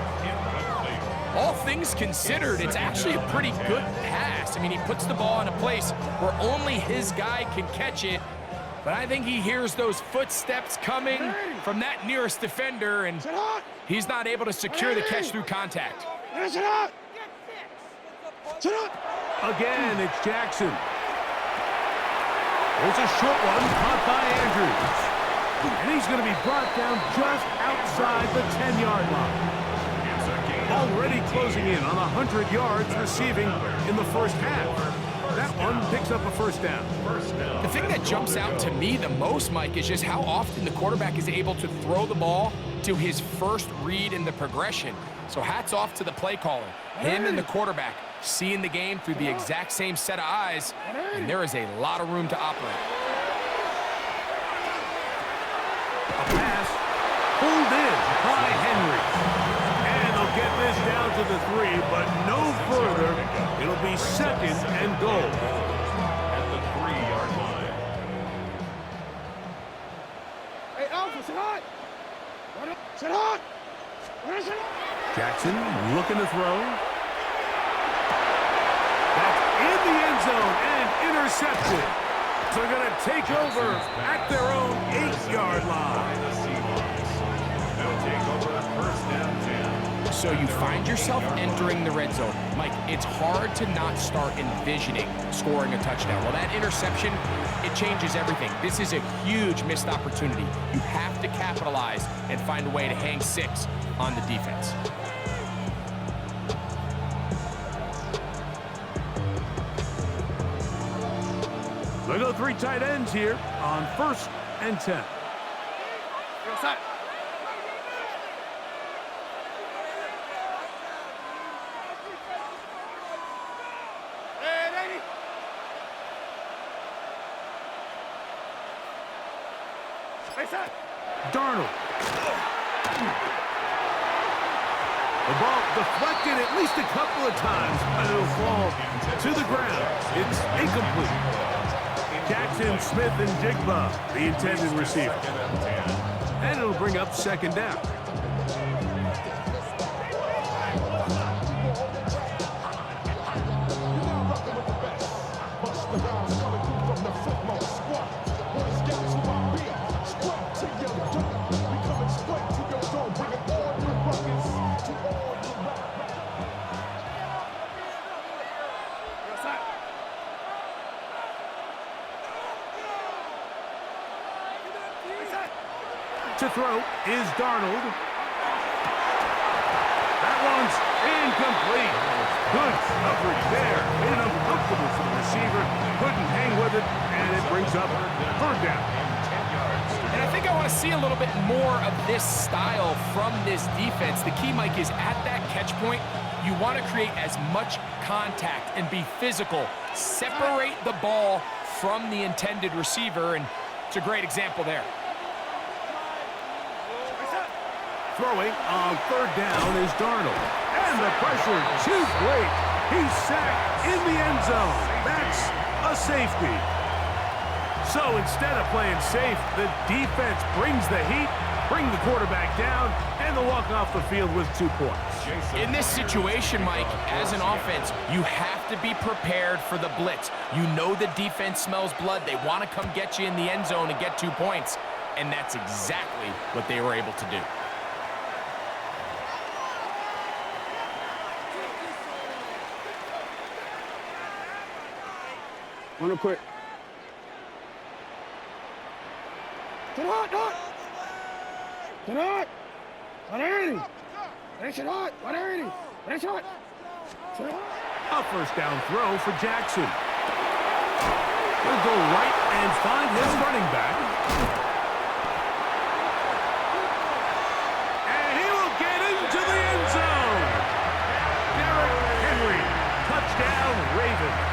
All things considered, it's actually a pretty good pass. I mean, he puts the ball in a place where only his guy can catch it, but I think he hears those footsteps coming from that nearest defender, and he's not able to secure the catch through contact. Again, it's Jackson. There's a short one caught by Andrews. And he's going to be brought down just outside the 10-yard line. already closing in on 100 yards receiving in the first half. That one picks up a first down. The thing that jumps out to me the most, Mike, is just how often the quarterback is able to throw the ball to his first read in the progression. So hats off to the play caller. Him and the quarterback seeing the game through the exact same set of eyes, and there is a lot of room to operate. A pass pulled in by Henry. And they'll get this down to the 3, but no further. It'll be second and goal. At the 3-yard line. Hey, Alpha, sit hot. Sit hot. Jackson looking to throw. That's in the end zone and intercepted. So they're going to take over at their own 8-yard line. The Seahawks. They'll take over first and 10. So you find yourself entering the red zone. Mike, it's hard to not start envisioning scoring a touchdown. Well, that interception, it changes everything. This is a huge missed opportunity. You have to capitalize and find a way to hang 6 on the defense. They go 3 tight ends here on first and 10. Darnold. The ball deflected at least a couple of times, and it'll fall to the ground. It's incomplete. Jackson, Smith, and Jigba, the intended receiver. And it'll bring up second down. To throw is Darnold. That one's incomplete. Good coverage there. Made it uncomfortable for the receiver. Couldn't hang with it, and it brings up third down. And I think I want to see a little bit more of this style from this defense. The key, Mike, is at that catch point, you want to create as much contact and be physical. Separate the ball from the intended receiver, and it's a great example there. Throwing on third down is Darnold. And the pressure too great. He's sacked in the end zone. That's a safety. So instead of playing safe, the defense brings the heat, bring the quarterback down, and they'll walk off the field with 2 points. In this situation, Mike, as an offense, you have to be prepared for the blitz. You know the defense smells blood. They want to come get you in the end zone and get 2 points. And that's exactly what they were able to do. Real quick. Sit hot, hot. Sit hot. 180. Finish it hot. 180. Finish hot. Sit hot. A first down throw for Jackson. He'll go right and find his running back. And he will get into the end zone. Derrick Henry. Touchdown, Ravens.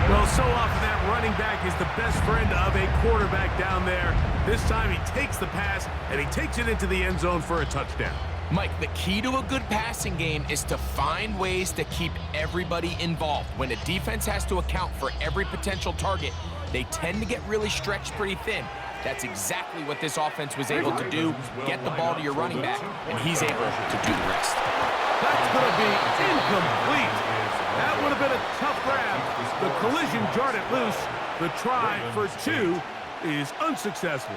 Well, so often that running back is the best friend of a quarterback down there. This time he takes the pass, and he takes it into the end zone for a touchdown. Mike, the key to a good passing game is to find ways to keep everybody involved. When a defense has to account for every potential target, they tend to get really stretched pretty thin. That's exactly what this offense was able to do. Get the ball to your running back, and he's able to do the rest. That's going to be incomplete. That would have been a tough grab. The collision jarred it loose. The try for 2 is unsuccessful.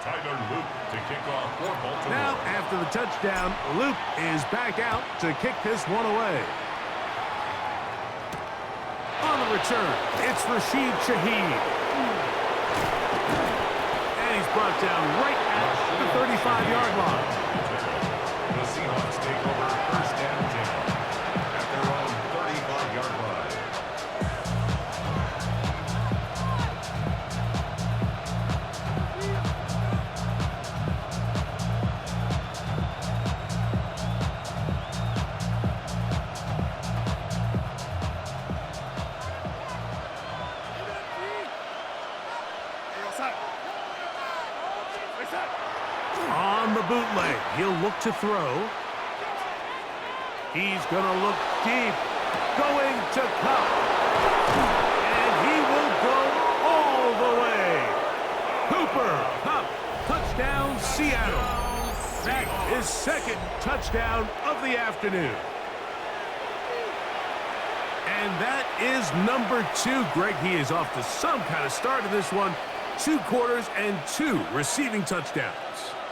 Tyler Luke to kick off for Baltimore. Now, after the touchdown, Luke is back out to kick this one away. On the return, it's Rashid Shaheed. And he's brought brought down right at the 35-yard line. The Seahawks take over first and 10 at their own 35-yard line. On the bootleg, he'll look to throw. He's going to look deep, going to Cup. And he will go all the way. Cooper Cup, touchdown Seattle. That is second touchdown of the afternoon. And that is number 2. Greg, he is off to some kind of start in this one. 2 quarters and 2 receiving touchdowns.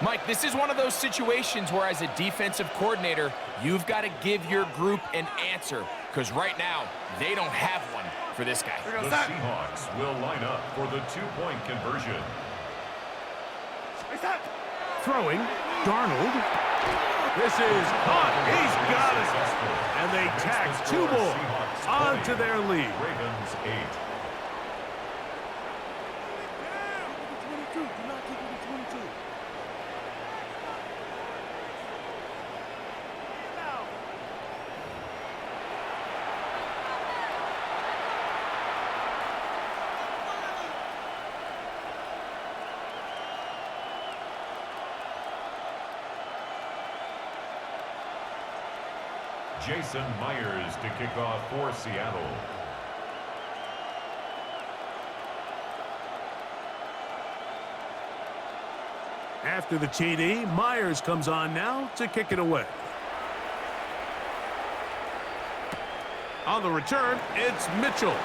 Mike, this is one of those situations where as a defensive coordinator, you've got to give your group an answer, because right now, they don't have one for this guy. The Seahawks will line up for the 2-point conversion. Throwing, Darnold. This is caught. He's got it. And they tack 2 more onto their lead. Ravens 8. Jason Myers to kick off for Seattle. After the TD, Myers comes on now to kick it away. On the return, it's Mitchell.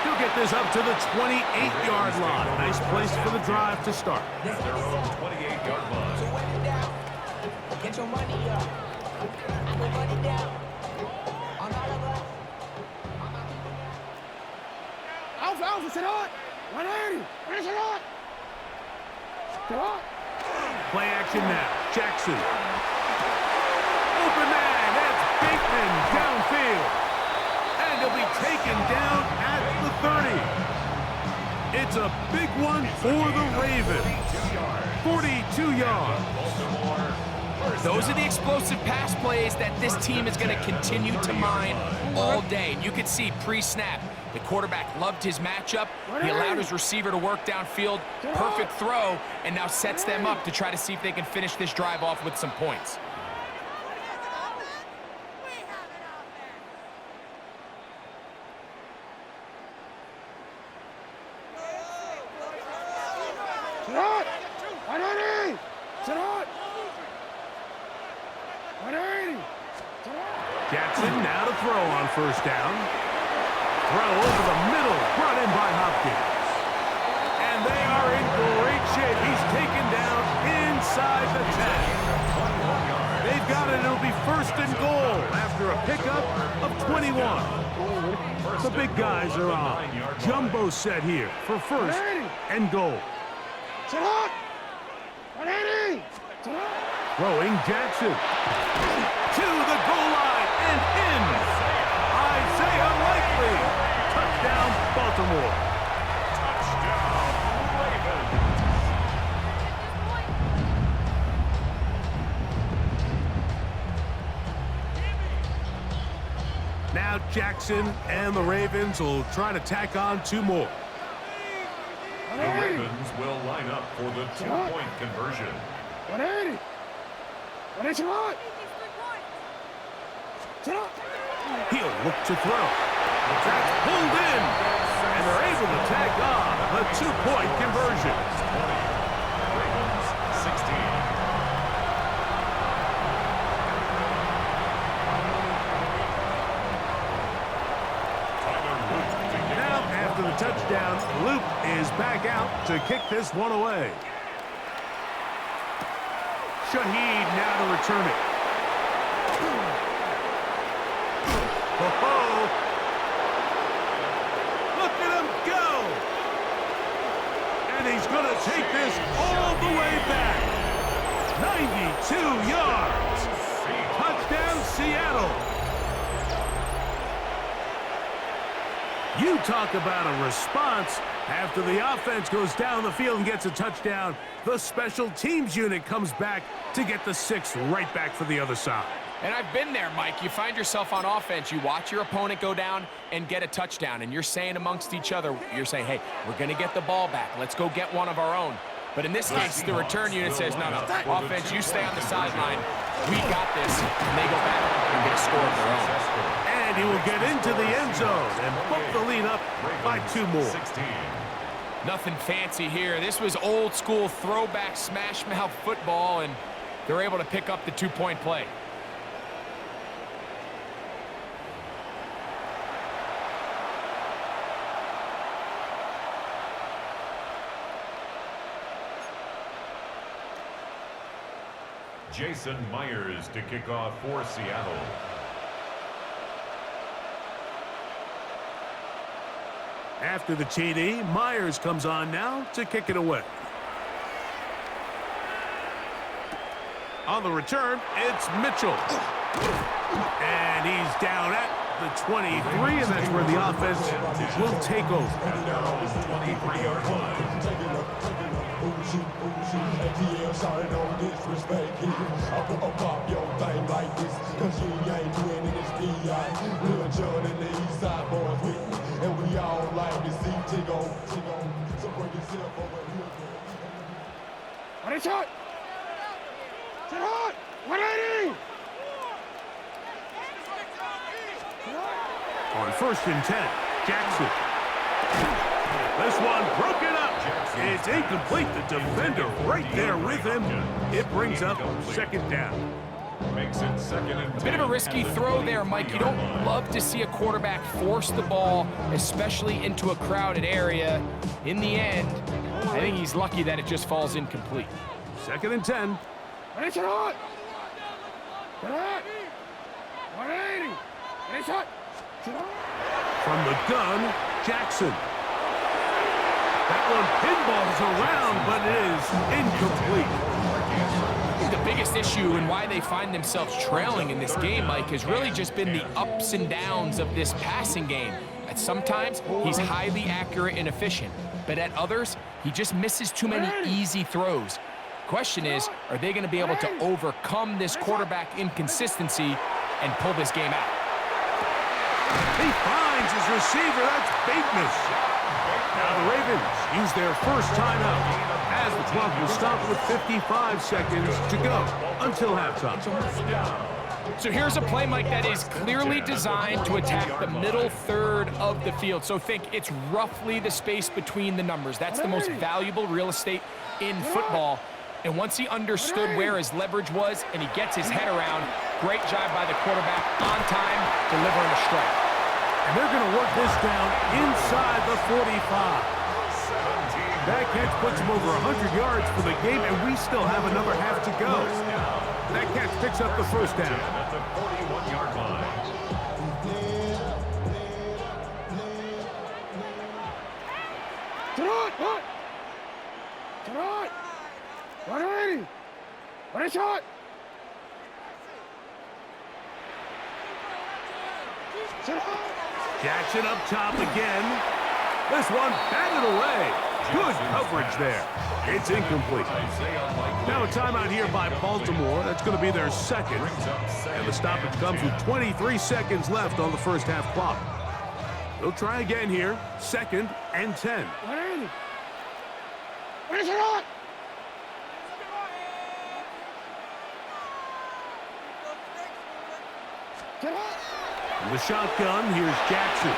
He'll get this up to the 28-yard line. Nice place for the drive to start. At their own 28-yard line. So wet it down. Get your money up. I put money down. On all of us. Alpha, sit on. 180. Finish it on. Sit on. Play action now. Jackson. Open man. That's Bateman downfield. And he'll be taken down at the 30. It's a big one for the Ravens. 42 yards. Those are the explosive pass plays that this team is going to continue to mine all day. And you can see pre-snap, the quarterback loved his matchup. He allowed his receiver to work downfield. Perfect throw, and now sets them up to try to see if they can finish this drive off with some points. Sit on. 180. Sit on. 180. Jackson now to throw on first down. Throw over the middle, brought in by Hopkins. And they are in great shape. He's taken down inside the 10. They've got it. It'll be first and goal after a pickup of 21. The big guys are on. Jumbo set here for first and goal. Sit on. 180. Sit on. Throwing Jackson to the goal line and in. Isaiah Likely. Touchdown, Baltimore. Touchdown, Ravens. Now Jackson and the Ravens will try to tack on 2 more. The Ravens will line up for the 2-point conversion. 180. 180. Sit on. Sit on. He'll look to throw. That's pulled in. And they're able to tack on the 2-point conversion. 20. Ravens 16. Now, after the touchdown, Luke is back out to kick this one away. Shaheed now to return it. Oh, look at him go! And he's is going to take this all the way back. 92 yards. Touchdown, Seattle. You talk about a response. After the offense goes down the field and gets a touchdown, the special teams unit comes back to get the 6 right back for the other side. And I've been there, Mike. You find yourself on offense, you watch your opponent go down and get a touchdown, and you're saying amongst each other, you're saying, hey, we're going to get the ball back. Let's go get one of our own. But in this case, the return unit says, no, offense, you stay on the sideline. We got this. And they go back and get a score of their own. And he will get into the end zone and bump the lead up by 2 more. Nothing fancy here. This was old school throwback smash mouth football, and they're able to pick up the 2-point play. Jason Myers to kick off for Seattle. After the TD, Myers comes on now to kick it away. On the return, it's Mitchell. And he's down at the 23, and that's where the offense will take over. 23-yard line. What is shot? Sit hot! 180! On 1st and 10, Jackson. This one broken up. It's incomplete. The defender right there with him. It brings up 2nd down. Makes it 2nd and 10. A bit of a risky throw there, Mike. You don't love to see a quarterback force the ball, especially into a crowded area. In the end, I think he's lucky that it just falls incomplete. 2nd and 10. What is shot? Sit hot! 180! What is shot? Sit hot! From the gun, Jackson. That one pinballs around, but it is incomplete. I think the biggest issue and why they find themselves trailing in this game, Mike, has really just been the ups and downs of this passing game. At sometimes, he's highly accurate and efficient, but at others, he just misses too many easy throws. Question is, are they going to be able to overcome this quarterback inconsistency and pull this game out? He finds his receiver. That's Bateman. Now the Ravens use their first timeout as the clock will stop with 55 seconds to go until halftime. So here's a play, Mike, that is clearly designed to attack the middle third of the field. So think it's roughly the space between the numbers. That's the most valuable real estate in football. And once he understood where his leverage was and he gets his head around, great job by the quarterback on time, delivering a strike. And they're going to work this down inside the 45. That catch puts him over 100 yards for the game, and we still have another half to go. That catch picks up the first down. At the 41-yard line. Sit hot! Hot! Sit hot! 180! What is shot? Sit hot! Jackson up top again. This one batted away. Good coverage there. It's incomplete. Now a timeout here by Baltimore. That's going to be their 2nd. And the stoppage comes with 23 seconds left on the first half clock. They'll try again here. 2nd and 10. 180! What is shot? Sit hot! In the shotgun, here's Jackson.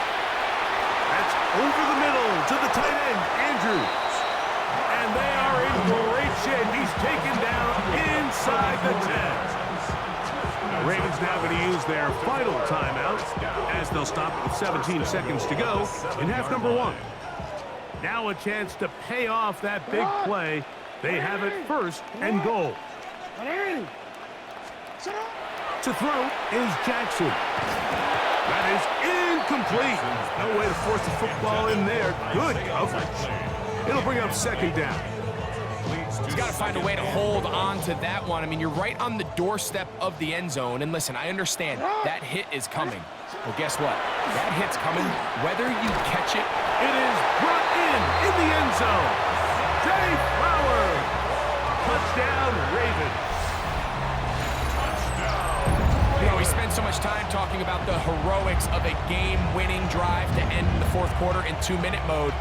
That's over the middle to the tight end, Andrews. And they are in great shape. He's taken down inside the 10. The Ravens now going to use their final timeout as they'll stop with 17 seconds to go in half number 1. Now a chance to pay off that big play. They have it 1st and goal. 180! Sit hot! To throw is Jackson. That is incomplete. No way to force the football in there. Good coverage. It'll bring up second down. He's got to find a way to hold on to that one. I mean, you're right on the doorstep of the end zone. And listen, I understand that hit is coming. Well, guess what? That hit's coming whether you catch it. It is brought in the end zone. Jay Flowers. Touchdown, Ravens. You know, we spent so much time talking about the heroics of a game-winning drive to end the fourth quarter in 2-minute mode.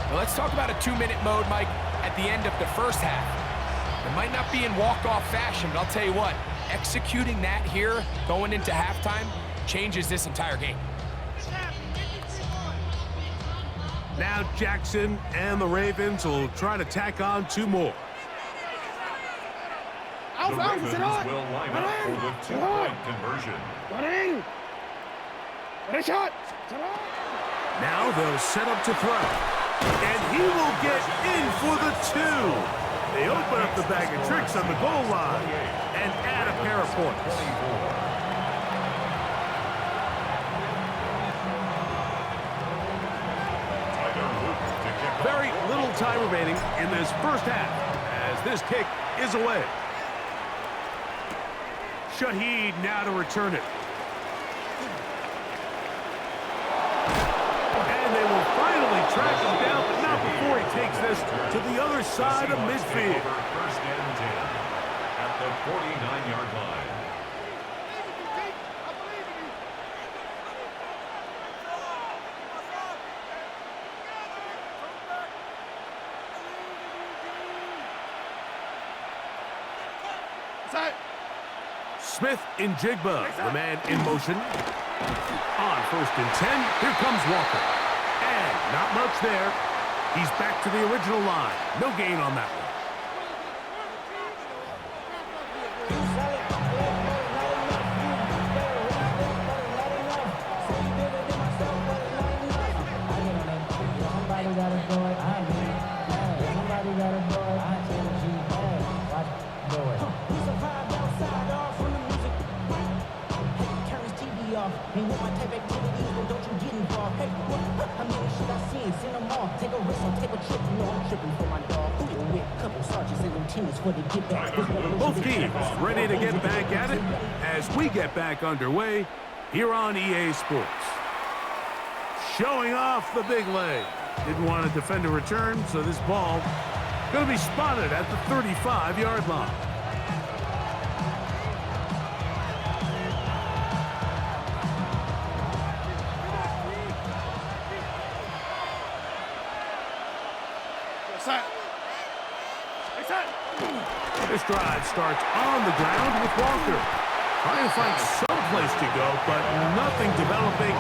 Now let's talk about a 2-minute mode, Mike, at the end of the first half. It might not be in walk-off fashion, but I'll tell you what, executing that here going into halftime changes this entire game. Now Jackson and the Ravens will try to tack on 2 more. The Ravens will line up for the 2-point conversion. Now they'll set up to throw. And he will get in for the 2. They open up the bag of tricks on the goal line and add a pair of points. Very little time remaining in this first half as this kick is away. Shaheed now to return it. And they will finally track him down, but not before he takes this to the other side of midfield. First and 10 at the 49-yard line. Smith in Jigba, the man in motion. On first and 10, here comes Walker. And not much there. He's back to the original line. No gain on that one. Ain't want my type activities, but don't you get involved. Hey, how many shit I seen? Send them all. Take a risk, I'll take a trip. You know I'm tripping for my dog. Who you with? Couple sergeants and lieutenants for the get back. Both teams ready to get back at it as we get back underway here on EA Sports. Showing off the big leg. Didn't want to defend a return, so this ball going to be spotted at the 35-yard line. This drive starts on the ground with Walker. Trying to find some place to go, but nothing developing.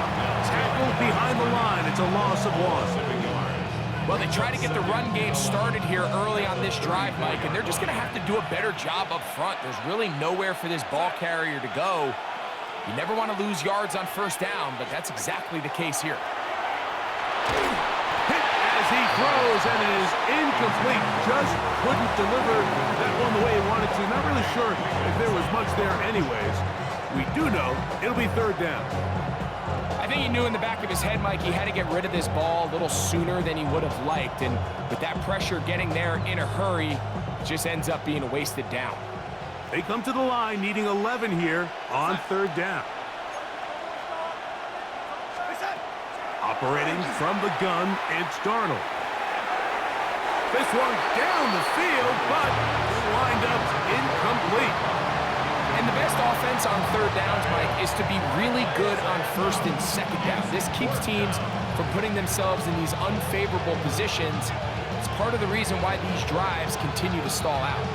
Tackled behind the line. It's a loss of 1. Well, they try to get the run game started here early on this drive, Mike, and they're just going to have to do a better job up front. There's really nowhere for this ball carrier to go. You never want to lose yards on first down, but that's exactly the case here. He throws, and it is incomplete. Just couldn't deliver that one the way he wanted to. Not really sure if there was much there anyways. We do know it'll be third down. I think he knew in the back of his head, Mike, he had to get rid of this ball a little sooner than he would have liked. And with that pressure getting there in a hurry, it just ends up being a wasted down. They come to the line needing 11 here on third down. Operating from the gun, it's Darnold. This one down the field, but lined up incomplete. And the best offense on third downs, Mike, is to be really good on first and second down. This keeps teams from putting themselves in these unfavorable positions. It's part of the reason why these drives continue to stall out.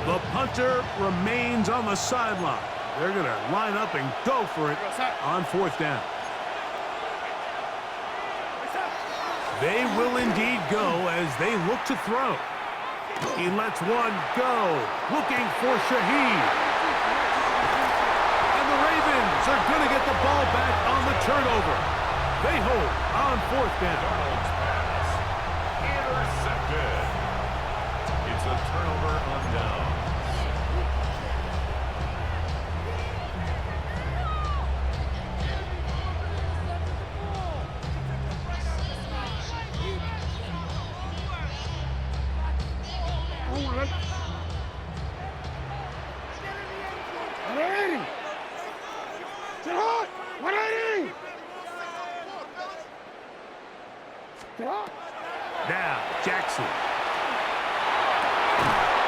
The punter remains on the sideline. They're going to line up and go for it on fourth down. They will indeed go as they look to throw. He lets one go, looking for Shaheed. And the Ravens are going to get the ball back on the turnover. They hold on fourth down. Intercepted. It's a turnover on down. don't want it. 180. Get hot. 180. Get hot. Now, Jackson.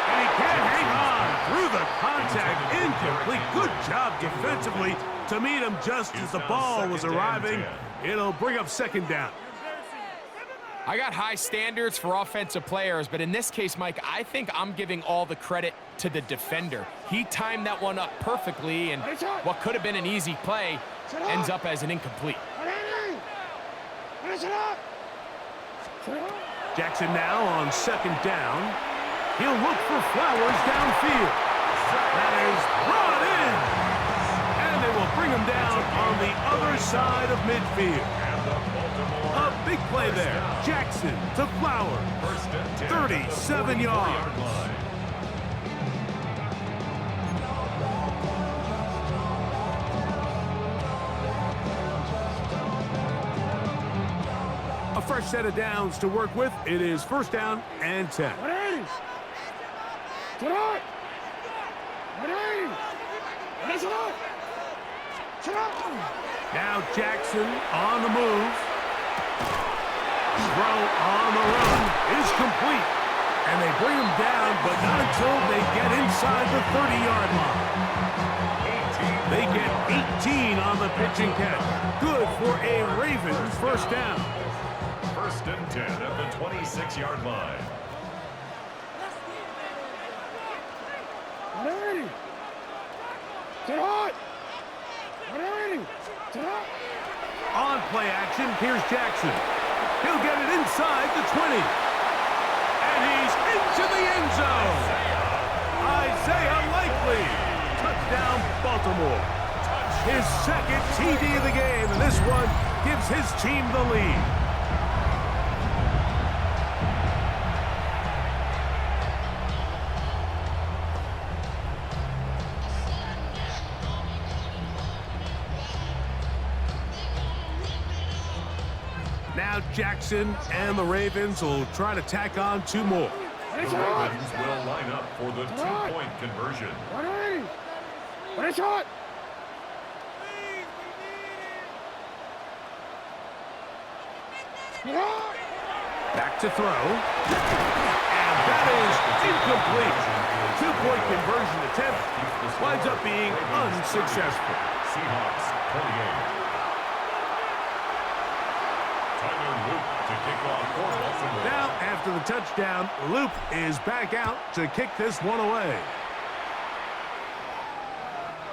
And he can't hang on through the contact. Incomplete. Good job defensively to meet him just as the ball was arriving. It'll bring up second down. I got high standards for offensive players, but in this case, Mike, I think I'm giving all the credit to the defender. He timed that one up perfectly, and what could have been an easy play ends up as an incomplete. Jackson now on second down. He'll look for Flowers downfield. That is brought in. And they will bring him down on the other side of midfield. A big play there. Jackson to Flowers. 37 yards. A fresh set of downs to work with. It is first down and 10. 180. Get out. 180. Get out. Get out. Now Jackson on the move. Throw on the run is complete. And they bring him down, but not until they get inside the 30-yard line. They get 18 on the pitch and catch. Good for a Ravens first down. First and 10 at the 26-yard line. 180. Get hot. 180. Get hot. On play action, here's Jackson. He'll get it inside the 20. And he's into the end zone. Isaiah Likely. Touchdown, Baltimore. His second TD of the game, and this one gives his team the lead. Now Jackson and the Ravens will try to tack on two more. The Ravens will line up for the two-point conversion. 180. What is shot? Back to throw. And that is incomplete. Two-point conversion attempt winds up being unsuccessful. Seahawks 28. Now, after the touchdown, Loop is back out to kick this one away.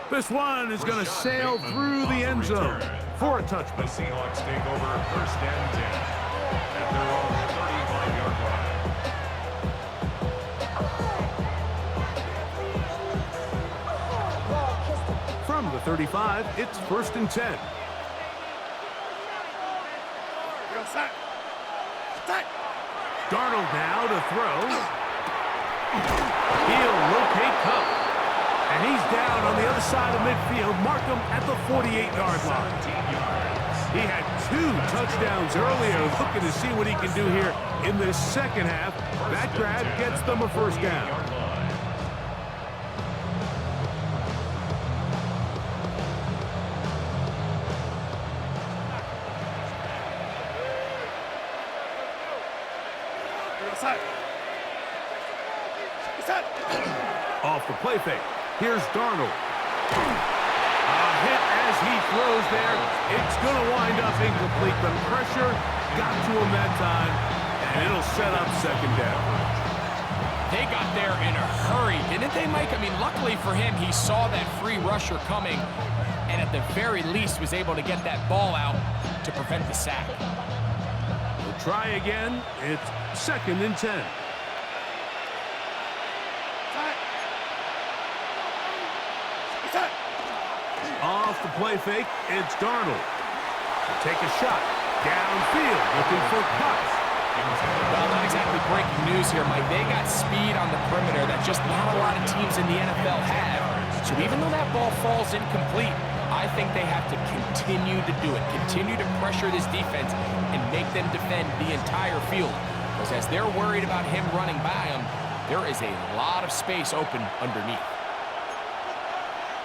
This one is going to sail through the end zone for a touchback. The Seahawks take over first and 10 at their own 35-yard line. From the 35, it's first and 10. Darnold now to throw. He'll locate Cup. And he's down on the other side of midfield. Mark him at the 48-yard line. He had 2 touchdowns earlier. Looking to see what he can do here in this second half. That grab gets them a first down. Off the play fake. Here's Darnold. A hit as he throws there. It's going to wind up incomplete. The pressure got to him that time, and it'll set up second down. They got there in a hurry, didn't they, Mike? I mean, luckily for him, he saw that free rusher coming, and at the very least was able to get that ball out to prevent the sack. We'll try again. It's second and 10. Off the play fake, it's Darnold. Take a shot. Downfield, looking for Cox. Well, not exactly breaking news here, Mike. They got speed on the perimeter that just not a lot of teams in the NFL have. So even though that ball falls incomplete, I think they have to continue to do it. Continue to pressure this defense and make them defend the entire field. Because as they're worried about him running by them, there is a lot of space open underneath.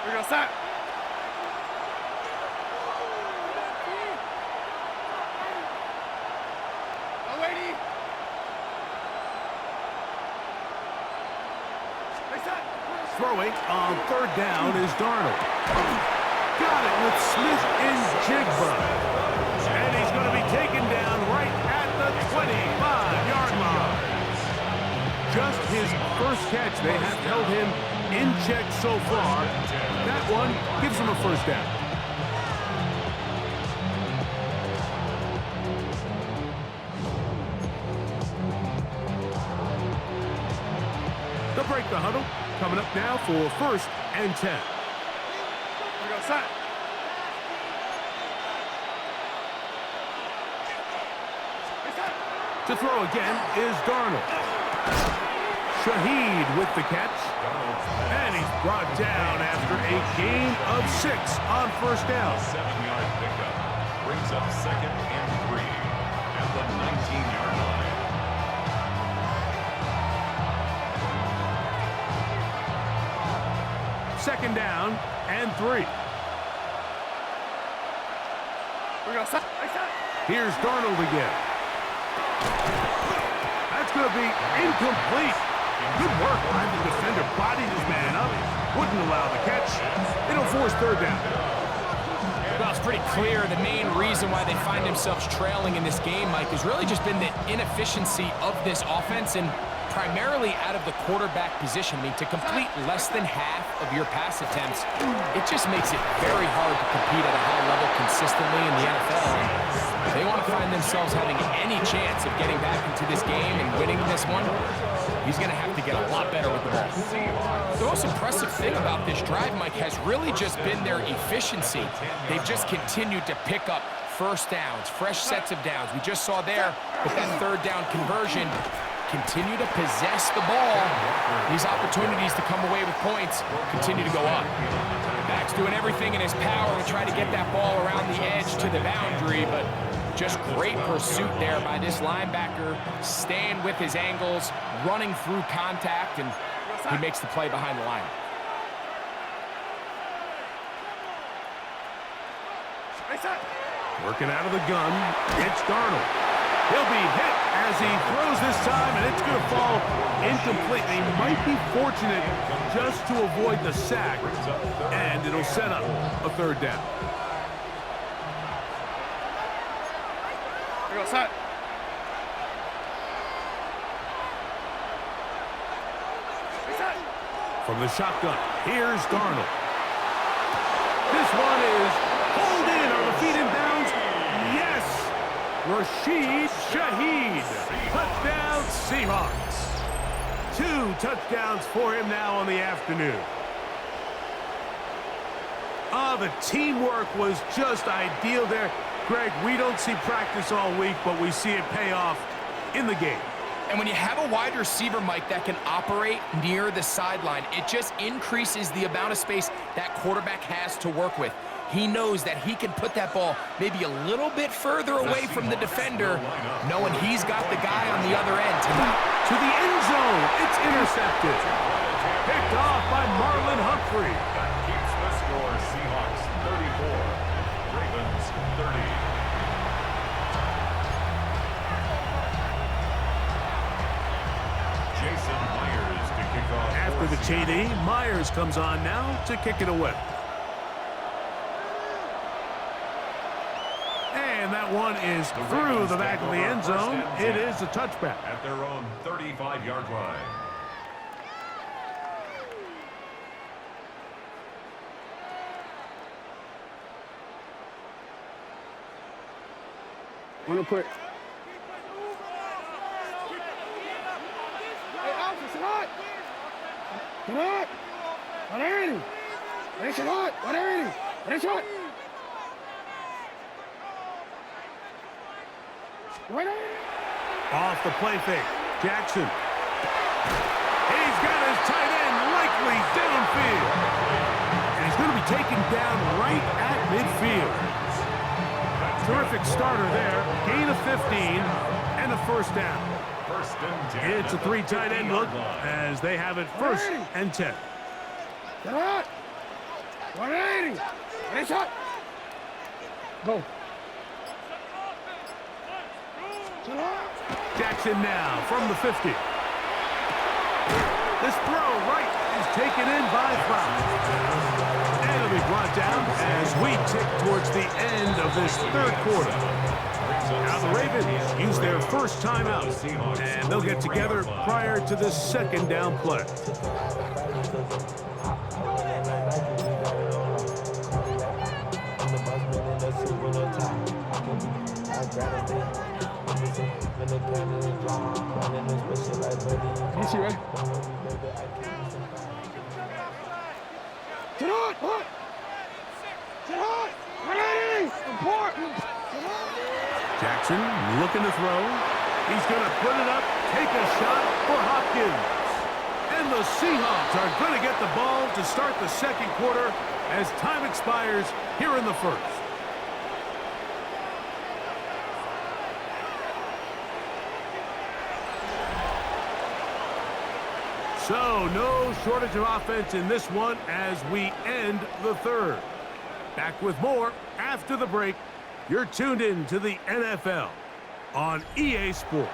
Here we go, set. Throwing on third down is Darnold. Got it with Smith in Jigba. And he's going to be taken down right at the 25-yard line. Just his first catch. They have held him in check so far. That one gives him a first down. They'll break the huddle. Coming up now for 1st and 10. Here we go, set. To throw again is Darnold. Shaheed with the catch. And he's brought down after a gain of 6 on first down. 7-yard pickup brings up 2nd and 3 at the 19-yard line. Second down and 3. We go, set. Here's Darnold again. That's going to be incomplete. Good work by the defender. Bodied his man up. Wouldn't allow the catch. It'll force third down. Well, it's pretty clear the main reason why they find themselves trailing in this game, Mike, has really just been the inefficiency of this offense and primarily out of the quarterback position. I mean, to complete less than half of your pass attempts, it just makes it very hard to compete at a high level consistently in the NFL. And they want to find themselves having any chance of getting back into this game and winning this one. He's going to have to get a lot better with the ball. The most impressive thing about this drive, Mike, has really just been their efficiency. They've just continued to pick up first downs, fresh sets of downs. We just saw there with that third down conversion, continue to possess the ball. These opportunities to come away with points continue to go up. Back's doing everything in his power to try to get that ball around the edge to the boundary, but just great pursuit there by this linebacker, staying with his angles, running through contact, and he makes the play behind the line. Working out of the gun, it's Darnold. He'll be hit as he throws this time, and it's going to fall incomplete. They might be fortunate just to avoid the sack, and it'll set up a third down. Here we go, set. From the shotgun, here's Darnold. This one is pulled in. Are the feet in bounds? Yes! Rashid Shaheed. Touchdown, Seahawks. 2 touchdowns for him now on the afternoon. The teamwork was just ideal there. Greg, we don't see practice all week, but we see it pay off in the game. And when you have a wide receiver, Mike, that can operate near the sideline, it just increases the amount of space that quarterback has to work with. He knows that he can put that ball maybe a little bit further away from the defender, knowing he's got the guy on the other end to the end zone. It's intercepted. Picked off by Marlon Humphrey. That keeps the score. Seahawks 34, Ravens 30. After the TD, Myers comes on now to kick it away. And that one is through the back of the end zone. It is a touchback. At their own 35-yard line. Real quick. Hey, Alpha, sit hot. Sit hot. 180. Hey, sit hot. 180. Hey, sit hot. 180. Off the play fake. Jackson. He's got his tight end likely downfield. And he's going to be taken down right at midfield. Terrific starter there. Gain of 15 and a first down. First and 10. It's a 3 tight end look as they have it 1st and 10. Get out. 180. Ready, shot. Go. Get out. Jackson now from the 50. This throw right is taken in by Brown. And it'll be brought down as we tick towards the end of this 3rd quarter. Now the Ravens use their first timeout, and they'll get together prior to the 2nd down play. Easy, right? Get on! What? Get on! 180! Important! Get on! Jackson looking to throw. He's going to put it up, take a shot for Hopkins. And the Seahawks are going to get the ball to start the 2nd quarter as time expires here in the 1st. So, no shortage of offense in this one as we end the 3rd. Back with more after the break. You're tuned in to the NFL on EA Sports.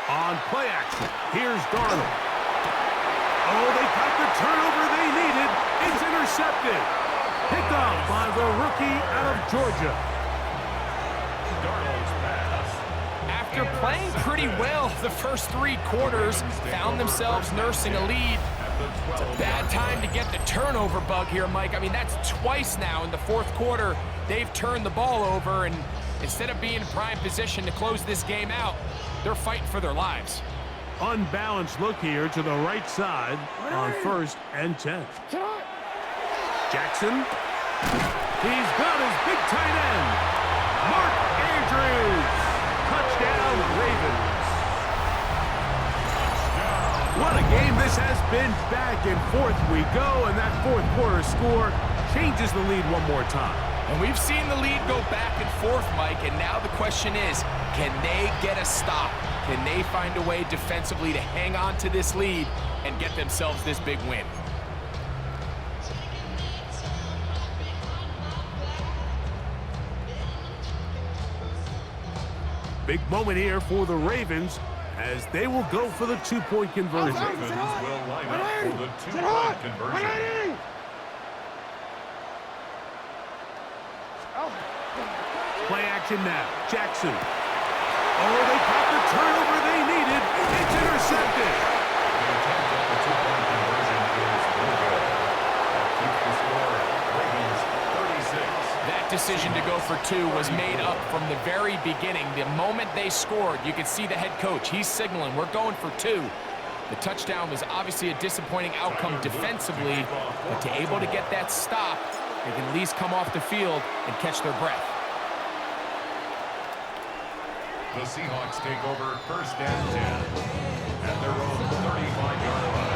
On play action, here's Darnold. Oh, they got the turnover they needed. It's intercepted. Picked off by the rookie out of Georgia. Darnold's pass. After playing pretty well the first 3 quarters, found themselves nursing a lead. It's a bad time to get the turnover bug here, Mike. I mean, that's twice now in the 4th quarter. They've turned the ball over, and instead of being in prime position to close this game out, they're fighting for their lives. Unbalanced look here to the right side on 1st and 10. Jackson. He's got his big tight end. Mark Andrews. Touchdown, Ravens. What a game this has been. Back and forth we go, and that 4th quarter score changes the lead one more time. And we've seen the lead go back and forth, Mike, and now the question is, can they get a stop? Can they find a way defensively to hang on to this lead and get themselves this big win? Big moment here for the Ravens as they will go for the 2-point conversion. Ravens will line up for the 2-point conversion. Play action now. Jackson. Oh, they got the turnover they needed. It's intercepted. The attempt at the 2-point conversion is no good. That keeps the score. Ravens 36. That decision to go for 2 was made up from the very beginning. The moment they scored, you could see the head coach. He's signaling, we're going for 2. The touchdown was obviously a disappointing outcome defensively, but to able to get that stop, they can at least come off the field and catch their breath. The Seahawks take over 1st and 10 at their own 35-yard line.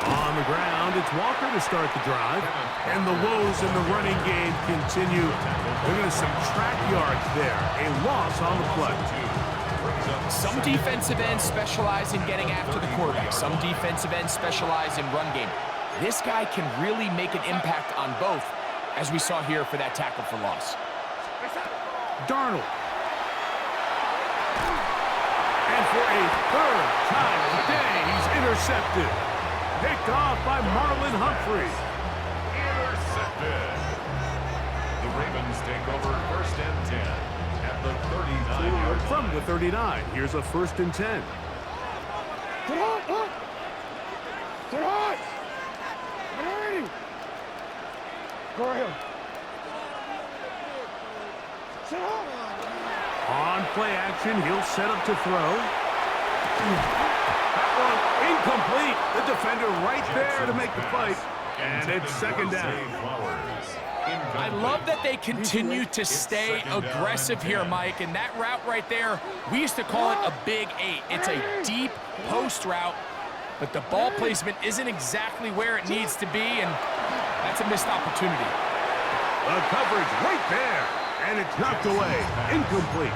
On the ground, it's Walker to start the drive. And the woes in the running game continue. They're going to subtract yards there. A loss on the play. Some defensive ends specialize in getting after the quarterback. Some defensive ends specialize in run game. This guy can really make an impact on both, as we saw here for that tackle for loss. Darnold. And for a 3rd time today, he's intercepted. Picked off by Marlon Humphrey. Intercepted. The Ravens take over 1st and 10 at the 39-yard line. From the 39, here's a 1st and 10. Get hot! Get hot! Ready! Go ahead. Sit hot! On play action. He'll set up to throw. That one incomplete. The defender right there to make the play. And it's second down. I love that they continue to stay aggressive here, Mike, and that route right there, we used to call it a big 8. It's a deep post route, but the ball placement isn't exactly where it needs to be, and that's a missed opportunity. The coverage right there, and it's knocked away. Incomplete.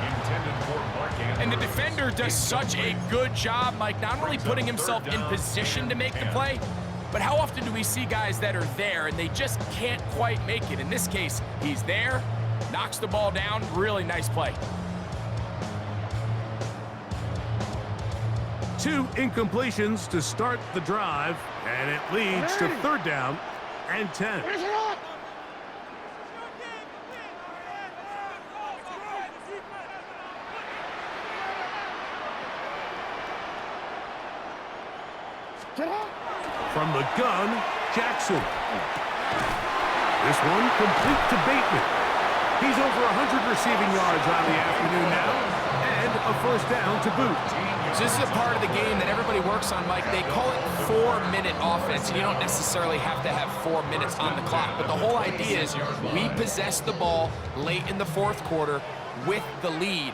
And the defender does such a good job, Mike, not only putting himself in position to make the play, but how often do we see guys that are there and they just can't quite make it? In this case, he's there, knocks the ball down, really nice play. 2 incompletions to start the drive, and it leads to third down and 10. From the gun, Jackson. This one complete to Bateman. He's over 100 receiving yards on the afternoon now, and a first down to boot. So this is a part of the game that everybody works on, Mike. They call it 4-minute offense, and you don't necessarily have to have 4 minutes on the clock. But the whole idea is we possess the ball late in the fourth quarter with the lead.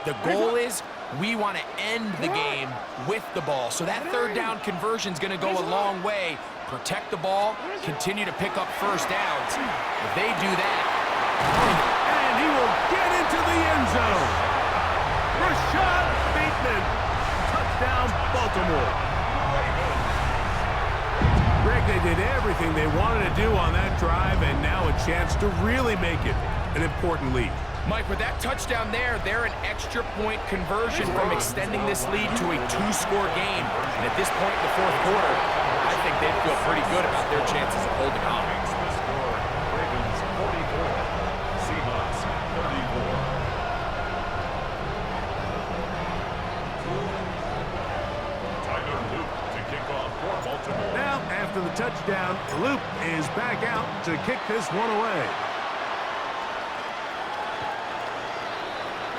The goal is we want to end the game with the ball. So that third down conversion is going to go a long way. Protect the ball, continue to pick up first downs. If they do that. And he will get into the end zone. Rashad Bateman. Touchdown, Baltimore. Greg, they did everything they wanted to do on that drive, and now a chance to really make it an important lead. Mike, with that touchdown there, they're an extra point conversion from extending this lead to a 2-score game. And at this point in the fourth quarter, I think they'd feel pretty good about their chances of holding on. Ravens 44, Seahawks 34. Tyler Luke to kick off for Baltimore. Now, after the touchdown, Luke is back out to kick this one away.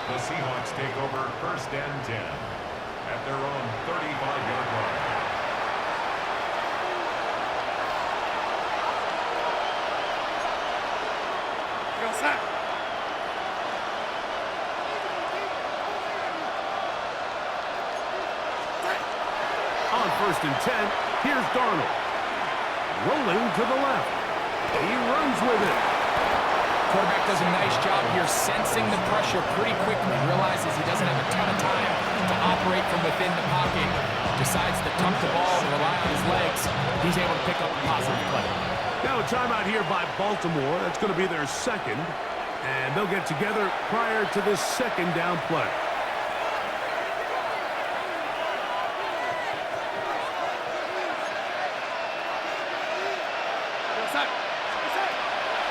The Seahawks take over first and 10 at their own 35-yard line. On first and 10, here's Darnold. Rolling to the left. He runs with it. Quarterback does a nice job here sensing the pressure pretty quickly. Realizes he doesn't have a ton of time to operate from within the pocket. Decides to tuck the ball and rely on his legs. He's able to pick up a positive play. Now a timeout here by Baltimore. That's going to be their second. And they'll get together prior to this second down play.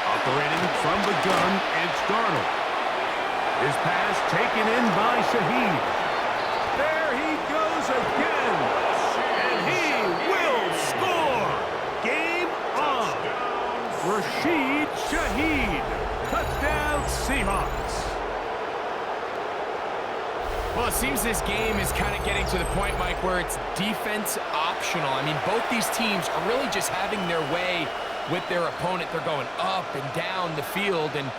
Operating from the gun, it's Darnold. His pass taken in by Shaheed. There he goes again. And he will score. Game on. Rashid Shaheed. Touchdown, Seahawks. Well, it seems this game is kind of getting to the point, Mike, where it's defense optional. I mean, both these teams are really just having their way with their opponent. They're going up and down the field, and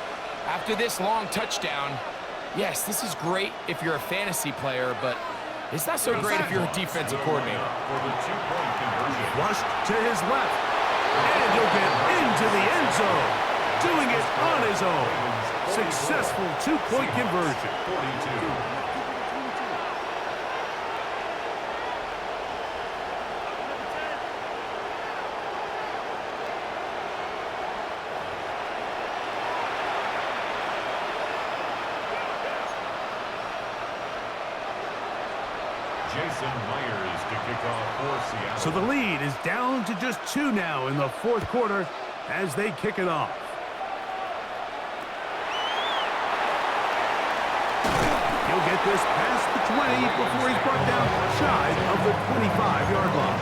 after this long touchdown, yes, this is great if you're a fantasy player, but it's not so great if you're a defensive coordinator. For the 2-point conversion. Flushed to his left, and he'll get into the end zone, doing it on his own. Successful 2-point conversion. 42. So the lead is down to just 2 now in the fourth quarter as they kick it off. He'll get this past the 20 before he's brought down shy of the 25-yard line.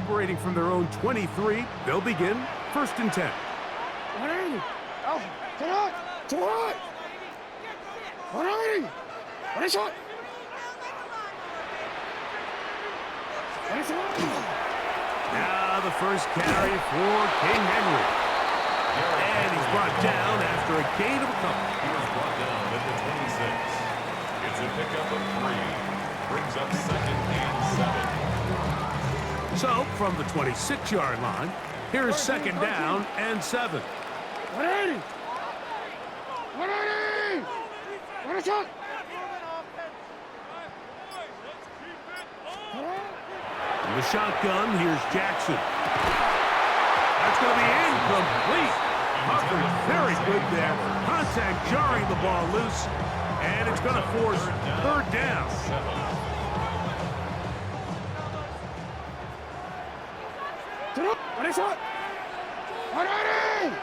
operating from their own 23. They'll begin 1st and 10. 180. Oh, get out. To the right. 180. What is it? What is it? Now the first carry for King Henry. And he's brought down after a gain of a couple. He was brought down at the 26. It's a pickup of 3. Brings up 2nd and 7. So, from the 26-yard line, here's 2nd down and 7. 180. 180. What is it? In the shotgun, here's Jackson. That's going to be incomplete. Hufford very good there. Contact jarring the ball loose, and it's going to force 3rd down. What is it? 180.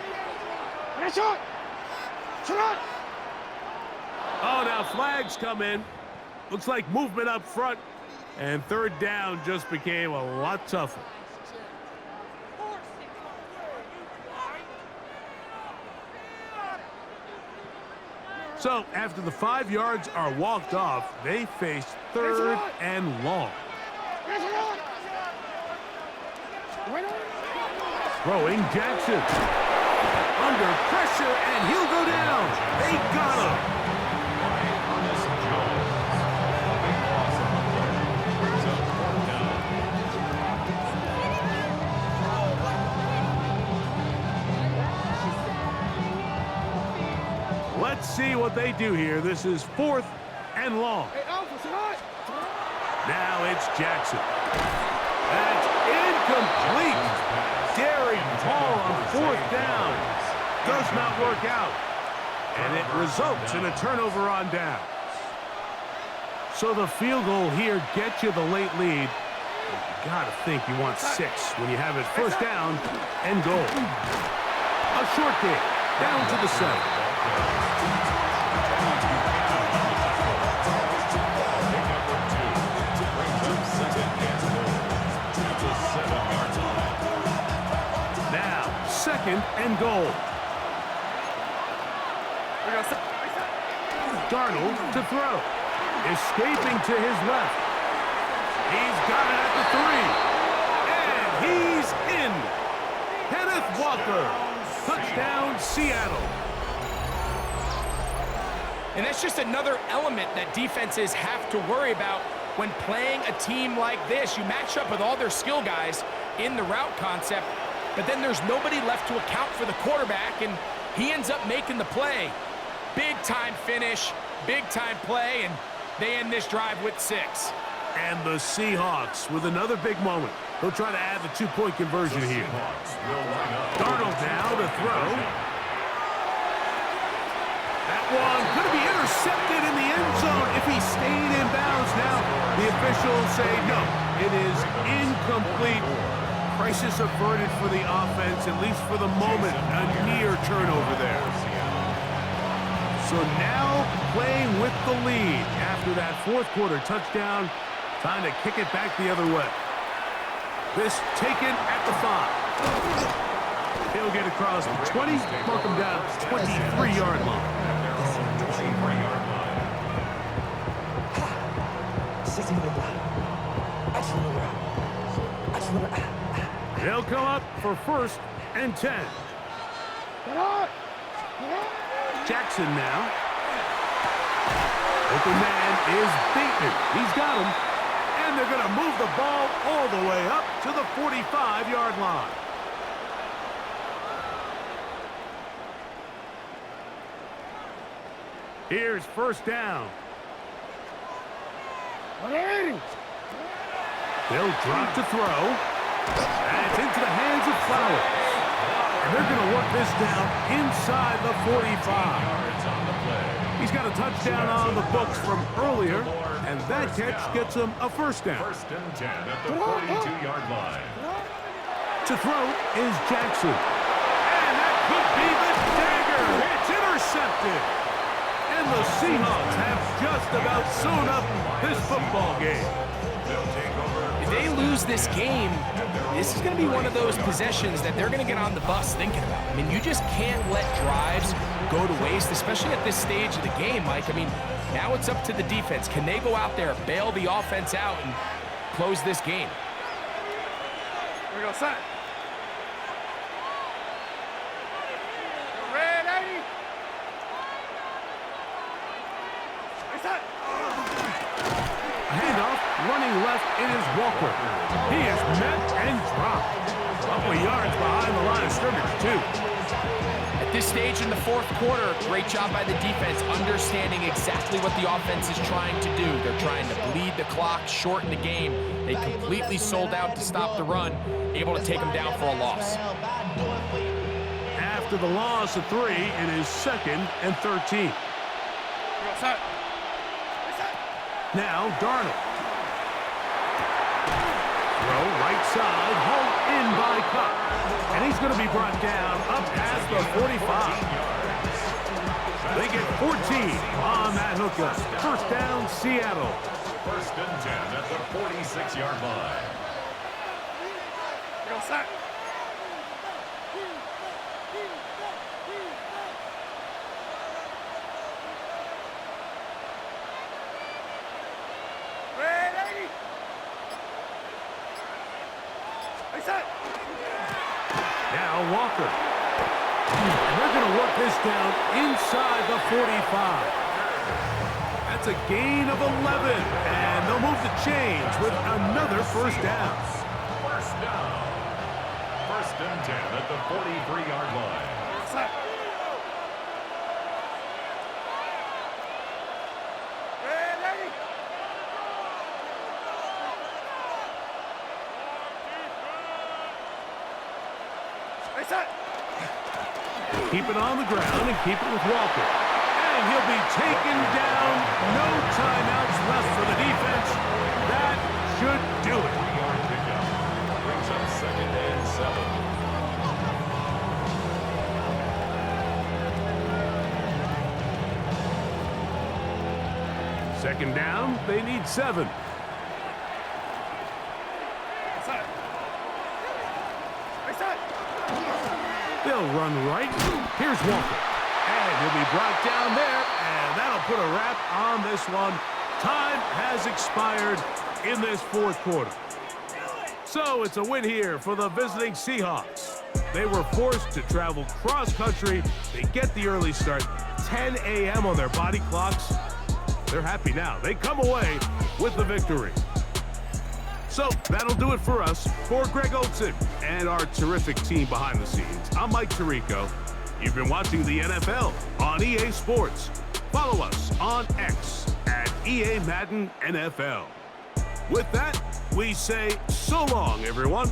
What is it? Shot. Oh, now flags come in. Looks like movement up front, and 3rd down just became a lot tougher. So, after the 5 yards are walked off, they face 3rd and long. Throwing Jackson. Under pressure, and he'll go down. They got him. Let's see what they do here. This is 4th and long. Now it's Jackson. That's incomplete. Daring Paul on 4th down. Does not work out. And it results in a turnover on down. So the field goal here gets you the late lead. You gotta think you want 6 when you have it 1st down and goal. A short game, down to the 7. Now, 2nd and goal. Darnold to throw. Escaping to his left. He's got it at the 3. And he's in. Kenneth Walker. Touchdown, Seattle. And that's just another element that defenses have to worry about when playing a team like this. You match up with all their skill guys in the route concept, but then there's nobody left to account for the quarterback, and he ends up making the play. Big-time finish, big-time play, and they end this drive with 6. And the Seahawks with another big moment. They'll try to add the 2-point conversion here. Darnold now to throw. That one going to be intercepted in the end zone if he stayed in bounds. Now the officials say no, it is incomplete. Crisis averted for the offense, at least for the moment. A near turnover there. So now playing with the lead after that 4th quarter touchdown. Time to kick it back the other way. This taken at the 5. He'll get across the 20, mark him down 23-yard line. They'll come up for 1st and 10. Jackson now. Open man is Bateman. He's got him. And they're going to move the ball all the way up to the 45-yard line. Here's 1st down. 180. They'll drop to throw. And it's into the hands of Flowers. And they're going to work this down inside the 45. He's got a touchdown on the books from earlier, and that catch gets him a 1st down. 1st and 10 at the 42-yard line. To throw is Jackson. And that could be the dagger. It's intercepted. And the Seahawks have just about sewn up this football game. It's they lose this game, this is going to be one of those possessions that they're going to get on the bus thinking about. I mean, you just can't let drives go to waste, especially at this stage of the game, Mike. I mean, now it's up to the defense. Can they go out there, bail the offense out, and close this game? Here we go, son. Red 80. Hey, son. Handoff, running left, it is Walker. He is met and dropped. Couple yards behind the line of scrimmage, too. At this stage in the fourth quarter, great job by the defense, understanding exactly what the offense is trying to do. They're trying to bleed the clock, shorten the game. They completely sold out to stop the run, able to take them down for a loss. After the loss of 3, it is 2nd and 13. Now, Darnold. Throw right side, hauled in by Cup. And he's going to be brought down up at the 45. They get 14 on that hookup. First down, Seattle. First and 10 at the 46-yard line. Go, son. Red 80. Hey, son. Now Walker. And they're going to work this down inside the 45. That's a gain of 11. And they'll move the chains with another first down. First down. First and 10 at the 43-yard line. Son. Red 80. Hey, son. Keep it on the ground and keep it with Walker. And he'll be taken down. No timeouts left for the defense. That should do it. 3-yard pickup. Brings up 2nd and 7. Second down, they need 7. Son. Hey, son. They'll run right. Here's Walker. And he'll be brought down there, and that'll put a wrap on this one. Time has expired in this fourth quarter. So it's a win here for the visiting Seahawks. They were forced to travel cross-country. They get the early start, 10 a.m. on their body clocks. They're happy now. They come away with the victory. So that'll do it for us. For Greg Olson and our terrific team behind the scenes, I'm Mike Tirico. You've been watching the NFL on EA Sports. Follow us on X at EA Madden NFL. With that, we say so long, everyone.